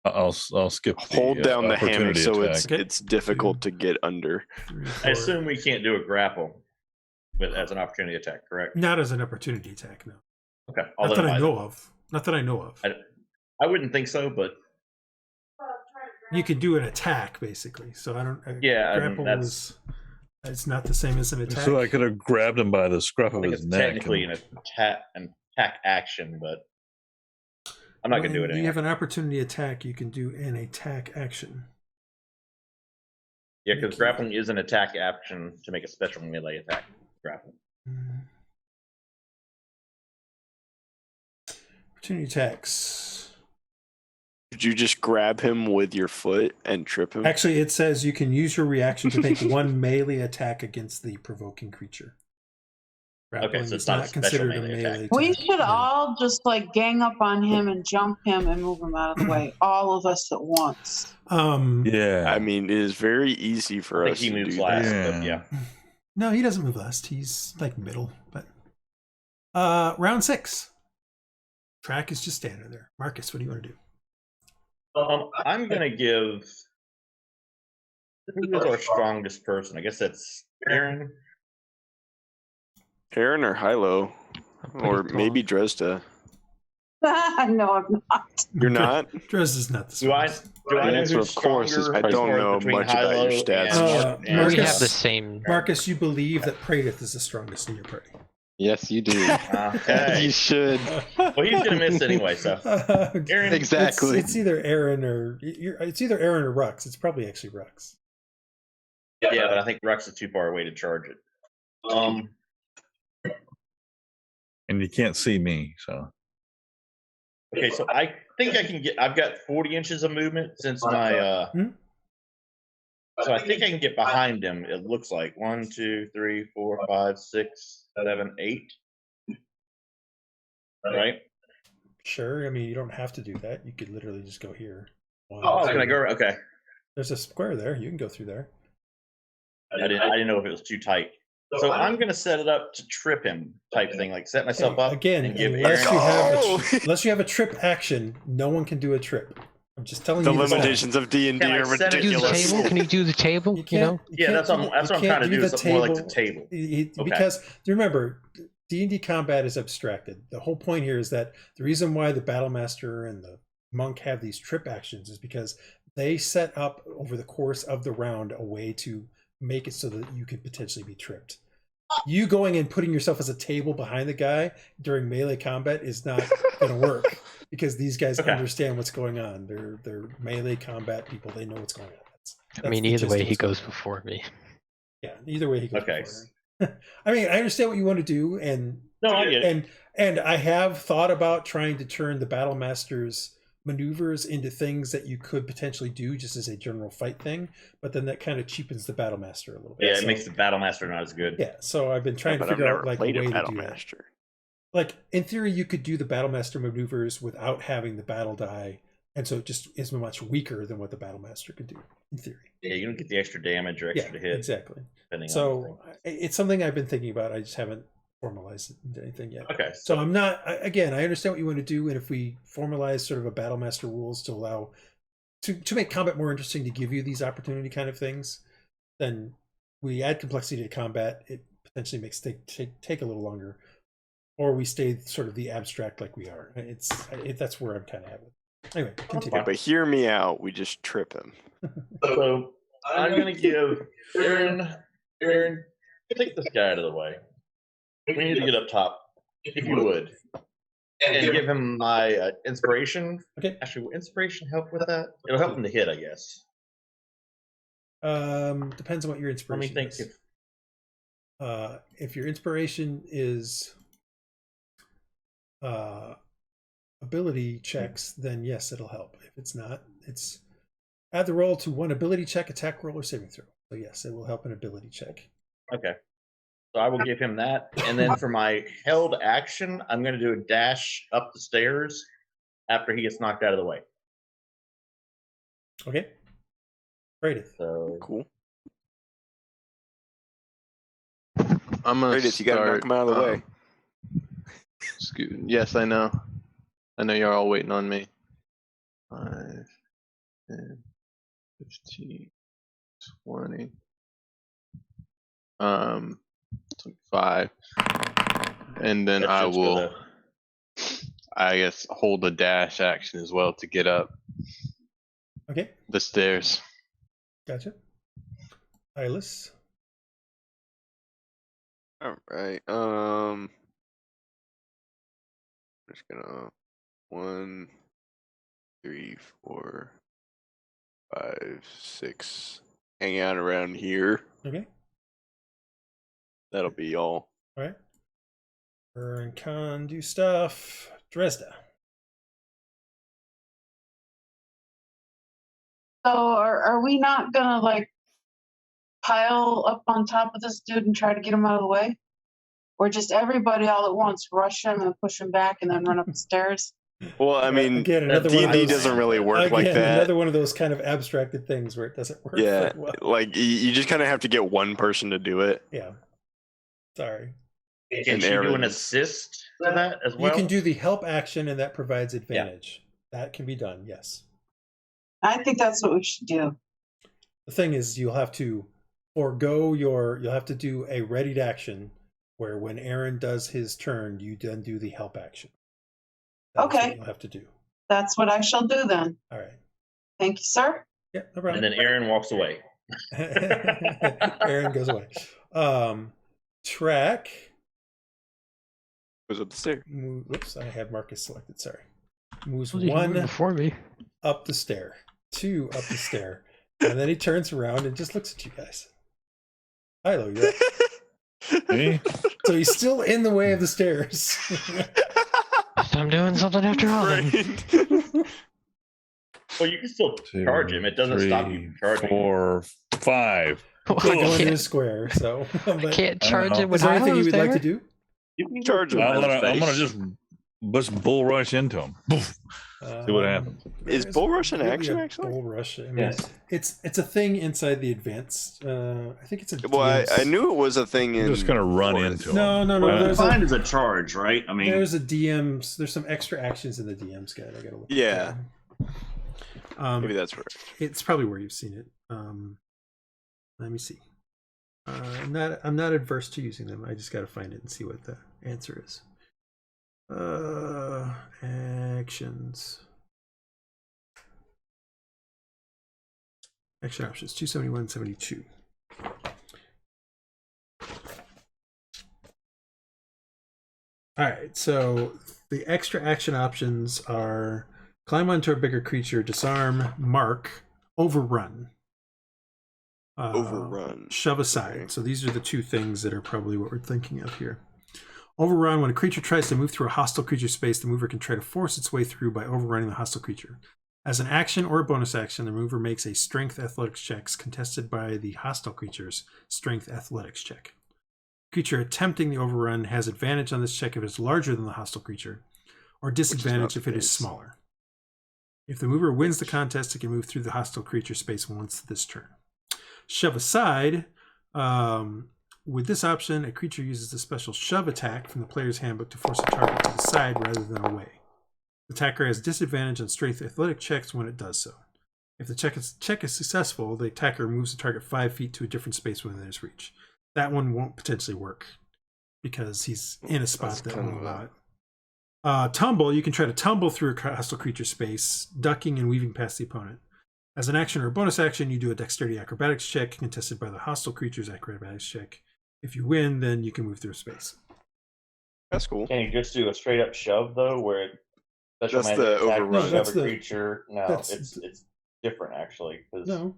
I'll skip. Hold down the hammock opportunity so attack. it's difficult to get under. 3, I 4. assume we can't do a grapple as an opportunity attack, correct? Not as an opportunity attack, no. Okay. Not that I know of. Not that I know of. I wouldn't think so, but You could do an attack basically. So I don't. Yeah, grapple is. It's not the same as an attack. So I could have grabbed him by the scruff I of think his it's neck. technically an attack action, but I'm not going to do it You anyway. have an opportunity attack. You can do an attack action. Yeah, because grappling is an attack action to make a special melee attack. Grappling. Opportunity attacks. Could you just grab him with your foot and trip him? Actually, it says you can use your reaction to make one melee attack against the provoking creature. Grappling so it's is not a not special considered a melee melee attack. We attack. should No. all just like gang up on him and jump him and move him out of the way. All of us at once. Yeah. I mean, it is very easy for I us think he to moves do last, that. but yeah. No, he doesn't move last. He's like middle. But round 6. Track is just standing there. Marcus, what do you want to do? I'm going to give. Who is our strongest person? I guess that's Aaron. Aaron or Hylough, or pretty maybe Dresd'a. No, I'm not. You're not? Dresd'a's not the Do I strongest. know answer, who's of course, is stronger I don't as far as know between much about your Hylough stats. and Marcus- We have the same. Marcus, you believe that Praedyth is the strongest in your party. Yes, you do. Okay. You should. Well, he's going to miss anyway, so. Aaron, Exactly. It's either Aaron or Rhux. It's probably actually Rhux. Yeah, but I think Rhux is too far away to charge it. And you can't see me, so. Okay, so I think I can get. I've got 40 inches of movement since my. So I think I can get behind him. It looks like 1, 2, 3, 4, 5, 6, 7, 8. Right? Sure. I mean, you don't have to do that. You could literally just go here. Oh, can I go? Okay. There's a square there. You can go through there. I didn't know if it was too tight. So I'm gonna set it up to trip him type thing, like set myself up Again, and give unless Aaron. unless you have a trip action, no one can do a trip. I'm just telling The you. this now. limitations of D&D Can I are set it- Do the ridiculous. table? Can you do the table? You You know? can't- you Yeah, can't that's do what the- I'm you trying to can't do. Is more like the table. Okay. Because remember, D&D combat is abstracted. The whole point here is that the reason why the battle master and the monk have these trip actions is because they set up over the course of the round a way to make it so that you can potentially be tripped. You going and putting yourself as a table behind the guy during melee combat is not going to work because these guys Okay. understand what's going on. They're melee combat people. They know what's going on. I mean, the either gist way, of he what's going goes on. before me. Yeah, either way he goes. Okay. before. I mean, I understand what you want to do, and No, I get it. and I have thought about trying to turn the battle master's maneuvers into things that you could potentially do just as a general fight thing, but then that kind of cheapens the battle master a little bit. Yeah, it So- makes the battle master not as good. yeah. So I've been trying But to I've figure never out like a played way a to battle do that. master. Like in theory, you could do the battle master maneuvers without having the battle die, and so it just is much weaker than what the battle master could do in theory. Yeah, you don't get the extra damage or extra Yeah, hit. exactly. Depending on So it's something I've been thinking about. I just haven't formalized it into anything yet. the thing. Okay. So I'm not. Again, I understand what you want to do, and if we formalize sort of a battle master rules to allow to make combat more interesting, to give you these opportunity kind of things, then we add complexity to combat. It potentially makes take a little longer, or we stay sort of the abstract like we are. That's where I'm kind of at with it. Anyway, continue. Yeah, but hear me out. We just trip him. So I'm gonna give Aaron, take this guy out of the way. We need to get up top, if you would, and give him my inspiration. Okay. Actually, will inspiration help with that? It'll help him to hit, I guess. Depends on what your Let me inspiration think. is. If If your inspiration is ability checks, then yes, it'll help. If it's not, it's add the roll to one ability check, attack roll, or saving throw. So yes, it will help an ability check. Okay. So I will give him that. And then for my held action, I'm going to do a dash up the stairs after he gets knocked out of the way. Okay. Praedyth. So Cool. I'm gonna Praedyth, you gotta knock him out of the way. Yes, I know. I know you're all waiting on me. 5, 10, 15, 20. 25. And then I will, I guess, hold a dash action as well to get up Okay. the stairs. Gotcha. Iylis. All right. I'm just gonna 1, 3, 4, 5, 6. Hang out around here. Okay. That'll be all. All right. Burn, con, do stuff. Dresd'a. So are we not gonna like pile up on top of this dude and try to get him out of the way? Or just everybody all at once rush him and push him back and then run up the stairs? Well, I mean, Again, another one of D&D those- doesn't really work like Again, that. another one of those kind of abstracted things where it doesn't work Yeah, very well. like you just kind of have to get one person to do it. Yeah. Sorry. can she do an assist to that as well? You can do the help action, and that provides advantage. That can be done, yes. I think that's what we should do. The thing is, you'll have to forego you'll have to do a readied action where when Aaron does his turn, you then do the help action. That's Okay. what you'll have to do. That's what I shall do then. All right. Thank you, sir. Yeah, no problem. And then Aaron walks away. Aaron goes away. Track. Goes up the stairs. Whoops, I have Marcus selected. Sorry. Moves Well, you can move 1 before me. up the stair, 2 up the stair, and then he turns around and just looks at you guys. Hylough, you're up. Me? So he's still in the way of the stairs. I'm doing something after all. Then. Well, you can still charge him. It doesn't stop you from charging. 4, 5. Can't go into the square, so. I can't charge know. it with Is there anything you Hylough's would like there? to do? You can Charge him. I'm in the gonna face. just bull rush into him. See what happens. Is there's bull rush an really action, a actually? Bull rush. I mean, Yes. it's a thing inside the advanced. I think it's a. Well, I DM's. knew it was a thing in. I'm just gonna run Fourth. into him. No. Well, There's defined as a charge, right? I mean, there's a DM's. There's some extra actions in the DM's guide. I gotta look. Yeah. Maybe Maybe that's where. it's probably where you've seen it. Let me see. I'm not adverse to using them. I just got to find it and see what the answer is. Actions. Action options 271, 72. All right, so the extra action options are climb onto a bigger creature, disarm, mark, overrun. Overrun. Shove aside. Okay. So these are the two things that are probably what we're thinking of here. Overrun, when a creature tries to move through a hostile creature space, the mover can try to force its way through by overrunning the hostile creature. As an action or a bonus action, the mover makes a strength athletics checks contested by the hostile creature's strength athletics check. Creature attempting the overrun has advantage on this check if it is larger than the hostile creature, or disadvantage if it is smaller. If the mover wins the contest, it can move through the hostile creature space once this turn. Shove aside. With this option, a creature uses the special shove attack from the player's handbook to force a target to the side rather than away. The attacker has disadvantage on strength athletic checks when it does so. If the check is successful, the attacker moves the target 5 feet to a different space within his reach. That one won't potentially work because he's in a spot that won't allow it. Tumble, you can try to tumble through a hostile creature space, ducking and weaving past the opponent. As an action or a bonus action, you do a dexterity acrobatics check contested by the hostile creature's acrobatics check. If you win, then you can move through space. That's cool. Can you just do a straight up shove though, where special That's magic the attack overrun. shove that's a the- creature? No, that's it's different actually. 'Cause No.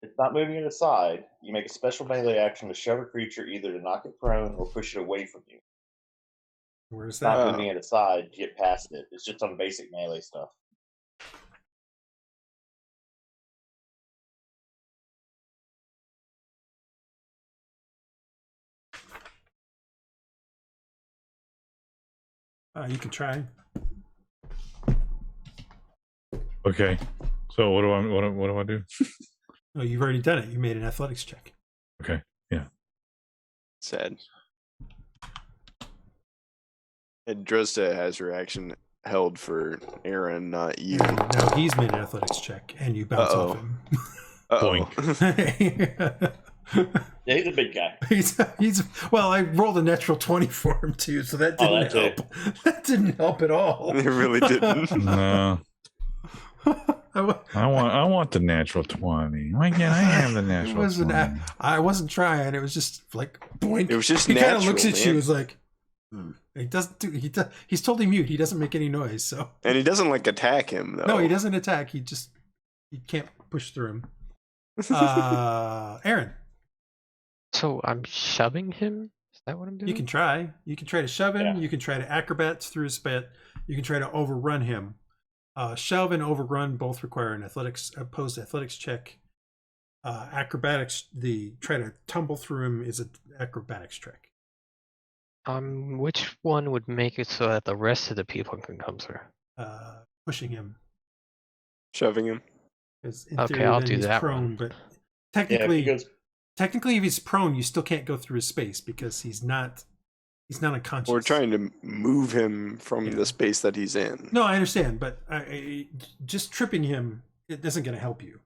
It's not moving it aside. You make a special melee action to shove a creature either to knock it prone or push it away from you. Where's It's not that? moving it aside to get past it. It's just on basic melee stuff. You can try. Okay. So what do I do? Oh, you've already done it. You made an athletics check. Okay. Yeah. Sad. And Dresd'a has her action held for Aerra, not you. And now he's made an athletics check, and you bounce off him. Yeah, he's a big guy. he's well. I rolled a natural 20 for him too, so that didn't help. That didn't help at all. It really didn't. No. I want the natural 20. Why can't I have the natural 20? I wasn't trying. It was just like boink. It was just he natural. He kind of looks at man. you. Is like, he doesn't do. He's totally mute. He doesn't make any noise. So. And he doesn't like attack him though. No, he doesn't attack. He can't push through him. Aaron. So I'm shoving him? Is that what I'm doing? You can try. You can try to shove him. Yeah. You can try to acrobats through his spit. You can try to overrun him. Shove and overrun both require an opposed athletics check. Acrobatics, try to tumble through him is an acrobatics check. Which one would make it so that the rest of the people can come through? Pushing him. Shoving him. Okay, I'll do that prone, one. But technically, if he's prone, you still can't go through his space because he's not unconscious. We're trying to move him from the space that he's in. No, I understand, but just tripping him, it isn't going to help you.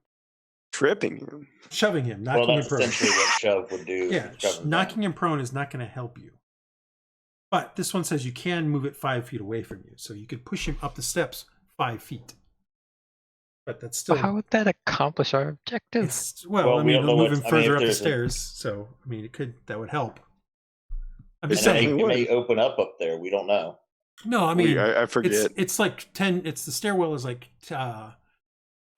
Tripping him? Shoving him, knocking him prone. Essentially what shove would do. Yeah, knocking him prone is not going to help you. But this one says you can move it 5 feet away from you, so you could push him up the steps 5 feet. But that's still. But how would that accomplish our objective? Well, I mean, it'll move him further up the stairs, so I mean, that would help. I'm just saying it may open up there. We don't know. No, I mean, I forget. It's like 10. It's the stairwell is like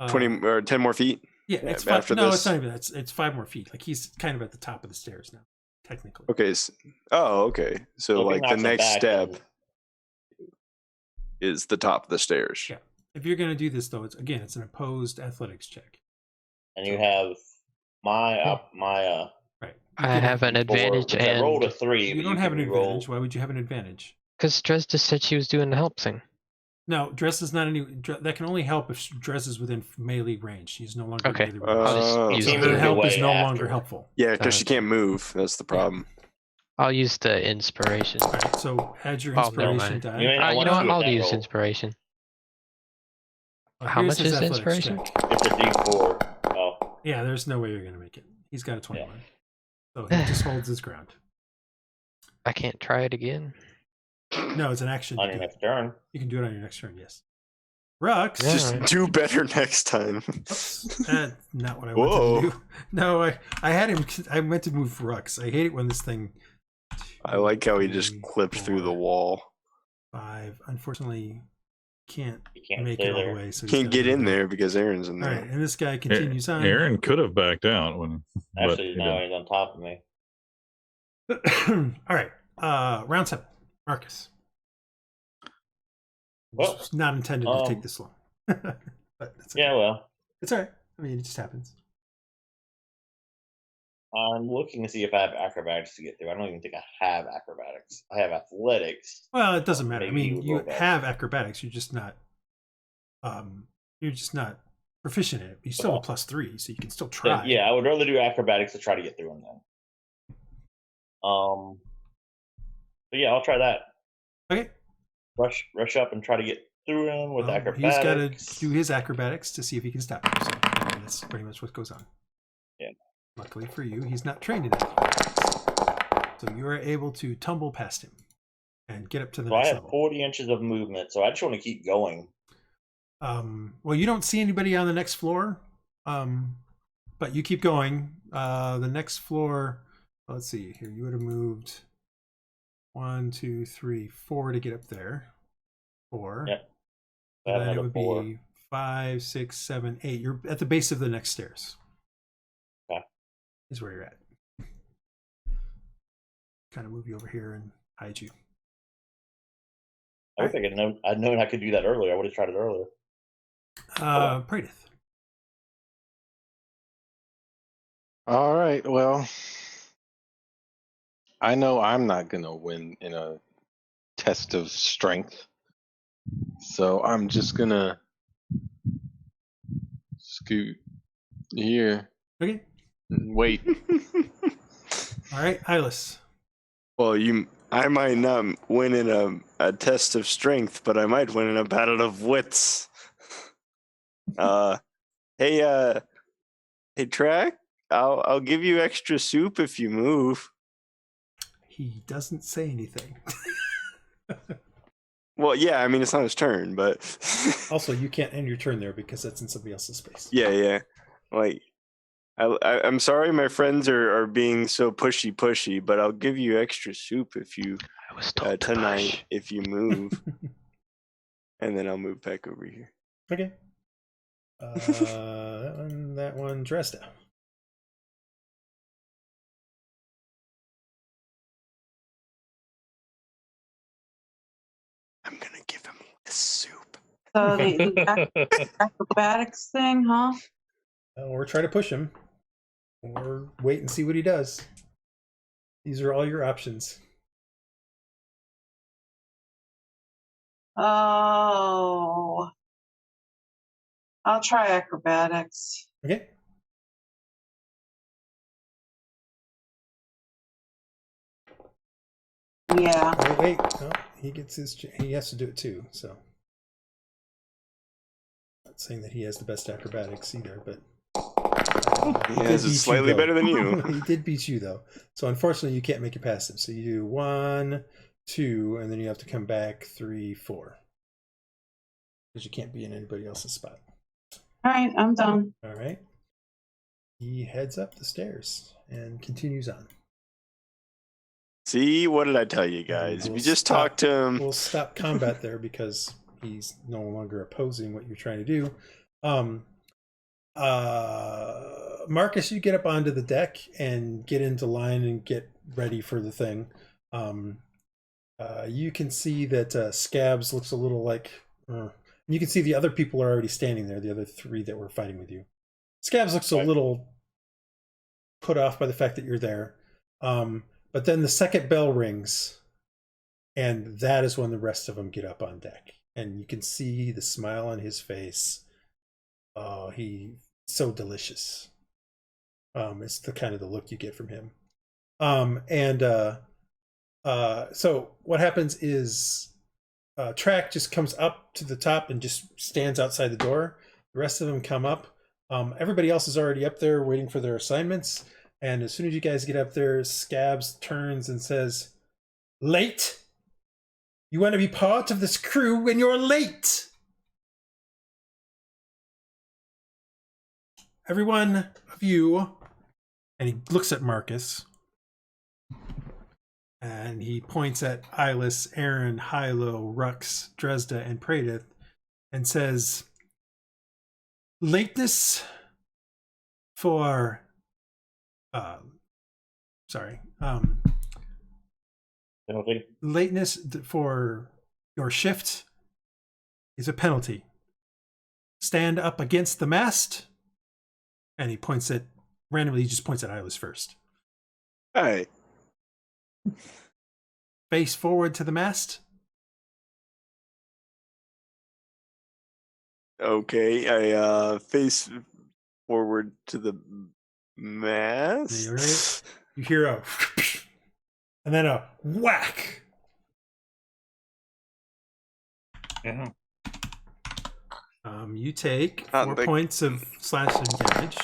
20 or 10 more feet. Yeah, it's 5. No, it's not even that. It's 5 more feet. Like he's kind of at the top of the stairs now, technically. Okay. Okay. So like the next step is the top of the stairs. Yeah. If you're going to do this though, it's an opposed athletics check. And you have my right. I have an advantage, and I rolled a 3. You don't have an advantage. Why would you have an advantage? Because Dresd'a said she was doing the help thing. No, Dresd'a's not any. That can only help if Dresd'a's within melee range. She's no longer okay. melee range. I'll just the help is no longer helpful. Yeah, because she can't move. That's the problem. I'll use the inspiration. All right, so add your inspiration die. You know what? I'll use inspiration. How much is inspiration? It's a D4. Oh. Yeah, there's no way you're going to make it. He's got a 21. Yeah. So he just holds his ground. I can't try it again. No, it's an action. On your next turn. You can do it on your next turn, yes. Rhux. Just do better next time. That's not what I wanted to do. No, I had him. I meant to move Rhux. I hate it when this thing. I like how he just clipped through the wall. 5. Unfortunately, can't make it all the way. So can't get in there because Aaron's in there. All right, and this guy continues on. Aaron could have backed out Actually, now he's on top of me. All right, round 7. Marcus. Well, it's not intended to take this long. But it's okay. Yeah, well. It's all right. I mean, it just happens. I'm looking to see if I have acrobatics to get through. I don't even think I have acrobatics. I have athletics. Well, it doesn't matter. I mean, you have acrobatics. You're just not. Proficient in it. You still have a +3, so you can still try. Yeah, I would rather do acrobatics to try to get through them then. But yeah, I'll try that. Okay. Rush up and try to get through him with acrobatics. He's got to do his acrobatics to see if he can stop him. So that's pretty much what goes on. Yeah. Luckily for you, he's not trained in acrobatics, so you are able to tumble past him and get up to the next level. I have 40 inches of movement, so I just want to keep going. Well, you don't see anybody on the next floor, but you keep going. The next floor. Let's see here. You would have moved 1, 2, 3, 4 to get up there. 4. Yep. So then it would be 5, 6, 7, 8. You're at the base of the next stairs. is where you're at. Kind of move you over here and hide you. I would think I'd known I could do that earlier. I would have tried it earlier. Praedyth. All right. Well, I know I'm not gonna win in a test of strength, so I'm just gonna scoot here Okay. and wait. All right, Iylis. Well, I might not win in a test of strength, but I might win in a battle of wits. Hey, Track, I'll give you extra soup if you move. He doesn't say anything. Well, yeah, I mean it's not his turn, but Also, you can't end your turn there because that's in somebody else's space. yeah. Like, I'm sorry, my friends are being so pushy, but I'll give you extra soup if you I was told to tonight push. if you move, and then I'll move back over here. Okay. That one, Dresd'a. I'm gonna give him the soup. So the acrobatics thing, huh? Or try to push him. Or wait and see what he does. These are all your options. Oh. I'll try acrobatics. Okay. Yeah. Wait. Oh, he has to do it too, so. Not saying that he has the best acrobatics either, but He has it slightly better than you. He did beat you though. So unfortunately you can't make it past him. So you do 1, 2, and then you have to come back 3, 4. Because you can't be in anybody else's spot. Alright, I'm done. Alright. He heads up the stairs and continues on. See, what did I tell you guys? If you just talk to him. We'll stop combat there because he's no longer opposing what you're trying to do. Marcus, you get up onto the deck and get into line and get ready for the thing. You can see that Scabs looks a little like... you can see the other people are already standing there, the other 3 that were fighting with you. Scabs looks a little put off by the fact that you're there. But then the second bell rings, and that is when the rest of them get up on deck. And you can see the smile on his face. Oh, he's so delicious. It's the kind of the look you get from him. So what happens is Track just comes up to the top and just stands outside the door. The rest of them come up. Everybody else is already up there waiting for their assignments. And as soon as you guys get up there, Scabs turns and says, "Late? You want to be part of this crew and you're late!" Every one of you, and he looks at Marcus, and he points at Iylis, Aaron, Hylough, Rhux, Dresd'a, and Praedyth, and says, "Lateness for Penalty. lateness for your shift is a penalty. Stand up against the mast," and he points at randomly. He just points at Iylis first. All right. Face forward to the mast. Okay, I face forward to the mast. You ready? You hear a and then a whack. Yeah. You take Not 4 the- points of slashing damage.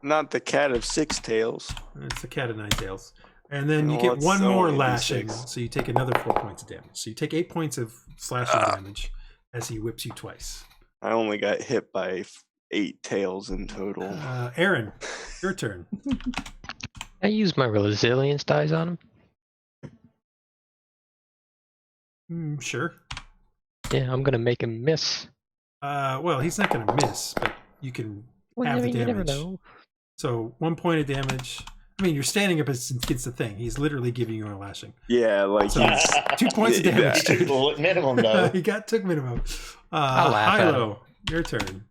Not the cat of 6 tails. It's the cat of 9 tails. And then you Well, get it's 1 more only lashing, D6. so you take another 4 points of damage. So you take 8 points of slashing damage as he whips you twice. I only got hit by 8 tails in total. Aaron, your turn. I use my resilience dice on him. Sure. Yeah, I'm gonna make him miss. Well, he's not going to miss, but you can Well, have the you never damage. know. So 1 point of damage. I mean, you're standing up against the thing. He's literally giving you a lashing. Yeah, like So he's 2 points of damage. Yeah. Dude. Minimum though. He took minimum. I'll laugh at him. Hylough, your turn.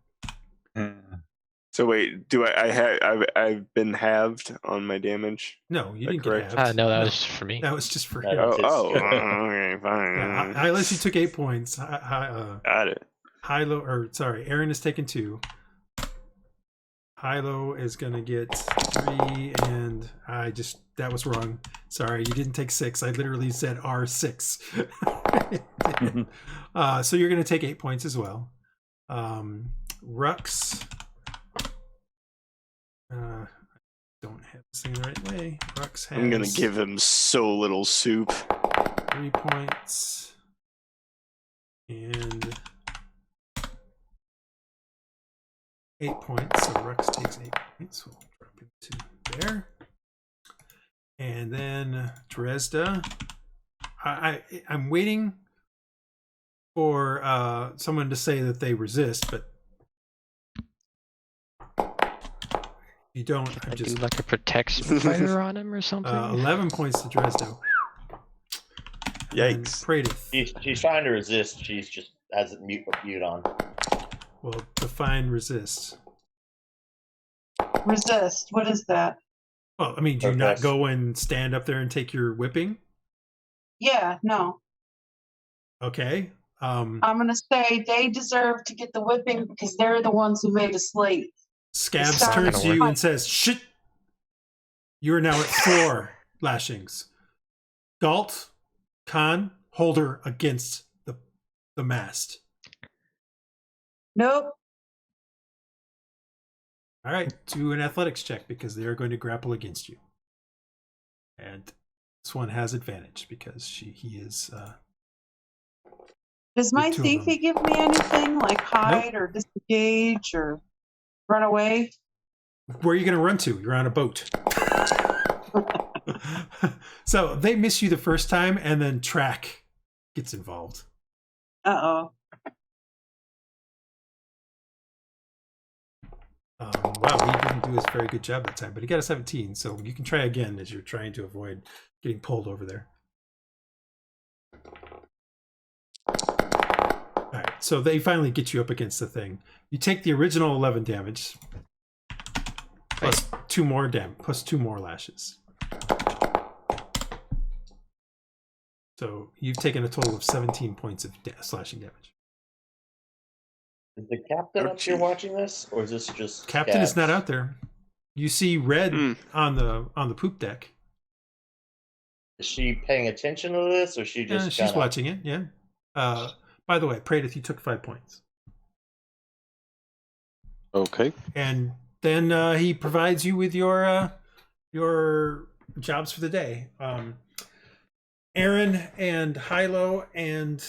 So wait, do I've been halved on my damage? No, you That didn't correct? get halved. No, that was just for me. That was just for No, you. that's Okay, fine. Yeah, Iylis, you took 8 points. Got it. Aaron has taken 2. Hylough is gonna get 3, and that was wrong. Sorry, you didn't take 6. I literally said R6. So you're gonna take 8 points as well. Rhux. Don't have this thing the right way. Rhux has. I'm gonna give him so little soup. 3 points. And 8 points. So Rhux takes 8 points. We'll drop him to there. And then Dresd'a. I'm waiting for someone to say that they resist, but if you don't, I'm Do just like a protection fighter on him or something. 11 points to Dresd'a. And Yikes. Praedyth. She's trying to resist. She's just has it mute on. Well, define resist. Resist. What is that? Well, I mean, do you not Protest. go and stand up there and take your whipping? Yeah, no. Okay. I'm gonna say they deserve to get the whipping because they're the ones who made us late. Scabs It's not turns gonna to you work. and says, "Shit! You are now at 4 lashings." Galt, Khan, hold her against the mast. Nope. All right, do an athletics check because they are going to grapple against you. And this one has advantage because he is. Does my two of them. thiefy give me anything like hide or disengage or run away? Where are you going to run to? You're on a boat. So they miss you the first time, and then track gets involved. Uh-oh. Wow, he didn't do a very good job that time, but he got a 17, so you can try again as you're trying to avoid getting pulled over there. All right, so they finally get you up against the thing. You take the original 11 damage, plus 2 more lashes. So you've taken a total of 17 points of slashing damage. Is the captain Oh, up here geez. watching this, or is this just Captain is not Scabs? out there. You see Red on the poop deck. Is she paying attention to this, or she just? She's kinda... watching it. Yeah. By the way, Praedyth, you took 5 points, Okay. and then he provides you with your jobs for the day. Aaron and Hylough and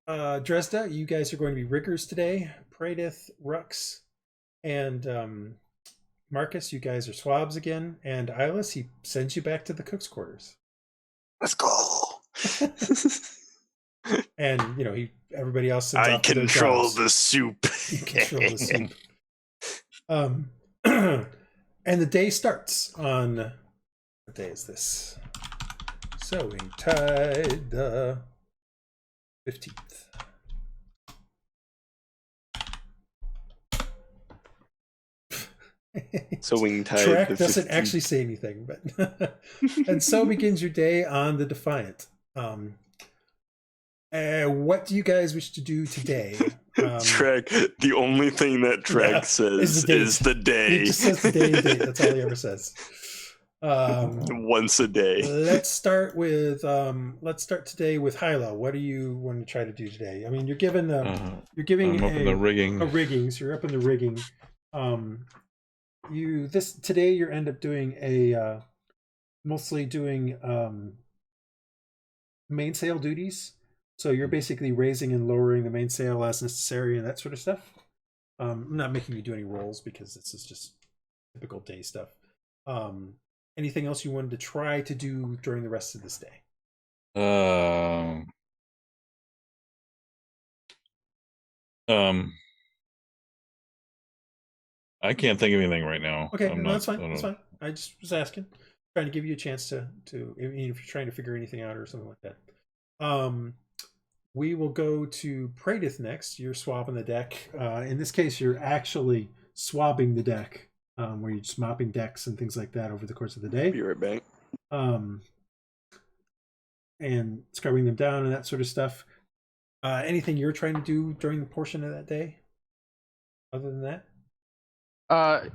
Dresd'a, you guys are going to be riggers today. Praedyth, Rhux, and Marcus, you guys are swabs again. And Iylis, he sends you back to the cook's quarters. Let's go. And everybody else sends I off to their control jobs. the soup. You control the soup. And the day starts on, what day is this? Sowing Tide, the 15th. Sowing Tide. Track the doesn't 15th. actually say anything, but and so begins your day on the Defiant. What do you guys wish to do today? Track. The only thing that Track says is the day. He just says the day and date. That's all he ever says. Once a day. Let's start today with Hylough. What do you want to try to do today? I mean, you're giving I'm up in the rigging. a rigging, so you're up in the rigging. Today you end up doing mostly doing mainsail duties. So you're basically raising and lowering the mainsail as necessary and that sort of stuff. I'm not making you do any rolls because this is just typical day stuff. Anything else you wanted to try to do during the rest of this day? I can't think of anything right now. Okay, I'm no, not, that's fine. I don't That's know. fine. I just was asking. trying to give you a chance to if you're trying to figure anything out or something like that. We will go to Praedyth next. You're swabbing the deck. In this case, you're actually swabbing the deck, where you're just mopping decks and things like that over the course of the day. Be right back. And scrubbing them down and that sort of stuff. Anything you're trying to do during the portion of that day, other than that?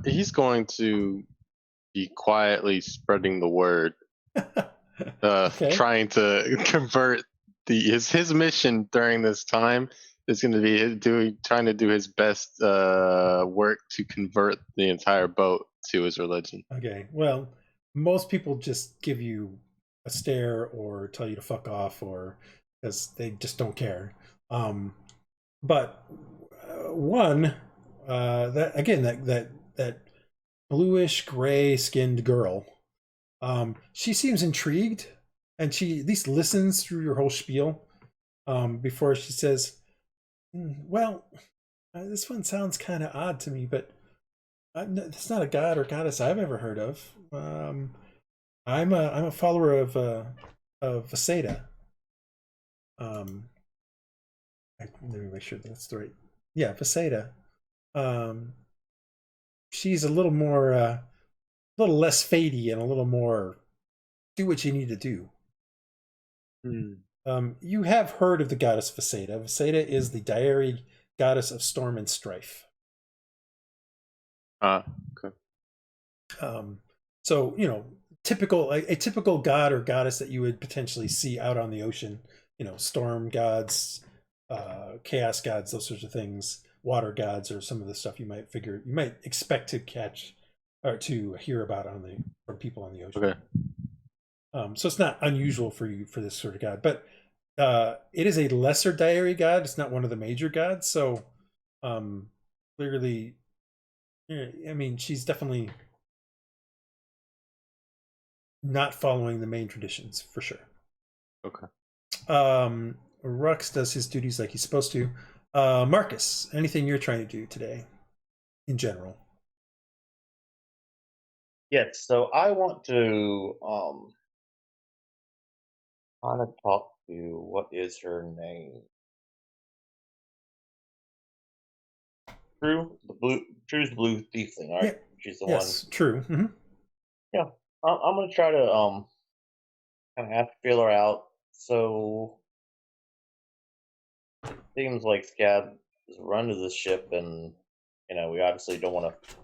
He's going to be quietly spreading the word, Okay. trying to convert his mission during this time is going to be trying to do his best work to convert the entire boat to his religion. Okay. Well, most people just give you a stare or tell you to fuck off, or because they just don't care. But one that bluish gray skinned girl, she seems intrigued, and she at least listens through your whole spiel before she says, well, this one sounds kind of odd to me, but it's not a god or goddess I've ever heard of. I'm a follower of Dresd'a. Let me make sure that's the right. Yeah, Dresd'a. She's a little more, a little less fadey and a little more do what you need to do. You have heard of the goddess Dresd'a. Dresd'a is the diary goddess of storm and strife. Okay. So, you know, a typical god or goddess that you would potentially see out on the ocean, you know, storm gods, chaos gods, those sorts of things, water gods, or some of the stuff you might expect to catch or to hear about from people on the ocean. Okay. So it's not unusual for this sort of god, but it is a lesser diary god. It's not one of the major gods. So clearly, I mean, she's definitely not following the main traditions for sure. Okay. Rhux does his duties like he's supposed to. Marcus, anything you're trying to do today in general? Yes, so I want to kind of talk to, what is her name? True's the blue thiefling, right? Yeah. She's the Yes, one. true. Mm-hmm. Yeah. I'm gonna try to kind of have to feel her out. So seems like Scab is run to this ship, and you know, we obviously don't want to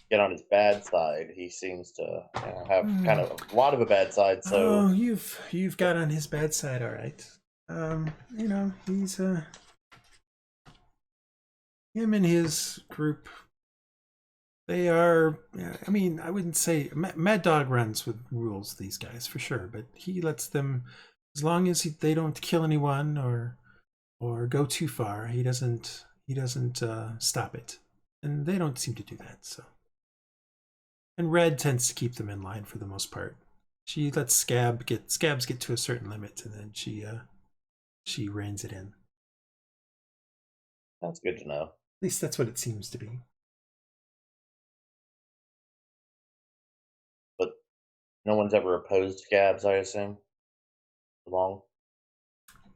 get on his bad side. He seems to have kind of a lot of a bad side. So you've got on his bad side, all right. You know, he's him and his group. They are. I mean, I wouldn't say Mad Dog runs with rules. These guys for sure, but he lets them, as long as they don't kill anyone or go too far. He doesn't stop it, and they don't seem to do that. So. And Red tends to keep them in line for the most part. She lets Scabs get to a certain limit, and then she reins it in. That's good to know. At least that's what it seems to be. But no one's ever opposed Scabs, I assume. Long.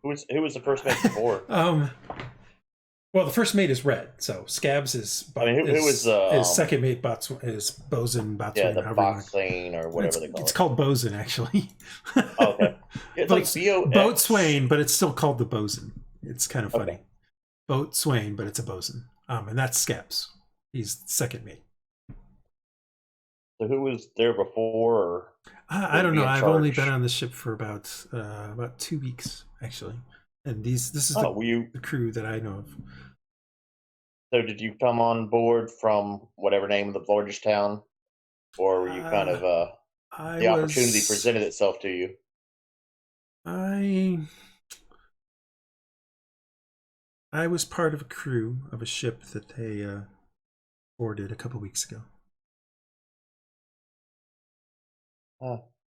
Who was the first mate before? Well, the first mate is Red, so Scabs is. I mean, who was his second mate? Is Bosun, Botswain? Yeah, the Botswain or whatever they call it. It's called Bosun, actually. Oh, okay. It's like Boatswain, but it's still called the Bosun. It's kind of funny. Okay. Boatswain, but it's a Bosun. And that's Scabs. He's the second mate. So who was there before? Or I don't know. I've only been on the ship for about 2 weeks, actually. And this is the crew that I know of. So did you come on board from whatever name of the largest town? Or were you kind of the opportunity presented itself to you? I was part of a crew of a ship that they boarded a couple weeks ago.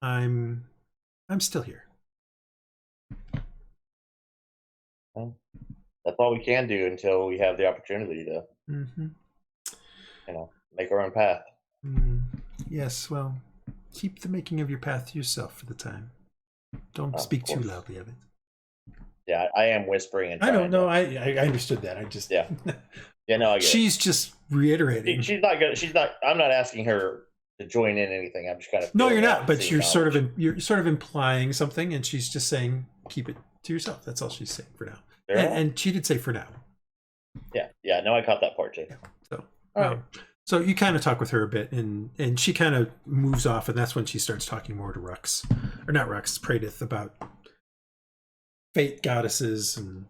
I'm still here. Well, that's all we can do until we have the opportunity to, make our own path. Yes, well, keep the making of your path to yourself for the time. Don't speak too loudly of it. Yeah, I am whispering and I trying don't know. to- I understood that. I just Yeah. Yeah, no, I get she's just reiterating. She's not gonna. She's not. I'm not asking her to join in anything. I'm just kind of. No, you're feeling out not. and But seeing you're sort of implying something, and she's just saying, "Keep it to yourself." That's all she's saying for now. Fair enough. And she did say for now. Yeah. No, I caught that part too. Yeah. So, All right. so you kind of talk with her a bit, and she kind of moves off, and that's when she starts talking more to Rhux, or not Rhux, Praedyth, about fate goddesses and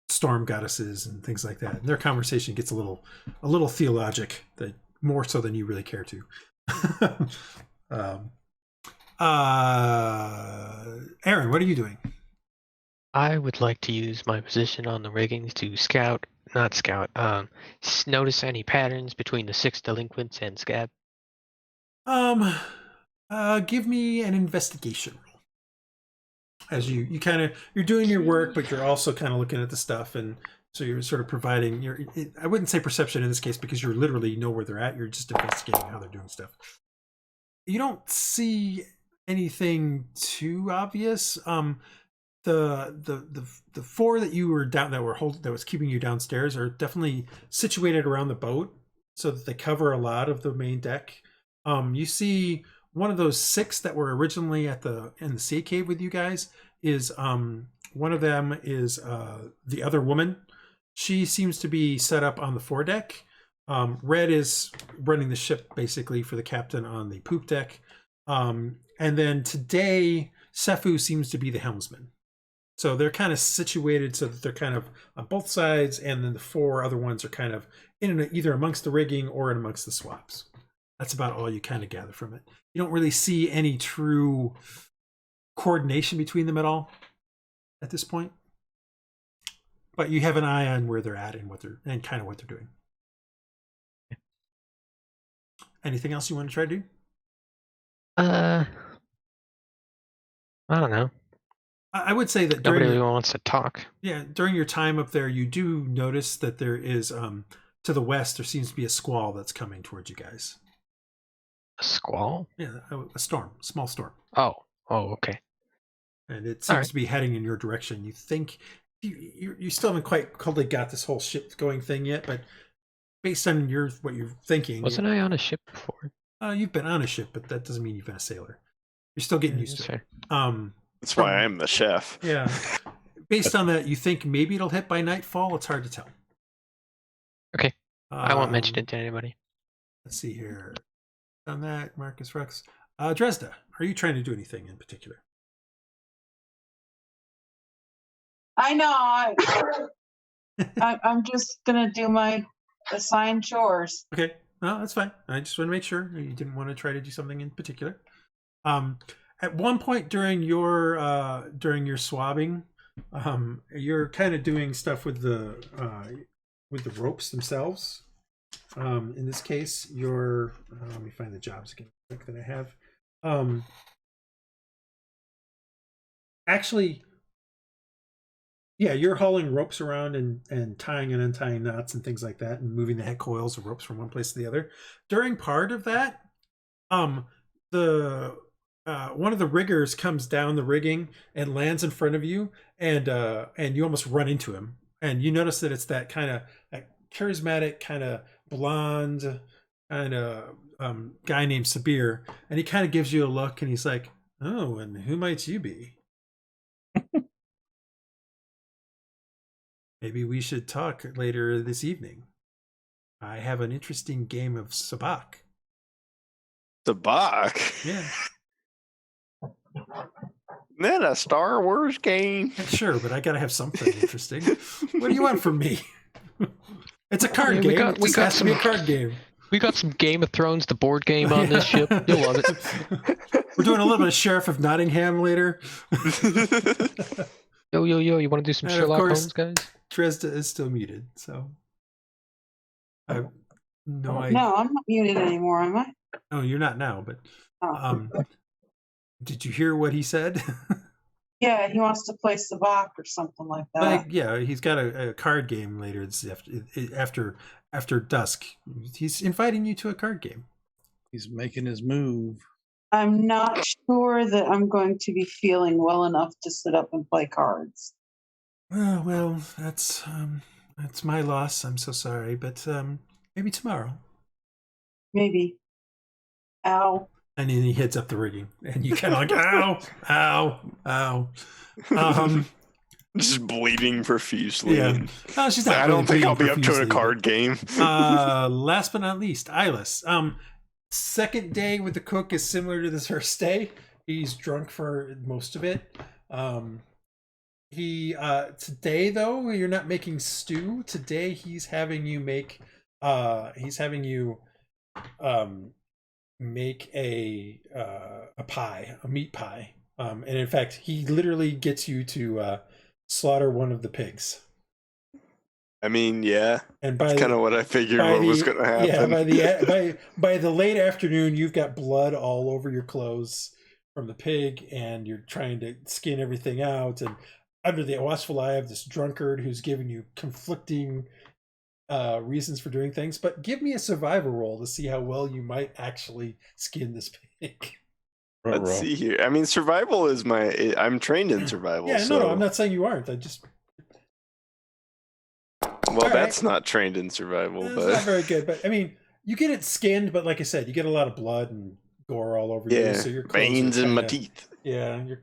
storm goddesses and things like that. And their conversation gets a little theologic, that more so than you really care to. Aaron, what are you doing? I would like to use my position on the riggings to notice any patterns between the 6 delinquents and Scab. Give me an investigation roll. As you're doing your work, but you're also kind of looking at the stuff, and so you're sort of providing I wouldn't say perception in this case, because you're literally know where they're at. You're just investigating how they're doing stuff. You don't see anything too obvious. The 4 that you were down that was keeping you downstairs are definitely situated around the boat, so that they cover a lot of the main deck. You see one of those 6 that were originally in the sea cave with you guys is one of them is the other woman. She seems to be set up on the foredeck. Red is running the ship basically for the captain on the poop deck. And then today, Sephu seems to be the helmsman. So they're kind of situated so that they're kind of on both sides, and then the 4 other ones are kind of either amongst the rigging or in amongst the swaps. That's about all you kind of gather from it. You don't really see any true coordination between them at all at this point. But you have an eye on where they're at and kind of what they're doing. Anything else you want to try to do? I don't know. I would say that Nobody really wants to talk. Yeah, during your time up there, you do notice that there is to the west, there seems to be a squall that's coming towards you guys. A squall? Yeah, a storm, small storm. Oh, okay. And it seems to be heading in your direction. You think you still haven't quite totally got this whole ship going thing yet, but based on what you're thinking, wasn't I on a ship before? You've been on a ship, but that doesn't mean you've been a sailor. You're still getting used to it. That's why I'm the chef. Yeah. Based on that, you think maybe it'll hit by nightfall. It's hard to tell. Okay. I won't mention it to anybody. Let's see here. On that, Marcus Rhux. Dresd'a, are you trying to do anything in particular? I know. I'm just gonna do my assigned chores. Okay, no, that's fine. I just want to make sure you didn't want to try to do something in particular. At one point during your swabbing, you're kind of doing stuff with the ropes themselves. In this case, let me find the jobs again that I have. Actually, yeah, you're hauling ropes around and tying and untying knots and things like that, and moving the head coils of ropes from one place to the other. During part of that, one of the riggers comes down the rigging and lands in front of you, and you almost run into him. And you notice that it's that kind of charismatic, kind of blonde, kind of guy named Sabir, and he kind of gives you a look, and he's like, "Oh, and who might you be?" Maybe we should talk later this evening. I have an interesting game of sabacc. Sabacc? Yeah. Isn't that a Star Wars game? Sure, but I gotta have something interesting. What do you want from me? It's a card game. It just has to be a card game. We got some Game of Thrones, the board game on this ship. You'll love it. We're doing a little bit of Sheriff of Nottingham later. Yo, you want to do some And Sherlock of course, Holmes, guys? Dresd'a is still muted, so I have no idea. No, I'm not muted anymore, am I? Oh, you're not now, but Oh. did you hear what he said? Yeah, he wants to play sabacc or something like that. Like, yeah, he's got a card game later after dusk. He's inviting you to a card game. He's making his move. I'm not sure that I'm going to be feeling well enough to sit up and play cards. Oh, well, that's my loss. I'm so sorry, but maybe tomorrow. Maybe. Ow. And then he heads up the rigging, and you kind of like, ow, ow, ow. Just bleeding profusely. Yeah. No, she's not I really don't think I'll be up to profusely, a card game. Last but not least, Iylis. Second day with the cook is similar to this first day. He's drunk for most of it. Today though, you're not making stew. Today he's having you make make a pie, a meat pie. And in fact, he literally gets you to slaughter one of the pigs. I mean, yeah, and that's kind of what I figured was going to happen. Yeah, by the late afternoon, you've got blood all over your clothes from the pig, and you're trying to skin everything out. And under the watchful eye of this drunkard who's giving you conflicting reasons for doing things. But give me a survival roll to see how well you might actually skin this pig. Let's see here. I mean, survival is I'm trained in survival. Yeah, so. no, I'm not saying you aren't. I just. Well, that's not trained in survival, It's but not very good. But I mean, you get it skinned, but like I said, you get a lot of blood and gore all over you. So your veins in my teeth. Yeah, your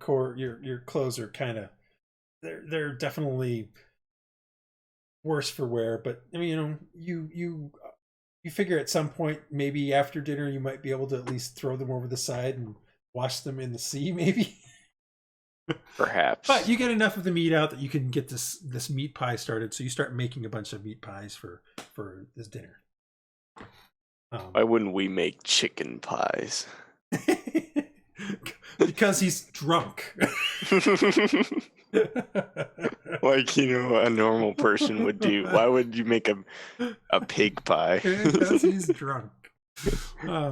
clothes are kind of they're definitely worse for wear. But I mean, you figure at some point, maybe after dinner, you might be able to at least throw them over the side and wash them in the sea, maybe. Perhaps. But you get enough of the meat out that you can get this meat pie started. So you start making a bunch of meat pies for this dinner. Why wouldn't we make chicken pies? Because he's drunk. Like, a normal person would do. Why would you make a pig pie? Because he's drunk.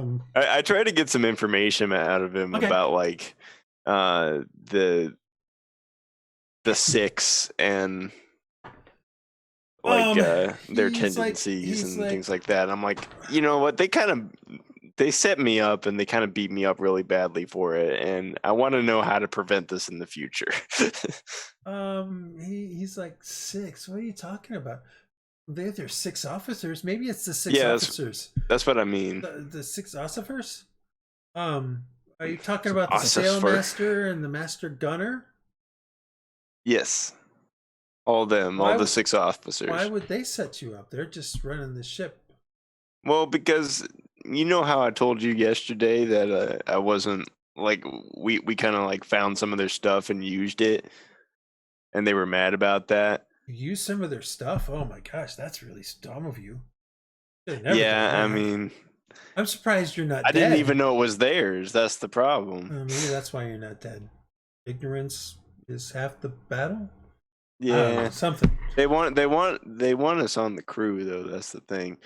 I try to get some information out of him about like the six and like their tendencies and things like that. I'm like, you know what? They set me up and they kind of beat me up really badly for it, and I want to know how to prevent this in the future. He's like 6. What are you talking about? There's 6 officers. Maybe it's the 6 officers. That's what I mean. The 6 officers. Are you talking about the sailmaster and the master gunner? Yes. All of them, all the 6 officers. Why would they set you up? They're just running the ship. Well, because you know how I told you yesterday that I wasn't like we kind of like found some of their stuff and used it, and they were mad about that. You used some of their stuff? Oh my gosh, that's really dumb of you. Yeah, I mean, I'm surprised you're not dead. I didn't even know it was theirs. That's the problem. Maybe that's why you're not dead. Ignorance is half the battle. Yeah, something. They want us on the crew though. That's the thing.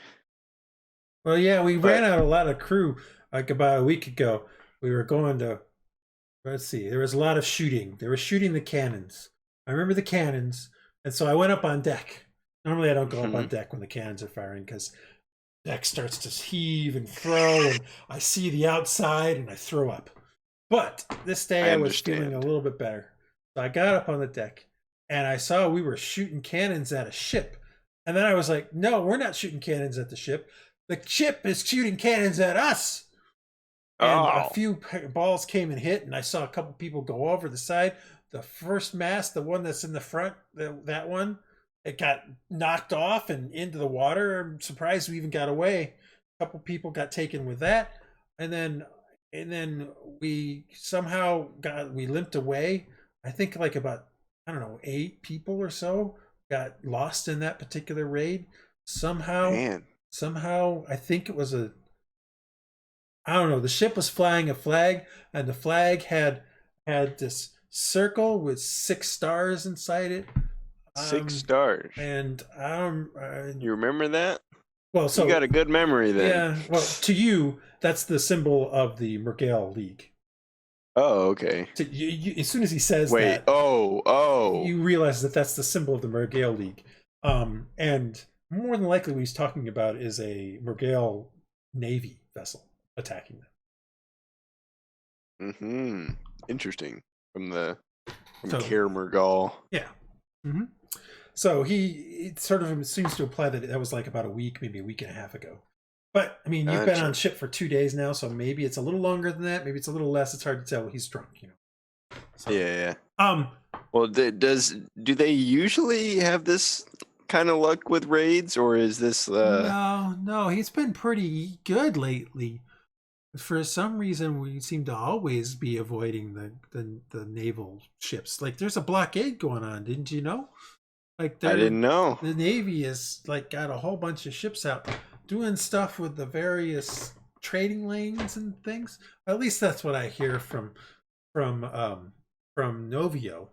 Well, yeah, we ran out a lot of crew like about a week ago. We were going to, let's see, there was a lot of shooting. They were shooting the cannons. I remember the cannons, and so I went up on deck. Normally, I don't go up on deck when the cannons are firing because deck starts to heave and throw, and I see the outside and I throw up. But this day I was feeling a little bit better. So I got up on the deck, and I saw we were shooting cannons at a ship. And then I was like, no, we're not shooting cannons at the ship. The ship is shooting cannons at us. And a few balls came and hit, and I saw a couple people go over the side. The first mast, the one that's in the front, that one, it got knocked off and into the water. I'm surprised we even got away. A couple people got taken with that. And then we somehow we limped away. I think like about, 8 people or so got lost in that particular raid. Somehow, I think it was the ship was flying a flag, and the flag had this circle with 6 stars inside it. 6 stars. And you remember that? Well, so you got a good memory then. Yeah. Well, to you, that's the symbol of the Mergale League. Oh, okay. As soon as he says that, you realize that that's the symbol of the Mergale League. And more than likely what he's talking about is a Mergale Navy vessel attacking them. Mm-hmm. Interesting. From So- Kaer Morgul. Yeah. Mm-hmm. So it sort of seems to imply that was like about a week, maybe a week and a half ago. But I mean, you've been Gotcha. on ship for 2 days now, so maybe it's a little longer than that. Maybe it's a little less. It's hard to tell. He's drunk, you know. So, Yeah. Um. Well, do they usually have this kind of luck with raids, or is this? No, he's been pretty good lately. For some reason, we seem to always be avoiding the naval ships. Like, there's a blockade going on. Didn't you know? Like, I didn't know. The Navy is like got a whole bunch of ships out doing stuff with the various trading lanes and things. At least that's what I hear from Novio.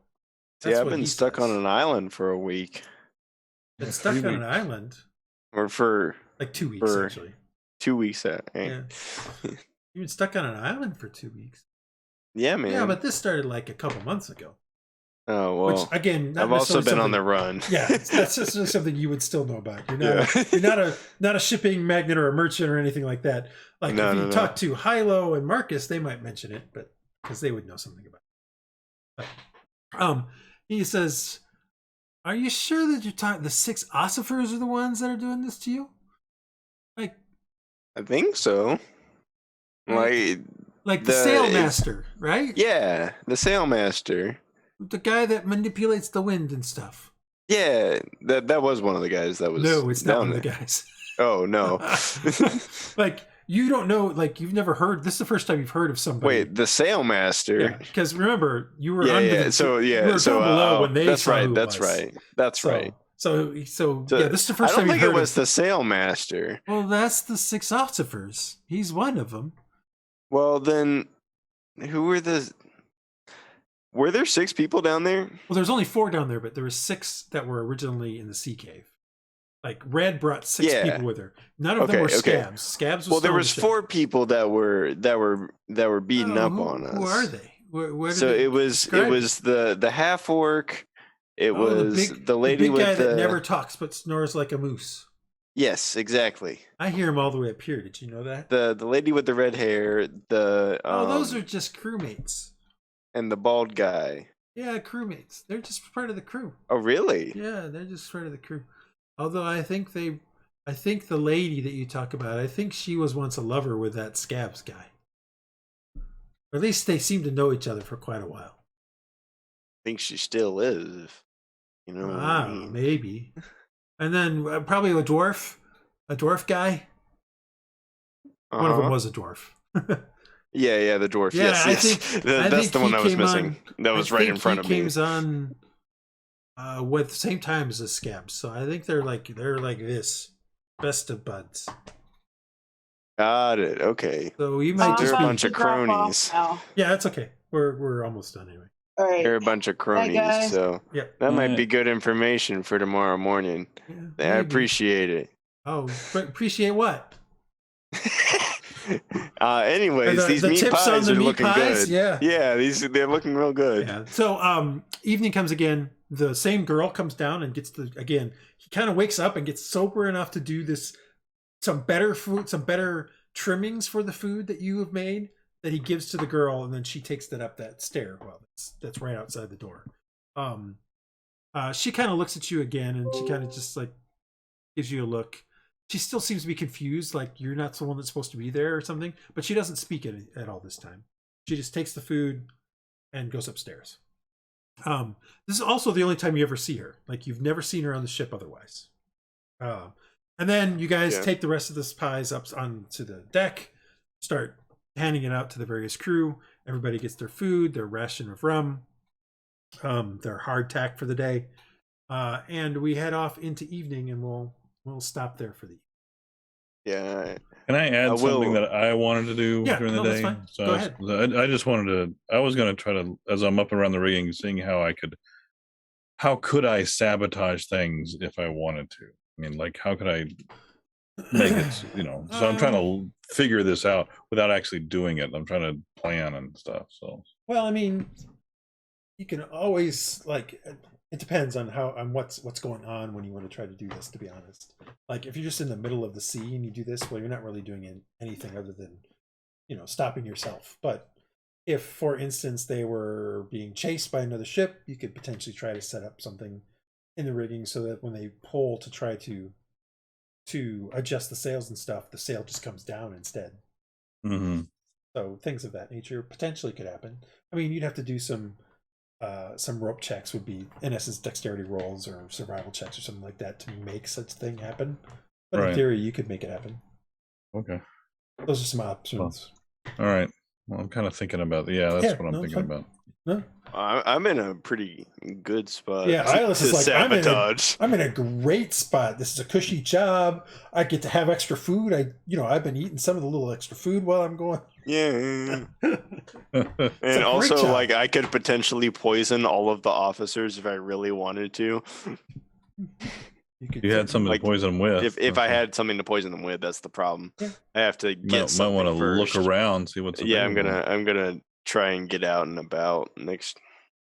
See, I've been stuck on an island for a week. Been stuck on an island, or for like 2 weeks actually. 2 weeks. Yeah, you've been stuck on an island for 2 weeks. Yeah, man. Yeah, but this started like a couple months ago. Oh well. Which again, I've also been on the run. Yeah, that's just something you would still know about. You're not a shipping magnate or a merchant or anything like that. Like if you talk to Hylough and Marcus, they might mention it, but because they would know something about it. He says, "Are you sure that you're talking? The 6 ossifers are the ones that are doing this to you? Like, I think so. Like the sailmaster, right? Yeah, the sailmaster. The guy that manipulates the wind and stuff. Yeah, that was one of the guys that was. No, it's not one of the guys. Oh no! Like you don't know. Like you've never heard. This is the first time you've heard of somebody. Wait, the sailmaster. Because remember, you were under. Yeah. You were below when they. That's saw right. who it That's was. right. That's right. So yeah, this is the first time. I don't think it was the sailmaster. Well, that's the 6 ossifers. He's one of them. Well, then, who were the? Were there 6 people down there? Well, there's only 4 down there, but there were 6 that were originally in the sea cave. Like Red brought 6 people with her. None of them were scabs. Scabs was well, there was 4 people that were beating up on us. Who are they? Where so it was the half orc. It was the lady the big with guy the that never talks but snores like a moose. Yes, exactly. I hear him all the way up here. Did you know that? The lady with the red hair. Those are just crewmates. And the bald guy. Yeah, crewmates. They're just part of the crew. Oh, really? Yeah, they're just part of the crew. Although I think the lady that you talk about, I think she was once a lover with that Scabs guy. Or at least they seem to know each other for quite a while. I think she still is. You know what I mean? Maybe. And then probably a dwarf guy. One of them was a dwarf. Yeah, the dwarf. Yeah, yes. I think that's the one I was missing. That was right in front of me. He came on with the same time as the Scabs, so I think they're like this, best of buds. Got it. Okay. So we might they're a bunch of cronies. Yeah, that's okay. We're almost done anyway. All right. They're a bunch of cronies, so that might be good information for tomorrow morning. Yeah, I appreciate it. Oh, appreciate what? Anyways, these meat pies are looking good. Yeah, they're looking real good. Yeah. So evening comes again. The same girl comes down and gets he kind of wakes up and gets sober enough to do some better food, some better trimmings for the food that you have made that he gives to the girl, and then she takes that up that stair. Well, that's right outside the door. She kind of looks at you again, and she kind of just like gives you a look. She still seems to be confused, like you're not the one that's supposed to be there or something, but she doesn't speak at all this time. She just takes the food and goes upstairs. This is also the only time you ever see her. Like you've never seen her on the ship otherwise. And then you guys take the rest of this pies up onto the deck, start handing it out to the various crew. Everybody gets their food, their ration of rum, their hardtack for the day, and we head off into evening, and we'll stop there for the evening. Yeah. Can I add something that I wanted to do during the day? That's fine. So Go ahead. I just wanted to. I was going to try to, as I'm up around the rigging, seeing how could I sabotage things if I wanted to. I mean, like, how could I make it? So I'm trying to figure this out without actually doing it. I'm trying to plan and stuff. So. Well, I mean, you can always it depends on what's going on when you want to try to do this, to be honest. Like if you're just in the middle of the sea and you do this, well, you're not really doing anything other than stopping yourself. But if, for instance, they were being chased by another ship, you could potentially try to set up something in the rigging so that when they pull to try to adjust the sails and stuff, the sail just comes down instead. Mm-hmm. So things of that nature potentially could happen. I mean, you'd have to do some rope checks, would be in essence dexterity rolls or survival checks or something like that to make such thing happen. But in theory, you could make it happen. Okay. Those are some options. All right. Well, I'm kind of thinking about. Yeah, that's what I'm thinking about. No. I'm in a pretty good spot. Yeah, Iylis is like, sabotage. I'm in a great spot. This is a cushy job. I get to have extra food. I've been eating some of the little extra food while I'm going. Yeah. And also, like, I could potentially poison all of the officers if I really wanted to. You had something to poison them with. If I had something to poison them with, that's the problem. Yeah. I have to get something might want to first. look around, see what's available. Yeah, I'm gonna try and get out and about next.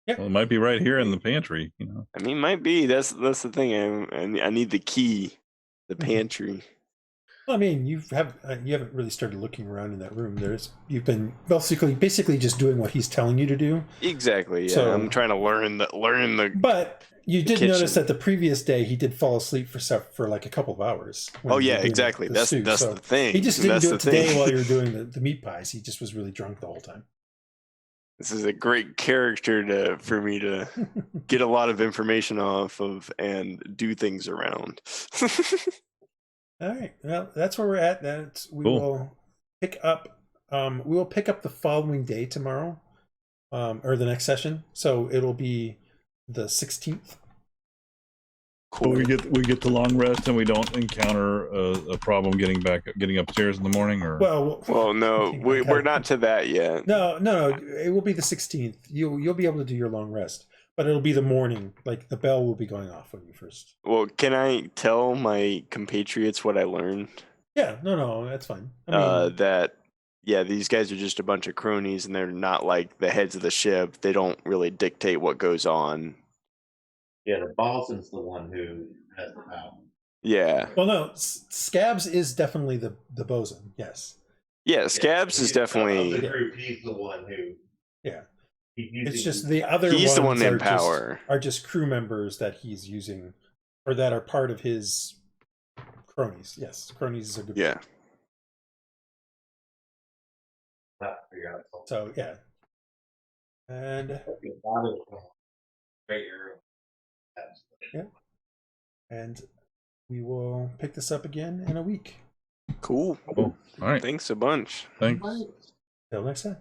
Yeah. Well, it might be right here in the pantry. I mean, might be. That's the thing. I need the key, the pantry. Well, I mean, you haven't really started looking around in that room. You've been basically just doing what he's telling you to do. Exactly. Yeah, So, I'm trying to learn the. But you did kitchen. notice that the previous day he did fall asleep for like a couple of hours. Oh yeah, exactly. That's stew. the thing. He just didn't do it today thing. while you were doing the meat pies. He just was really drunk the whole time. This is a great character for me to get a lot of information off of and do things around. All right. Well, that's where we're at. We will pick up. We will pick up the following day tomorrow, or the next session. So it'll be the 16th. Cool. We get the long rest and we don't encounter a problem getting upstairs in the morning, or well, no, we're not to that yet. No. It will be the 16th. You'll be able to do your long rest, but it'll be the morning. Like the bell will be going off when you first. Well, can I tell my compatriots what I learned? Yeah, no, that's fine. I mean, these guys are just a bunch of cronies, and they're not like the heads of the ship. They don't really dictate what goes on. Yeah, the boss is the one who has the power. Yeah. Well, no, Scabs is definitely the bosun. Yes. Yeah, Scabs is definitely. The group, he's the one who. Yeah. It's just the other. He's the one in are power. Are just crew members that he's using, or that are part of his cronies. Yes, cronies is a good. Yeah. So yeah. And. Yeah. And we will pick this up again in a week. Cool. All right. Thanks a bunch. Thanks. Till next time.